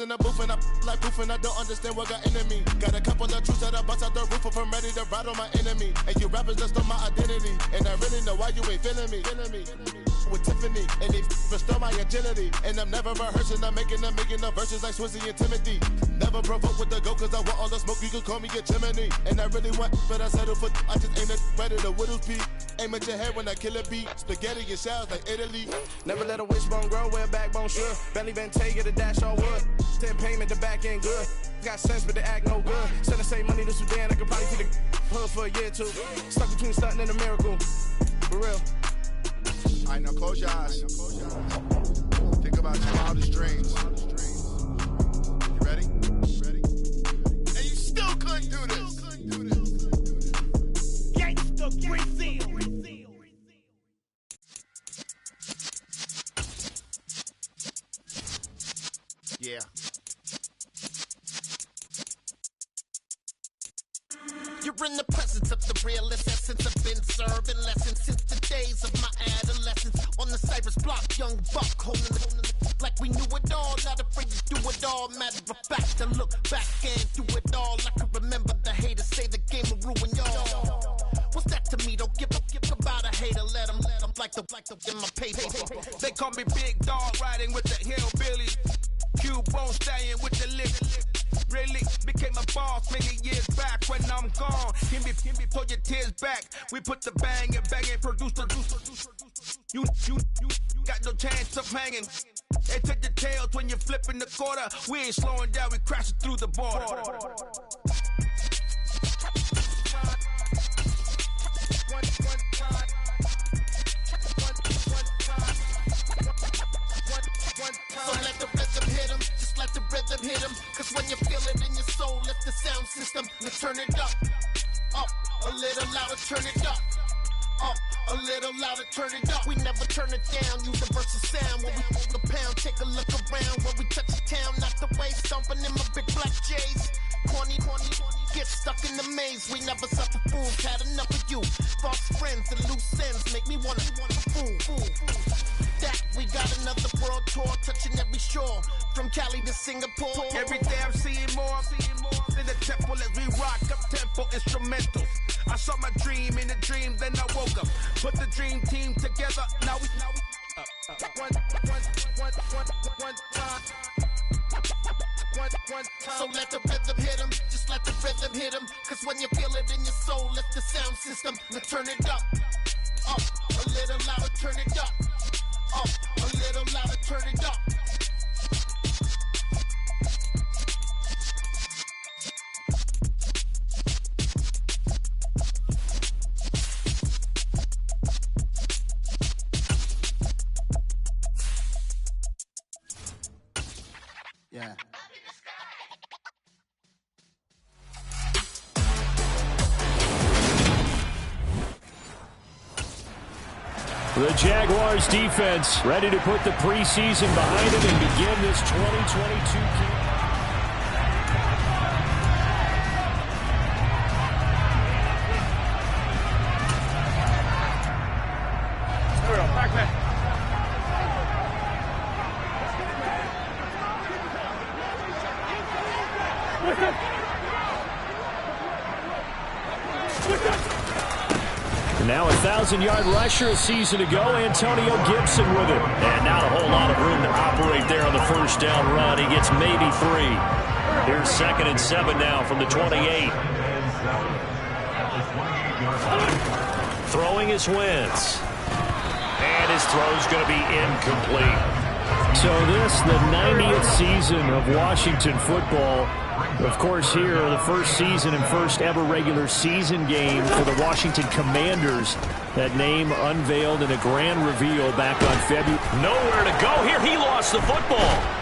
Speaker 4: In the booth and I like proof and I don't understand what got into me. Got a couple of truths that I bust out the roof if I'm ready to ride on my enemy. And you rappers just on my identity. And I really know why you ain't feeling me. With Tiffany, and they restore my agility. And I'm never rehearsing, I'm making the verses like Swizzy and Timothy. Never provoke with the go, cause I want all the smoke, you can call me a chimney. And I really want, but I settle for, I just aim it ready to Whittles Peak. Aim at your head when I kill a beat. Spaghetti and shells like Italy.
Speaker 5: Never let a wishbone grow where a backbone should. Belly been take it, a dash on wood. 10 payment, the back end good. Got sense, but they act no good. Send us save money to Sudan, I could probably take the hood for a year or two. Stuck between stunting and a miracle. For real.
Speaker 4: Alright, now close your eyes. Think about your wildest dreams. You ready? And you still couldn't do this. Gangsta Brazil. Yeah.
Speaker 14: You
Speaker 4: You're in the presence of the realest essence. I've been serving lessons since the days of my adolescence. On the Cypress block, young buck holding the like we knew it all. Not afraid to do it all. Matter of fact, to look back and do it all. I can remember the haters say the game will ruin y'all. What's that to me? Don't give about a hater. Let them like the in my paper.
Speaker 5: They call me Big Dog, riding with the hillbillies. Q-Bone staying with the lick. Really became a boss many years back. When I'm gone, can be pull your tears back. We put the bang and produce the you got no chance of hanging. They take your tails when you're flipping the quarter. We ain't slowing down, we crashing through the border.
Speaker 4: So let the rhythm hit him, just let the rhythm hit him. Cause when you feel it in your soul, lift the sound system and turn it up. Up, a little louder, turn it up. Up, a little louder, turn it up. We never turn it down, universal sound. When we move the pound, take a look around. When we touch the town, not the way, stomping in my big black J's. Corny, get stuck in the maze. We never suffer fools, had enough of you. False friends and loose ends make me wanna fool. That we got another world tour, touching every shore, from Cali to Singapore.
Speaker 5: Every day I'm seeing more in the temple as we rock up tempo instrumentals. I saw my dream in a dream, then I woke up. Put the dream team together, now we
Speaker 4: So let the rhythm hit him, just let the rhythm hit him. Cause when you feel it in your soul, lift the sound system and turn it up. Up, a little louder, turn it up. Up, a little louder, turn it up.
Speaker 6: Yeah.
Speaker 2: The Jaguars defense ready to put the preseason behind it and begin this 2022 campaign. Now a 1,000-yard rusher a season ago, Antonio Gibson with it.
Speaker 1: And not a whole lot of room to operate there on the first down run. He gets maybe 3. Here's 2nd and 7 now from the 28. Throwing is Wentz. And his throw's going to be incomplete.
Speaker 2: So this, the 90th season of Washington football. Of course, here, the first season and first ever regular season game for the Washington Commanders. That name unveiled in a grand reveal back on February.
Speaker 1: Nowhere to go here. He lost the football.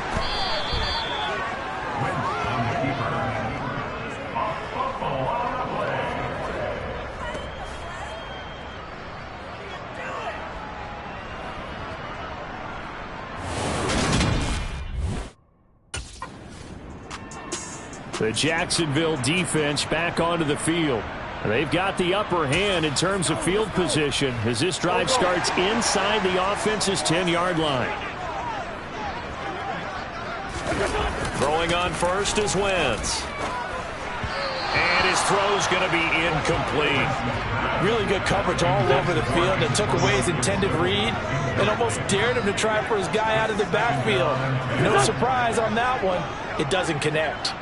Speaker 2: The Jacksonville defense back onto the field. They've got the upper hand in terms of field position as this drive starts inside the offense's 10-yard line.
Speaker 1: Throwing on first is Wentz. And his throw's going to be incomplete.
Speaker 9: Really good coverage all over the field that took away his intended read and almost dared him to try for his guy out of the backfield. No surprise on that one. It doesn't connect.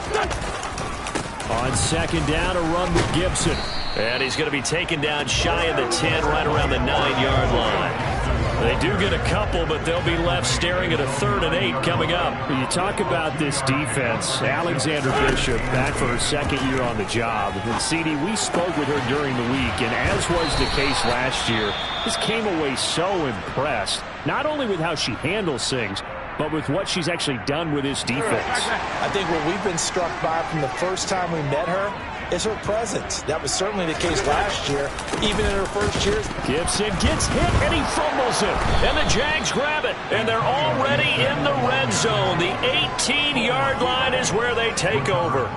Speaker 2: On 2nd down, a run with Gibson.
Speaker 1: And he's going to be taken down shy of the 10, right around the 9-yard line. They do get a couple, but they'll be left staring at a 3rd and 8 coming up.
Speaker 2: You talk about this defense. Alexander Bishop back for her 2nd year on the job. And CD, we spoke with her during the week, and as was the case last year, just came away so impressed, not only with how she handles things, but with what she's actually done with this defense.
Speaker 9: I think what we've been struck by from the first time we met her is her presence. That was certainly the case last year, even in her first year.
Speaker 1: Gibson gets hit, and he fumbles it. And the Jags grab it, and they're already in the red zone. The 18-yard line is where they take over.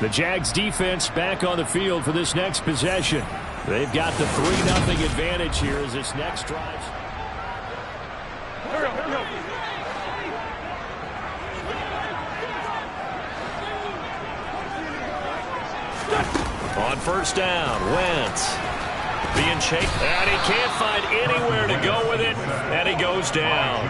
Speaker 2: The Jags defense back on the field for this next possession. They've got the 3-0 advantage here as this next drive.
Speaker 15: Here we go.
Speaker 1: On first down, Wentz being chased, and he can't find anywhere to go with it, and he goes down.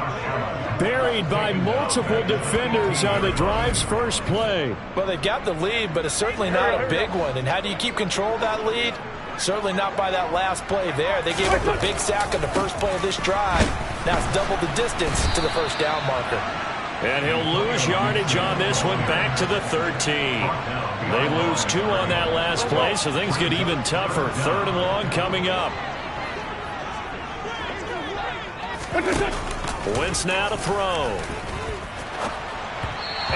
Speaker 2: Buried by multiple defenders on the drive's first play.
Speaker 9: Well, they got the lead, but it's certainly not a big one. And how do you keep control of that lead? Certainly not by that last play there. They gave up a big sack on the first play of this drive. Now it's double the distance to the first down marker.
Speaker 1: And he'll lose yardage on this one, back to the 13. They lose 2 on that last play, so things get even tougher. 3rd and long coming up. Wentz now to throw.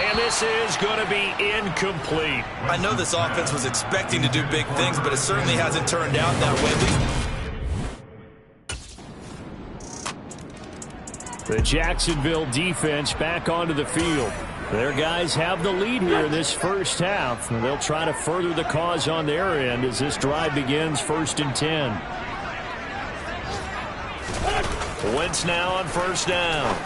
Speaker 1: And this is going to be incomplete.
Speaker 3: I know this offense was expecting to do big things, but it certainly hasn't turned out that way.
Speaker 2: The Jacksonville defense back onto the field. Their guys have the lead here in this first half. And they'll try to further the cause on their end as this drive begins 1st and 10.
Speaker 1: Wentz now on first down.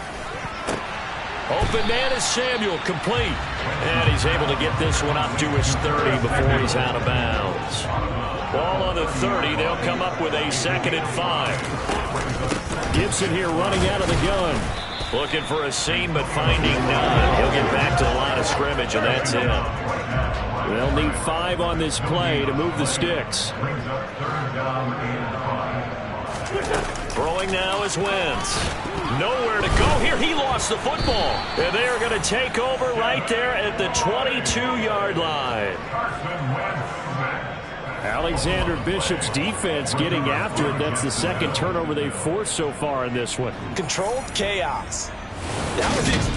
Speaker 1: Open man is Samuel, complete. And he's able to get this one up to his 30 before he's out of bounds. Ball on the 30. They'll come up with a 2nd and 5.
Speaker 2: Gibson here running out of the gun.
Speaker 1: Looking for a seam, but finding none. He'll get back to the line of scrimmage, and that's it.
Speaker 2: They'll need 5 on this play to move the sticks.
Speaker 1: Throwing now is Wentz. Nowhere to go here. He lost the football. And they are going to take over right there at the 22-yard line.
Speaker 2: Alexander Bishop's defense getting after it. That's the 2nd turnover they've forced so far in this one.
Speaker 9: Controlled chaos. That was
Speaker 2: it.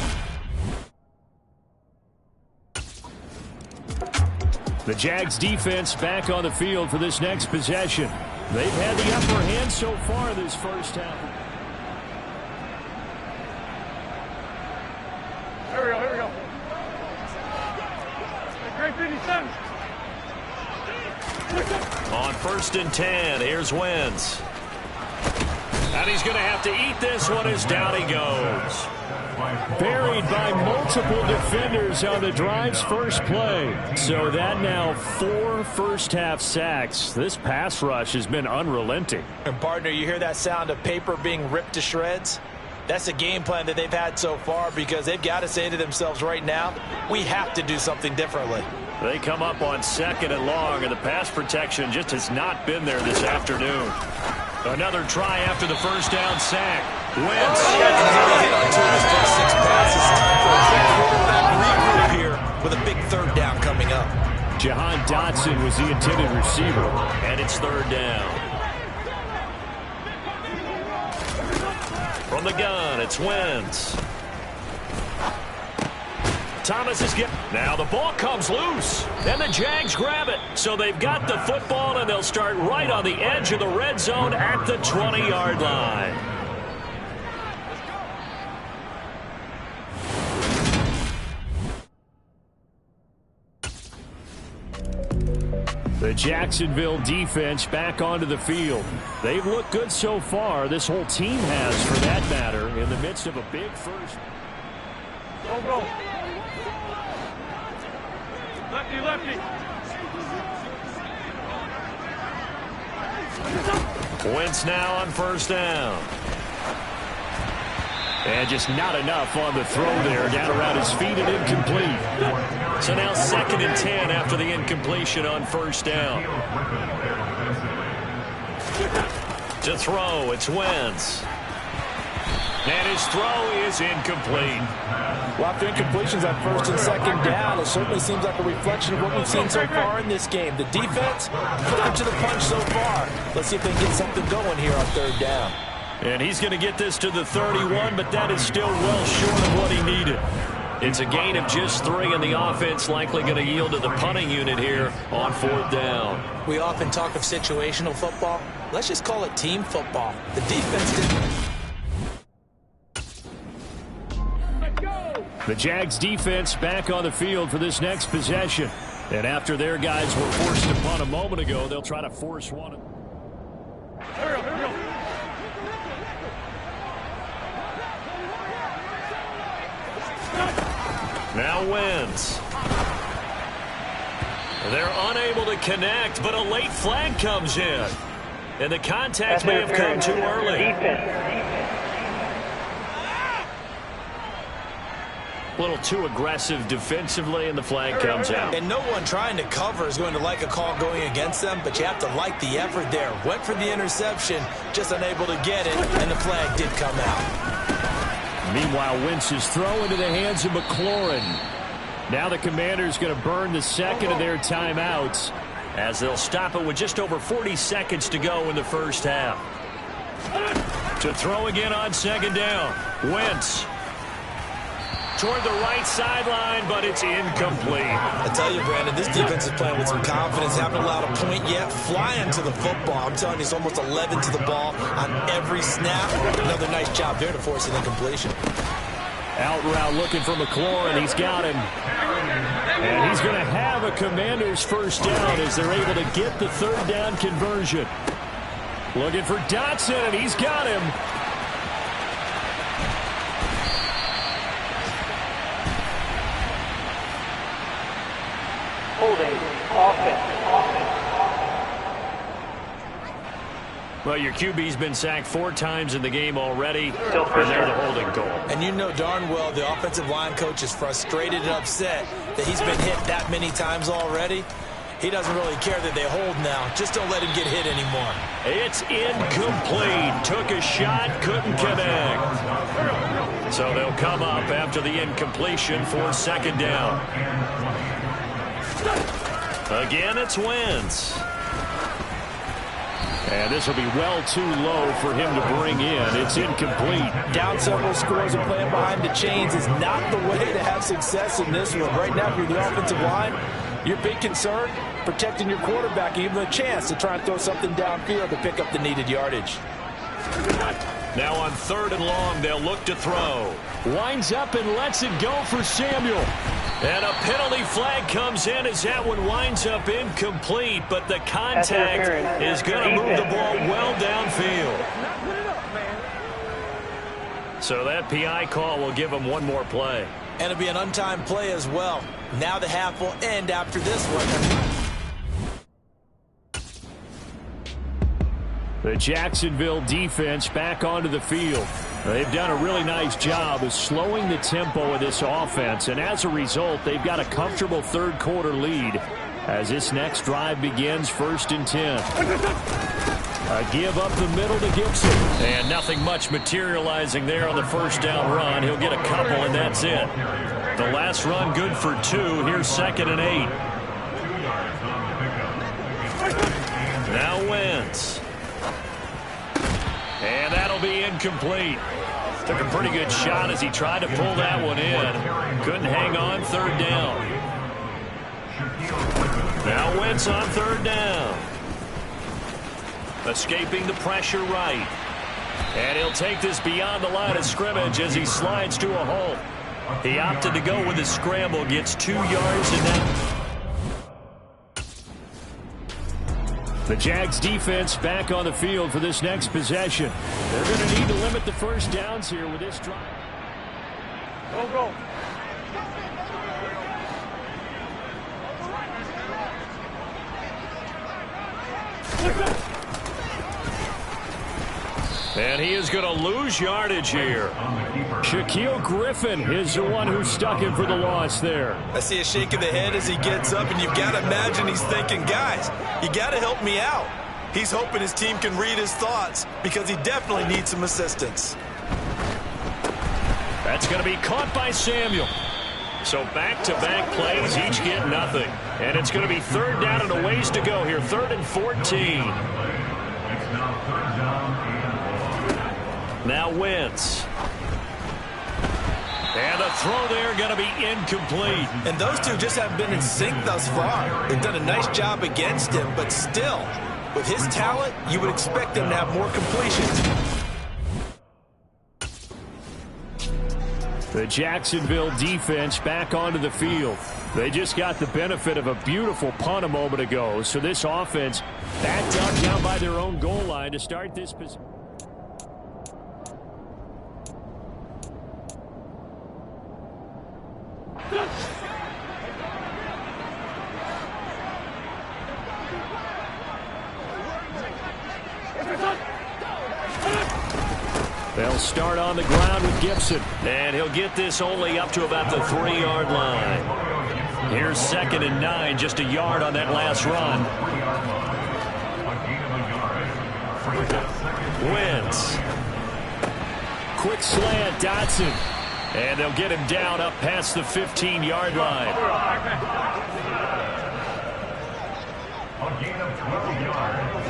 Speaker 2: The Jags defense back on the field for this next possession. They've had the upper hand so far this first half.
Speaker 15: Here we go. Great 57.
Speaker 1: On 1st and 10, here's Wentz. And he's going to have to eat this one as down he goes.
Speaker 2: Buried by multiple defenders on the drive's first play. So that now 4 first-half sacks. This pass rush has been unrelenting.
Speaker 9: And partner, you hear that sound of paper being ripped to shreds? That's the game plan that they've had so far, because they've got to say to themselves right now, we have to do something differently.
Speaker 1: They come up on 2nd and long, and the pass protection just has not been there this afternoon. Another try after the first down sack. Wentz.
Speaker 3: He's only hit on 2 of his first 6 passes. Regroup here with a big 3rd down coming up.
Speaker 2: Jahan Dotson was the intended receiver.
Speaker 1: And it's 3rd down. From the gun, it's Wentz. Thomas is getting... Now the ball comes loose, and the Jags grab it. So they've got the football, and they'll start right on the edge of the red zone at the 20-yard line.
Speaker 2: The Jacksonville defense back onto the field. They've looked good so far. This whole team has, for that matter, in the midst of a big first.
Speaker 15: Go. Lefty.
Speaker 1: Wentz now on first down.
Speaker 2: And just not enough on the throw there. Down around his feet and incomplete.
Speaker 1: So now 2nd and 10 after the incompletion on first down. To throw, it's Wentz. And his throw is incomplete.
Speaker 9: Well, after incompletions on 1st and 2nd down, it certainly seems like a reflection of what we've seen so far in this game. The defense put to the punch so far. Let's see if they can get something going here on 3rd down.
Speaker 1: And he's going to get this to the 31, but that is still well short of what he needed. It's a gain of just 3, and the offense likely going to yield to the punting unit here on 4th down.
Speaker 3: We often talk of situational football. Let's just call it team football. The defense didn't...
Speaker 2: The Jags defense back on the field for this next possession. And after their guys were forced to punt a moment ago, they'll try to force one.
Speaker 15: Here we go, here we go.
Speaker 1: Now Wentz. They're unable to connect, but a late flag comes in. And the contact may have come too early. A little too aggressive defensively, and the flag comes out.
Speaker 3: And no one trying to cover is going to like a call going against them, but you have to like the effort there. Went for the interception, just unable to get it, and the flag did come out.
Speaker 2: Meanwhile, Wentz's throw into the hands of McLaurin. Now the Commanders going to burn the second of their timeouts,
Speaker 1: as they'll stop it with just over 40 seconds to go in the first half. To throw again on second down. Wentz toward the right sideline, but it's incomplete.
Speaker 3: I tell you, Brandon, this defense is playing with some confidence. Haven't allowed a point yet. Flying to the football. I'm telling you, it's almost 11 to the ball on every snap. Another nice job there to force an incompletion.
Speaker 2: Out route looking for McLaurin. He's got him. And he's going to have a Commanders first down as they're able to get the third down conversion. Looking for Dotson, and he's got him.
Speaker 15: Holding. Offense.
Speaker 1: Well, your QB's been sacked 4 times in the game already, and they're the holding goal.
Speaker 3: And you know darn well the offensive line coach is frustrated and upset that he's been hit that many times already. He doesn't really care that they hold now. Just don't let him get hit anymore.
Speaker 1: It's incomplete. Took a shot, couldn't connect. So they'll come up after the incompletion for second down. Again, it's Wentz.
Speaker 2: And this will be well too low for him to bring in. It's incomplete.
Speaker 3: Down several scores and playing behind the chains is not the way to have success in this one. Right now, if you're the offensive line, your big concern, protecting your quarterback, even a chance to try and throw something downfield to pick up the needed yardage.
Speaker 1: Now on 3rd and long, they'll look to throw.
Speaker 2: Winds up and lets it go for Samuel.
Speaker 1: And a penalty flag comes in as that one winds up incomplete, but the contact is going to move the ball well downfield. So that PI call will give them one more play.
Speaker 3: And it'll be an untimed play as well. Now the half will end after this one.
Speaker 2: The Jacksonville defense back onto the field. They've done a really nice job of slowing the tempo of this offense, and as a result, they've got a comfortable third quarter lead as this next drive begins 1st and 10. A give up the middle to Gibson.
Speaker 1: And nothing much materializing there on the first down run. He'll get a couple, and that's it. The last run good for 2. Here's 2nd and 8. Now Wentz. And that'll be incomplete. Took a pretty good shot as he tried to pull that one in. Couldn't hang on, 3rd down. Now Wentz on 3rd down. Escaping the pressure right. And he'll take this beyond the line of scrimmage as he slides to a hole. He opted to go with his scramble, gets 2 yards, and now
Speaker 2: the Jags defense back on the field for this next possession. They're going to need to limit the first downs here with this drive.
Speaker 15: Go, go.
Speaker 1: And he is going to lose yardage here.
Speaker 2: Shaquille Griffin is the one who stuck him for the loss there.
Speaker 3: I see a shake of the head as he gets up, and you've got to imagine he's thinking, guys, you got to help me out. He's hoping his team can read his thoughts because he definitely needs some assistance.
Speaker 1: That's going to be caught by Samuel. So back-to-back plays, each get nothing. And it's going to be 3rd down and a ways to go here, 3rd and 14. Now Wentz. And the throw there going to be incomplete.
Speaker 3: And those two just haven't been in sync thus far. They've done a nice job against him, but still, with his talent, you would expect them to have more completions.
Speaker 2: The Jacksonville defense back onto the field. They just got the benefit of a beautiful punt a moment ago. So this offense backed up down by their own goal line to start this position. They'll start on the ground with Gibson.
Speaker 1: And he'll get this only up to about the 3-yard line. Here's 2nd and 9, just a yard on that last run. Wentz.
Speaker 2: Quick slant, Dotson. And they'll get him down up past the 15-yard line.
Speaker 16: A gain of 12 yards.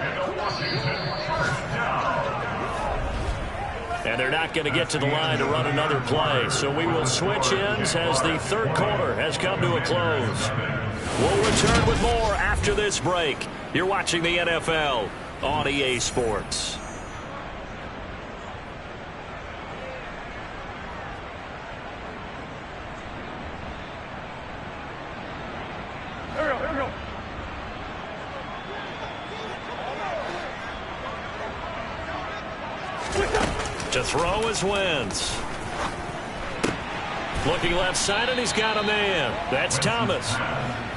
Speaker 16: And the Washington first down.
Speaker 1: And they're not going to get to the line to run another play. So we will switch ends as the third quarter has come to a close. We'll return with more after this break. You're watching the NFL on EA Sports. To throw is Wentz. Looking left side, and he's got a man. That's Thomas.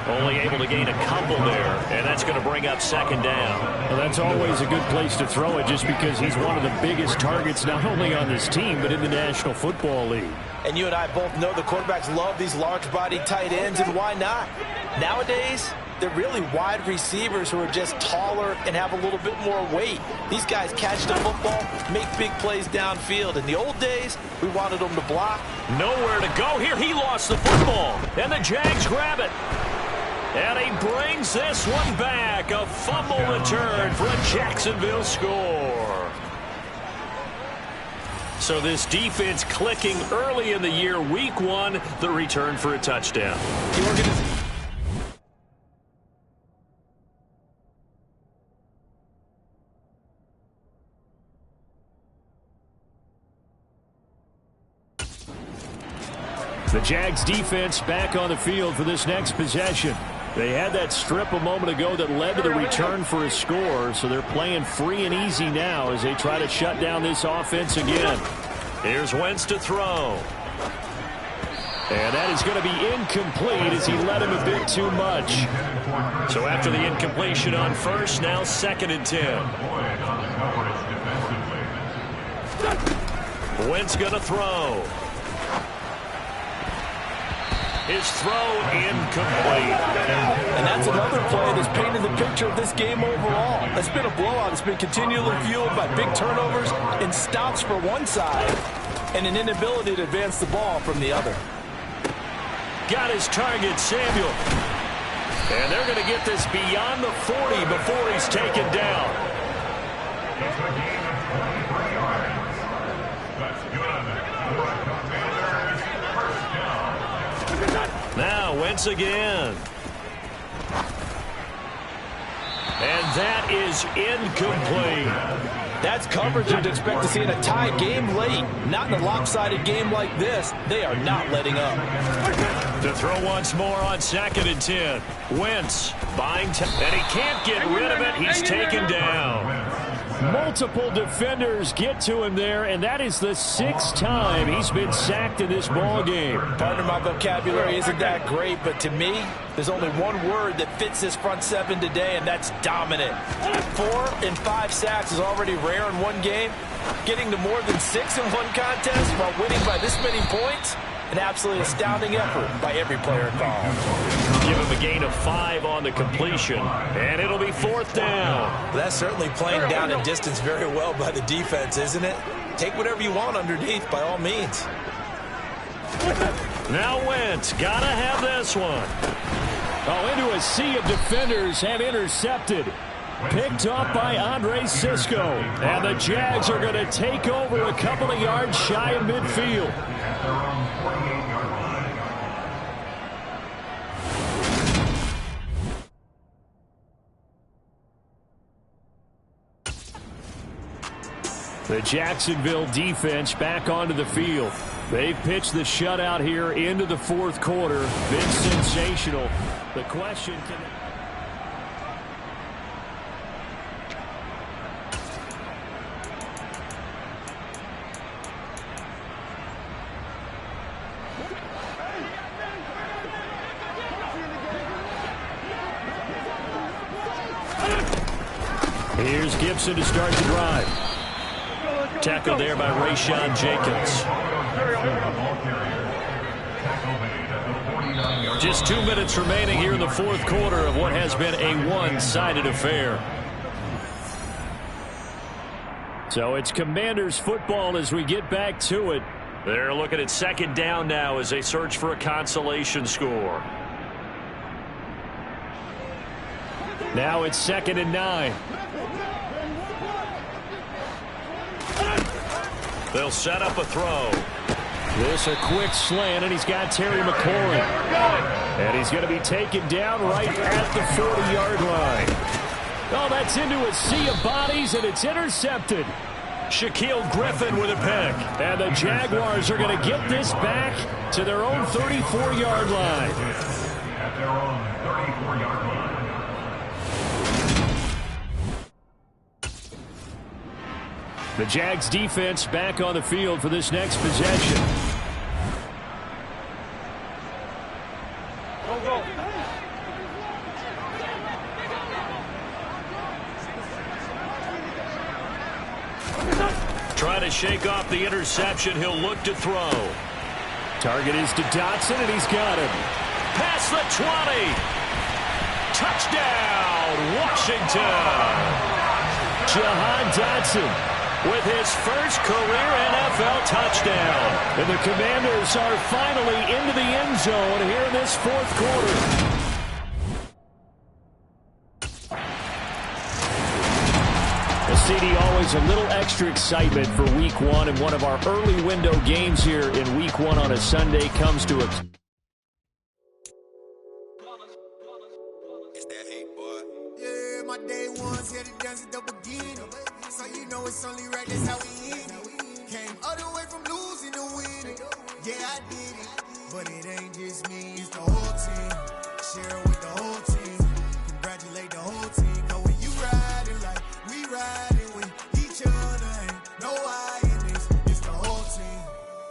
Speaker 1: Only able to gain a couple there, and that's going to bring up 2nd down.
Speaker 2: Well, that's always a good place to throw it just because he's one of the biggest targets not only on this team but in the National Football League.
Speaker 3: And you and I both know the quarterbacks love these large-bodied tight ends, and why not? Nowadays, they're really wide receivers who are just taller and have a little bit more weight. These guys catch the football, make big plays downfield. In the old days, we wanted them to block.
Speaker 1: Nowhere to go here. He lost the football, and the Jags grab it. And he brings this one back. A fumble return for a Jacksonville score. So this defense clicking early in the year. Week 1, the return for a touchdown.
Speaker 3: The organization.
Speaker 2: The Jags defense back on the field for this next possession. They had that strip a moment ago that led to the return for a score, so they're playing free and easy now as they try to shut down this offense again.
Speaker 1: Here's Wentz to throw.
Speaker 2: And that is going to be incomplete as he led him a bit too much.
Speaker 1: So after the incompletion on first, now 2nd and 10. Wentz going to throw. His throw incomplete.
Speaker 3: And that's another play that's painted the picture of this game overall. It's been a blowout. It's been continually fueled by big turnovers and stops for one side and an inability to advance the ball from the other.
Speaker 1: Got his target, Samuel. And they're going to get this beyond the 40 before he's taken down.
Speaker 16: It's a gain of 23 yards. That's good. First down.
Speaker 1: Now Wentz again. And that is incomplete.
Speaker 3: That's coverage you'd expect to see in a tie game late. Not in a lopsided game like this. They are not letting up.
Speaker 1: To throw once more on 2nd and 10. Wentz buying time. And he can't get rid of it. He's taken down.
Speaker 2: Multiple defenders get to him there, and that is the 6th time he's been sacked in this ball game.
Speaker 3: Pardon my vocabulary isn't that great, but to me, there's only one word that fits this front seven today, and that's dominant. 4 and 5 sacks is already rare in one game. Getting to more than 6 in one contest while winning by this many points, an absolutely astounding effort by every player involved.
Speaker 1: Give him a gain of 5 on the completion, and it'll be 4th down.
Speaker 3: That's certainly playing down in distance very well by the defense, isn't it? Take whatever you want underneath, by all means.
Speaker 1: Now Wentz, gotta have this one.
Speaker 2: Oh, into a sea of defenders have intercepted. Picked off by Andre Cisco. And the Jags are going to take over a couple of yards shy of midfield. The Jacksonville defense back onto the field. They've pitched the shutout here into the fourth quarter. Been sensational. The question can... Here's Gibson to start the drive. Tackled there by Rayshon Jenkins. Just 2 minutes remaining here in the fourth quarter of what has been a one-sided affair. So it's Commanders football as we get back to it.
Speaker 1: They're looking at second down now as they search for a consolation score.
Speaker 2: Now it's 2nd and 9.
Speaker 1: They'll set up a throw.
Speaker 2: This a quick slant, and he's got Terry McLaurin. And he's going to be taken down right at the 40-yard line. Oh, that's into a sea of bodies, and it's intercepted.
Speaker 1: Shaquille Griffin with a pick.
Speaker 2: And the Jaguars are going to get this back to their own 34-yard line.
Speaker 16: At their own 34-yard line.
Speaker 2: The Jags defense back on the field for this next possession.
Speaker 1: Trying to shake off the interception. He'll look to throw.
Speaker 2: Target is to Dotson, and he's got him.
Speaker 1: Past the 20. Touchdown, Washington.
Speaker 2: Jahan Dotson
Speaker 1: with his first career NFL touchdown.
Speaker 2: And the Commanders are finally into the end zone here in this fourth quarter. CD, always a little extra excitement for Week 1, and one of our early window games here in Week 1 on a Sunday comes to a...
Speaker 4: It's that hate, boy. Yeah, my day one's here to dance at the beginning. So you know it's only right, that's how we end it. Came all the way from losing to winning. Yeah, I did it. But it ain't just me, it's the whole team. Share it with the whole team. Congratulate the whole team. Cause when you riding like we riding with each other, ain't no I in this. It's the whole team.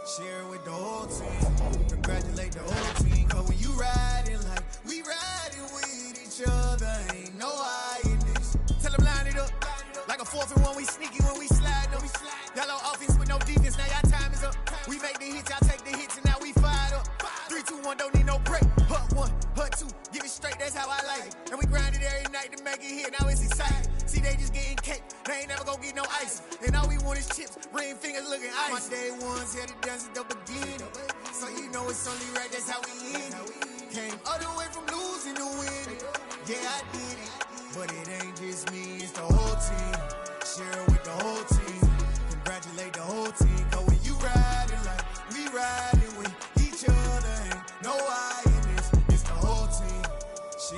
Speaker 4: Share it with the whole team. Congratulate the whole team. Cause when you riding like we riding with each other, ain't no I in this. Tell them line it up. Like a 4th and 1, we sneaky when we slide them. Yellow offense with no defense, now y'all time is up. We make the hits, y'all take the hits, and now we fired up. 3, 2, 1, don't need no break. Hut 1, hut 2, give it straight, that's how I like it. And we grind it every night to make it hit, now it's exciting. See, they just getting cake, they ain't never gonna get no ice. And all we want is chips, ring fingers looking ice. My day one's here to dance at the beginning. So you know it's only right, that's how we end it. Came all the way from losing to winning. Yeah, I did it. But it ain't just me, it's the whole team. Share